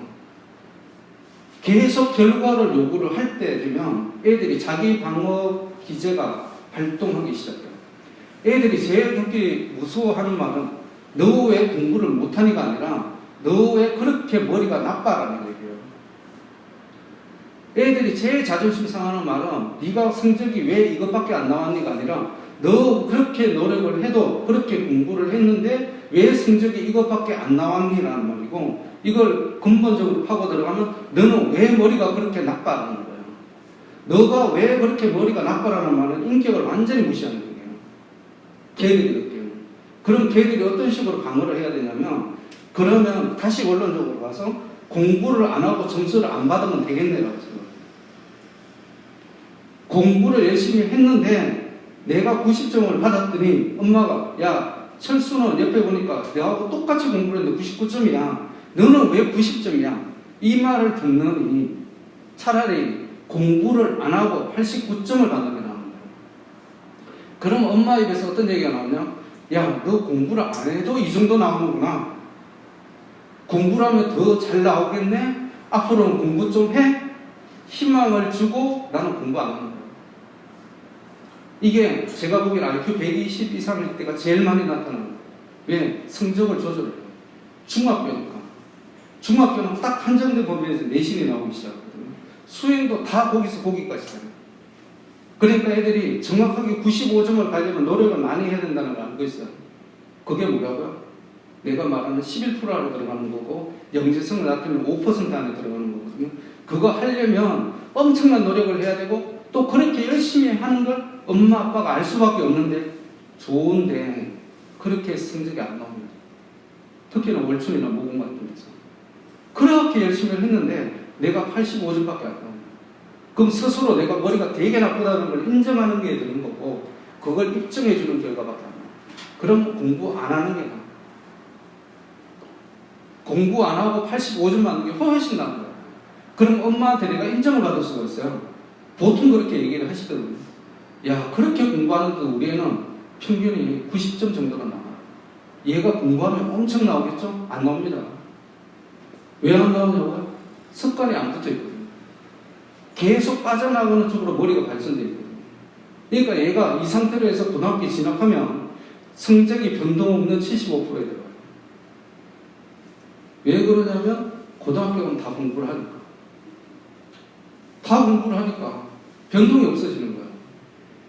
B: 계속 결과를 요구를 할 때 되면 애들이 자기 방어 기제가 발동하기 시작해요. 애들이 제일 그렇게 무서워하는 말은 너 왜 공부를 못하니가 아니라 너 왜 그렇게 머리가 나빠라는 얘기예요. 애들이 제일 자존심 상하는 말은 네가 성적이 왜 이것밖에 안 나왔니가 아니라 너 그렇게 노력을 해도 그렇게 공부를 했는데 왜 성적이 이것밖에 안 나왔니라는 말이고 이걸 근본적으로 파고 들어가면 너는 왜 머리가 그렇게 나빠라는 거예요. 너가 왜 그렇게 머리가 나빠라는 말은 인격을 완전히 무시하는 거예요. 걔들이 느껴요. 그럼 걔들이 어떤 식으로 방어를 해야 되냐면 그러면 다시 원론적으로 가서 공부를 안 하고 점수를 안 받으면 되겠네라고 생각해요. 공부를 열심히 했는데 내가 90점을 받았더니 엄마가 야 철수는 옆에 보니까 내하고 똑같이 공부를 했는데 99점이야. 너는 왜 90점이야? 이 말을 듣느니 차라리 공부를 안 하고 89점을 받는 게 나온 거야. 그럼 엄마 입에서 어떤 얘기가 나오냐? 야, 너 공부를 안 해도 이 정도 나오는구나. 공부를 하면 더 잘 나오겠네? 앞으로는 공부 좀 해? 희망을 주고 나는 공부 안 하는 거야. 이게 제가 보기엔 IQ 120 이상일 때가 제일 많이 나타나는 거예요. 왜? 성적을 조절해요. 중학교니까. 중학교는 딱 한정된 범위에서 내신이 나오기 시작하거든요. 수행도 다 거기서 거기까지잖아요. 그러니까 애들이 정확하게 95점을 가려면 노력을 많이 해야 된다는 걸 알고 있어요. 그게 뭐라고요? 내가 말하는 11% 안에 들어가는 거고 영재성을 나타내면 5% 안에 들어가는 거거든요. 그거 하려면 엄청난 노력을 해야 되고 또 그렇게 열심히 하는 걸 엄마 아빠가 알 수밖에 없는데 좋은데 그렇게 성적이 안 나옵니다. 특히나 월초이나 모공 같은 데서 그렇게 열심히 했는데 내가 85점밖에 안 나옵니다. 그럼 스스로 내가 머리가 되게 나쁘다는 걸 인정하는 게 되는 거고 그걸 입증해 주는 결과밖에 안 나옵니다. 그럼 공부 안 하는 게 나아. 공부 안 하고 85점 맞는 게 훨씬 나은 거야. 그럼 엄마한테 내가 인정을 받을 수가 있어요. 보통 그렇게 얘기를 하시거든요. 야, 그렇게 공부하는데 우리 애는 평균이 90점 정도가 나와. 얘가 공부하면 엄청 나오겠죠? 안 나옵니다. 왜 안 나오냐고요? 습관이 안 붙어 있거든요. 계속 빠져나가는 쪽으로 머리가 발전되어 있거든요. 그러니까 얘가 이 상태로 해서 고등학교 진학하면 성적이 변동 없는 75%에 들어가요. 왜 그러냐면 고등학교 가면 다 공부를 하니까. 다 공부를 하니까 변동이 없어지는 거예요.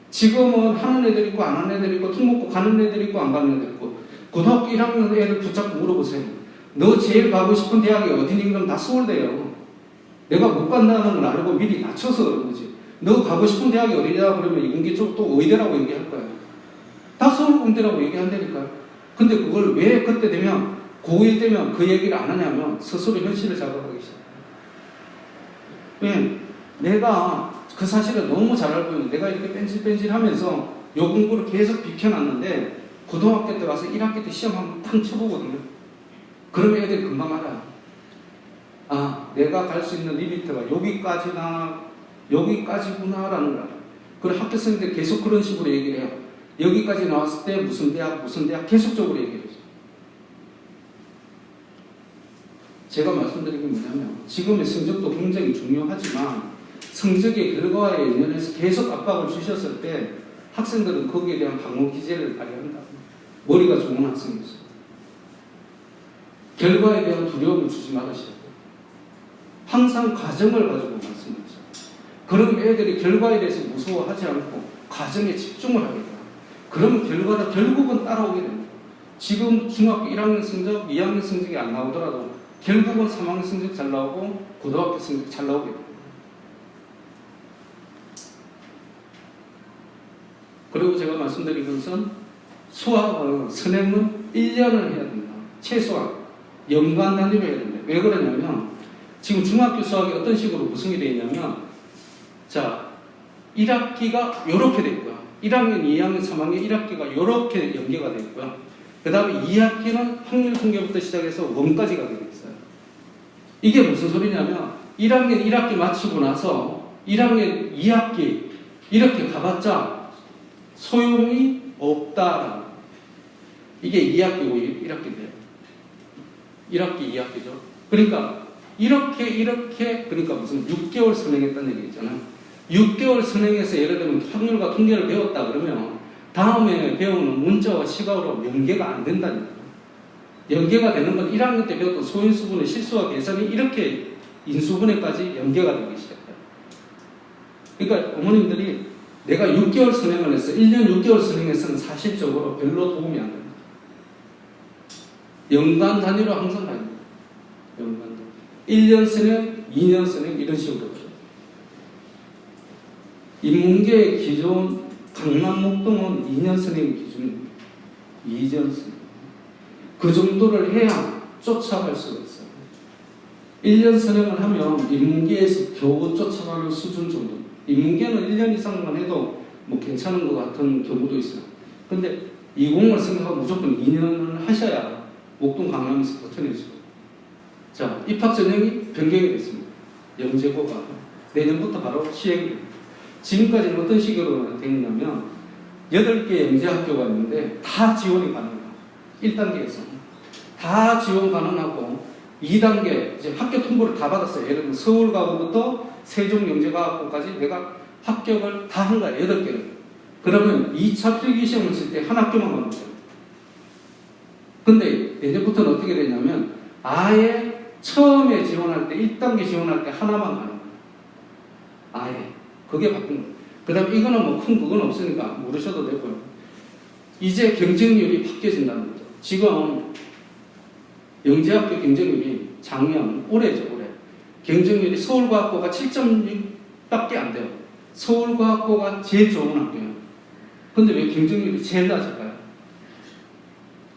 B: 지금은 하는 애들 있고 안 하는 애들 있고 특목고 가는 애들 있고 안 가는 애들 있고 고등학교 1학년 애들 붙잡고 물어보세요. 너 제일 가고 싶은 대학이 어디니? 그럼 다 서울대예요. 내가 못 간다는 걸 알고 미리 낮춰서 그런 거지. 너 가고 싶은 대학이 어디냐? 그러면 이공계 쪽 또 의대라고 얘기할 거야. 다 서울공대라고 얘기한다니까요. 근데 그걸 왜 그때 되면 고1 되면 그 얘기를 안 하냐면 스스로 현실을 잡아가기 시작해요. 왜? 내가 그 사실을 너무 잘 알고 있는데 내가 이렇게 뺀질뺀질하면서 요 공부를 계속 비켜놨는데 고등학교 때 와서 1학기 때 시험 한번 딱 쳐보거든요. 그러면 애들이 금방 알아요. 아, 내가 갈 수 있는 리미트가 여기까지구나라는 거야. 그리고 학교 선생님들 계속 그런 식으로 얘기를 해요. 여기까지 나왔을 때 무슨 대학 계속적으로 얘기를 해요. 제가 말씀드린 게 뭐냐면 지금의 성적도 굉장히 중요하지만 성적의 결과에 연연해서 계속 압박을 주셨을 때 학생들은 거기에 대한 방어 기제를 발휘한다. 머리가 좋은 학생이죠. 결과에 대한 두려움을 주지 말으셔야 돼요. 항상 과정을 가지고 말씀하세요. 그럼 애들이 결과에 대해서 무서워하지 않고 과정에 집중을 하게 돼요. 그러면 결과가 결국은 따라오게 됩니다. 지금 중학교 1학년 성적, 2학년 성적이 안 나오더라도 결국은 3학년 성적 잘 나오고 고등학교 성적 잘 나오게 됩니다. 그리고 제가 말씀드린 것은 수학은 선행은 1년을 해야 된다. 최소한 연간 단위로 해야 된다. 왜 그러냐면 지금 중학교 수학이 어떤 식으로 구성이 되어 있냐면 자 1학기가 이렇게 되어 있고요. 1학년, 2학년, 3학년 1학기가 이렇게 연계가 되어 있고요. 그 다음에 2학기는 확률 통계부터 시작해서 원까지가 되어 있어요. 이게 무슨 소리냐면 1학년 1학기 마치고 나서 1학년 2학기 이렇게 가봤자 소용이 없다라는 이게 2학기고 1학기인데요. 1학기, 2학기죠. 그러니까 이렇게 그러니까 무슨 6개월 선행했다는 얘기 있잖아요. 6개월 선행해서 예를 들면 확률과 통계를 배웠다 그러면 다음에 배우는 문자와 시각으로 연계가 안 된다니까. 연계가 되는 건 1학년 때 배웠던 소인수분의 실수와 계산이 이렇게 인수분해까지 연계가 되기 시작해요. 그러니까 어머님들이 내가 6개월 선행을 했어. 1년 6개월 선행했으면 사실적으로 별로 도움이 안 됩니다. 연간 단위로 항상 가야 됩니다. 연간 단위. 1년 선행, 2년 선행 이런 식으로. 인문계의 기존 강남 목동은 2년 선행이 기준입니다. 2년 선행. 그 정도를 해야 쫓아갈 수가 있어요. 1년 선행을 하면 인문계에서 겨우 쫓아가는 수준 정도. 인문계는 1년 이상만 해도 뭐 괜찮은 것 같은 경우도 있어요. 근데 20을 생각하고 무조건 2년을 하셔야 목동 강남에서 버텨내시고. 자, 입학 전형이 변경이 됐습니다. 영재고가 내년부터 바로 시행됩니다. 지금까지는 어떤 식으로 되어 있냐면 8개 영재학교가 있는데 다 지원이 가능해요. 1단계에서 다 지원 가능하고 2단계 이제 학교 통보를 다 받았어요. 예를 들면 서울과고부터 세종영재과학고까지 내가 합격을 다 한 거예요. 8개를. 그러면 2차 필기시험을 칠 때 한 학교만 가는 거예요. 근데 내년부터는 어떻게 되냐면 아예 처음에 지원할 때 1단계 지원할 때 하나만 가는 거예요. 아예. 그게 바뀐 거예요. 그 다음에 이거는 뭐 큰 그건 없으니까 모르셔도 되고요. 이제 경쟁률이 바뀌어진다는 거죠. 지금 영재학교 경쟁률이 작년, 올해죠, 올해. 경쟁률이 서울과학고가 7.6밖에 안 돼요. 서울과학고가 제일 좋은 학교예요. 근데 왜 경쟁률이 제일 낮을까요?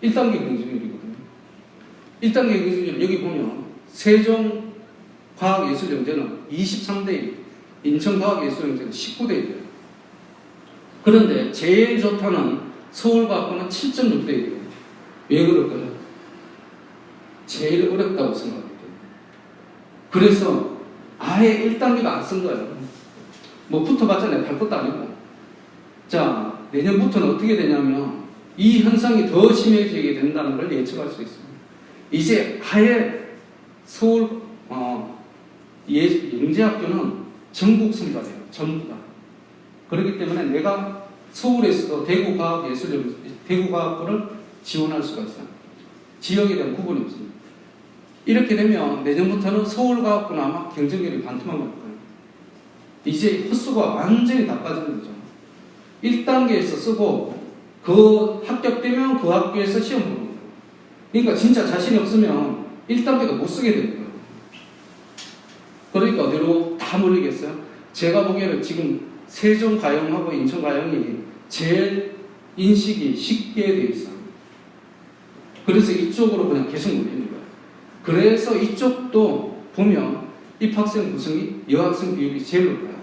B: 1단계 경쟁률이거든요. 1단계 경쟁률 여기 보면 세종과학예술영재는 23대 1, 인천과학예술영재는 19대 1이에요. 그런데 제일 좋다는 서울과학고는 7.6대예요. 왜 그럴까요? 제일 어렵다고 생각하기 때문에. 그래서 아예 1단계도 안 쓴 거예요. 뭐 붙어봤잖아요. 발 것도 아니고. 자, 내년부터는 어떻게 되냐면 이 현상이 더 심해지게 된다는 걸 예측할 수 있습니다. 이제 아예 서울 영재학교는 전국 선발이에요. 전부 다. 그렇기 때문에 내가 서울에서도 대구과학고를 지원할 수가 있어요. 지역에 대한 구분이 없습니다. 이렇게 되면 내년부터는 서울과학고는 아마 경쟁률이 반토막 날 거예요. 이제 헛수가 완전히 다 빠지는 거죠. 1단계에서 쓰고 그 합격되면 그 학교에서 시험 보는 거예요. 그러니까 진짜 자신이 없으면 1단계도 못 쓰게 되는 거예요. 그러니까 어디로 다 몰리겠어요? 제가 보기에는 지금 세종가용하고 인천가용이 제일 인식이 쉽게 돼 있어요. 그래서 이쪽으로 그냥 계속 몰리는 거예요. 그래서 이쪽도 보면 입학생 구성이 여학생 비율이 제일 높아요.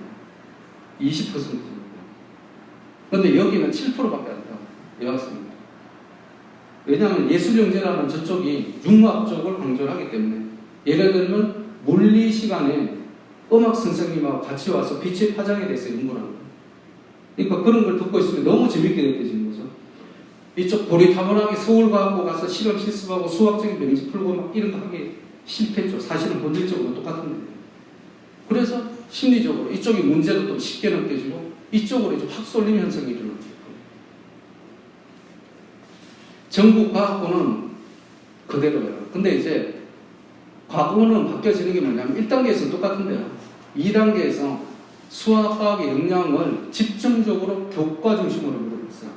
B: 20%입니다. 그런데 여기는 7%밖에 안 돼요. 여학생입니다. 왜냐하면 예술영재라는 저쪽이 융합 쪽을 강조를 하기 때문에 예를 들면 물리 시간에 음악 선생님하고 같이 와서 빛의 파장에 대해서 연구를 합니다. 그러니까 그런 걸 듣고 있으면 너무 재밌게 느껴지는 거죠. 이쪽 고리타분하게 서울과학고 가서 실험 실습하고 수학적인 명제 풀고 막 이런 거 하기 싫겠죠. 사실은 본질적으로 똑같은데. 그래서 심리적으로 이쪽이 문제도 또 쉽게 느껴지고 이쪽으로 이제 확 쏠림 현상이 일어나요. 전국과학고는 그대로예요. 근데 이제 과거는 바뀌어지는 게 뭐냐면 1단계에서는 똑같은데요. 2단계에서 수학과학의 역량을 집중적으로 교과 중심으로 물어보고 있어요.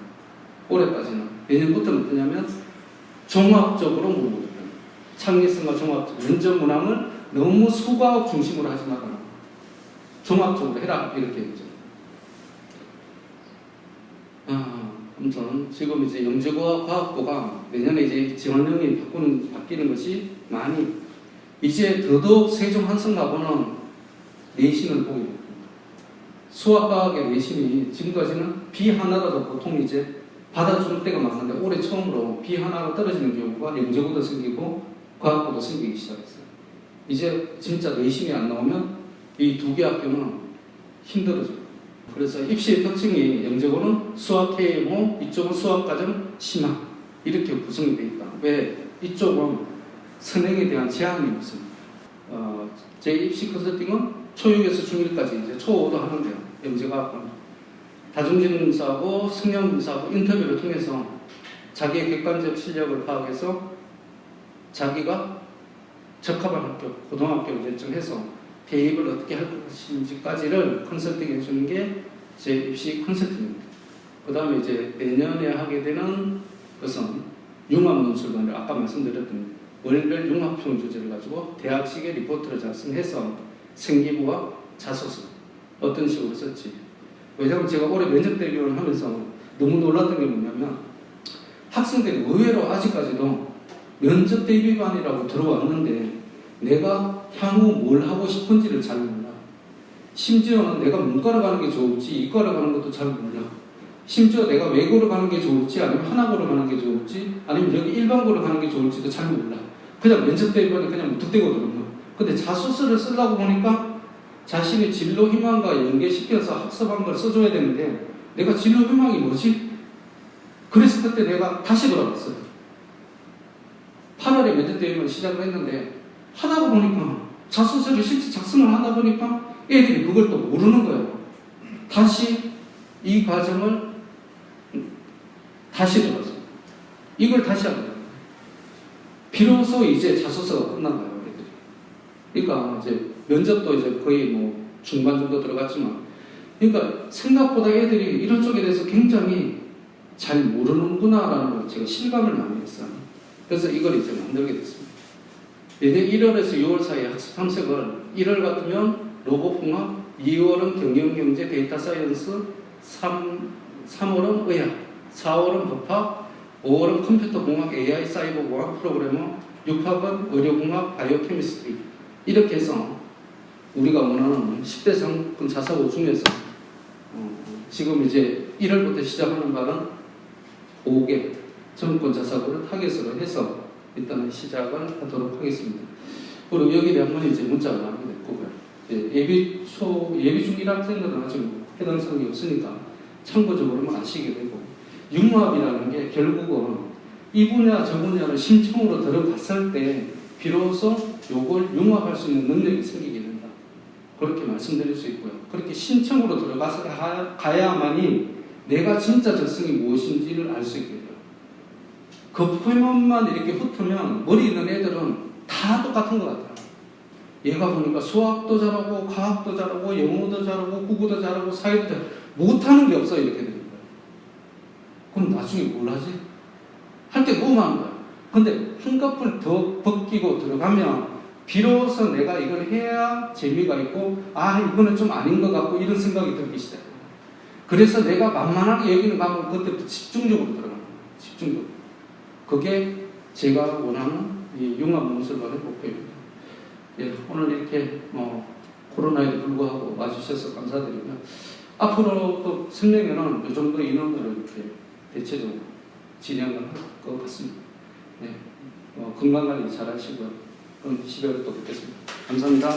B: 올해까지는. 내년부터는 어떠냐면 종합적으로 물어보고 있어요. 창의성과 종합적, 면접 문항을 너무 수과학 중심으로 하지 말아라. 종합적으로 해라. 이렇게 했죠. 아무튼 지금 이제 영재과학고가 내년에 이제 지원형이 바뀌는 것이 많이 이제 더더욱 세종 한성가고는 내신을 보게 됩니다. 수학과학의 내신이 지금까지는 B 하나라도 보통 이제 받아주는 때가 많은데 올해 처음으로 B 하나가 떨어지는 경우가 영재고도 생기고 과학고도 생기기 시작했어요. 이제 진짜 내신이 안 나오면 이 두 개 학교는 힘들어져요. 그래서 입시의 특징이 영재고는 수학 K이고 이쪽은 수학과정 심화 이렇게 구성이 되어 있다. 왜? 이쪽은 선행에 대한 제한이 없습니다. 제 입시 컨설팅은 초6에서 중1까지 이제 초5도 하는데요. 영재과학고는 다중지능사하고 성형분사하고 인터뷰를 통해서 자기의 객관적 실력을 파악해서 자기가 적합한 학교, 고등학교를 결정해서 대입을 어떻게 할 것인지까지를 컨설팅 해주는 게 제 입시 컨설팅입니다. 그 다음에 이제 내년에 하게 되는 것은 융합논술반을 아까 말씀드렸던 월별 융합형 주제를 가지고 대학식의 리포트를 작성해서 생기부와 자소서 어떤 식으로 썼지. 왜냐하면 제가 올해 면접 대비를 하면서 너무 놀랐던 게 뭐냐면 학생들이 의외로 아직까지도 면접 대비반이라고 들어왔는데 내가 향후 뭘 하고 싶은지를 잘 몰라. 심지어는 내가 문과를 가는 게 좋을지 이과를 가는 것도 잘 몰라. 심지어 내가 외고를 가는 게 좋을지 아니면 하나고를 가는 게 좋을지 아니면 여기 일반고를 가는 게 좋을지도 잘 몰라. 그냥 면접 대비반에 그냥 무턱대고거든요. 근데 자소서를 쓰려고 보니까 자신의 진로 희망과 연계시켜서 학습한 걸 써줘야 되는데 내가 진로 희망이 뭐지? 그래서 그때 내가 다시 돌아갔어요. 8월에 면접 대비반 시작을 했는데 하다 보니까 자소서를 실제 작성을 하다 보니까 애들이 그걸 또 모르는 거예요. 다시 이 과정을 다시 돌았어요. 이걸 다시 하는 거예요. 비로소 이제 자소서가 끝난 거예요. 애들이. 그러니까 이제 면접도 이제 거의 뭐 중반 정도 들어갔지만 그러니까 생각보다 애들이 이런 쪽에 대해서 굉장히 잘 모르는구나라는 걸 제가 실감을 많이 했어요. 그래서 이걸 이제 만들게 됐습니다. 내년 1월에서 6월 사이에 학습 탐색을 1월 같으면 로봇공학, 2월은 경영경제 데이터 사이언스, 3월은 의학, 4월은 법학, 5월은 컴퓨터공학, AI 사이버공학, 프로그래머, 6학은 의료공학, 바이오케미스트리 이렇게 해서 우리가 원하는 10대 상권 자사고 중에서 지금 이제 1월부터 시작하는 바는 5개 정권 자사고를 타겟으로 해서 일단은 시작을 하도록 하겠습니다. 그리고 여기에 대한 건 이제 문자가 나오게 됐고요. 예비 중 1학생들은 아직 해당 사항이 없으니까 참고적으로만 아시게 되고, 융합이라는 게 결국은 이 분야 저 분야를 심층으로 들어갔을 때 비로소 요걸 융합할 수 있는 능력이 생기게 된다. 그렇게 말씀드릴 수 있고요. 그렇게 심층으로 들어가서 가야만이 내가 진짜 적성이 무엇인지를 알 수 있게 돼요. 그 표면만 이렇게 훑으면 머리 있는 애들은 다 똑같은 것 같아요. 얘가 보니까 수학도 잘하고 과학도 잘하고 영어도 잘하고 국어도 잘하고 사회도 잘하고 못하는 게 없어 이렇게 되는 거예요. 그럼 나중에 뭘 하지? 할 때 너무 많은 거예요. 근데 한꺼풀 더 벗기고 들어가면 비로소 내가 이걸 해야 재미가 있고, 아 이거는 좀 아닌 것 같고 이런 생각이 들기 시작해요. 그래서 내가 만만하게 여기는 가면 그때부터 집중적으로 들어가는 거예요. 집중적으로. 그게 제가 원하는 이 융합 문서관의 목표입니다. 예, 오늘 이렇게 코로나에도 불구하고 와주셔서 감사드리고요. 앞으로 또 설명회는 이 정도 인원으로 이렇게 대체적으로 진행을 할 것 같습니다. 네, 건강관리 잘 하시고요. 그럼 12월에 또 뵙겠습니다. 감사합니다.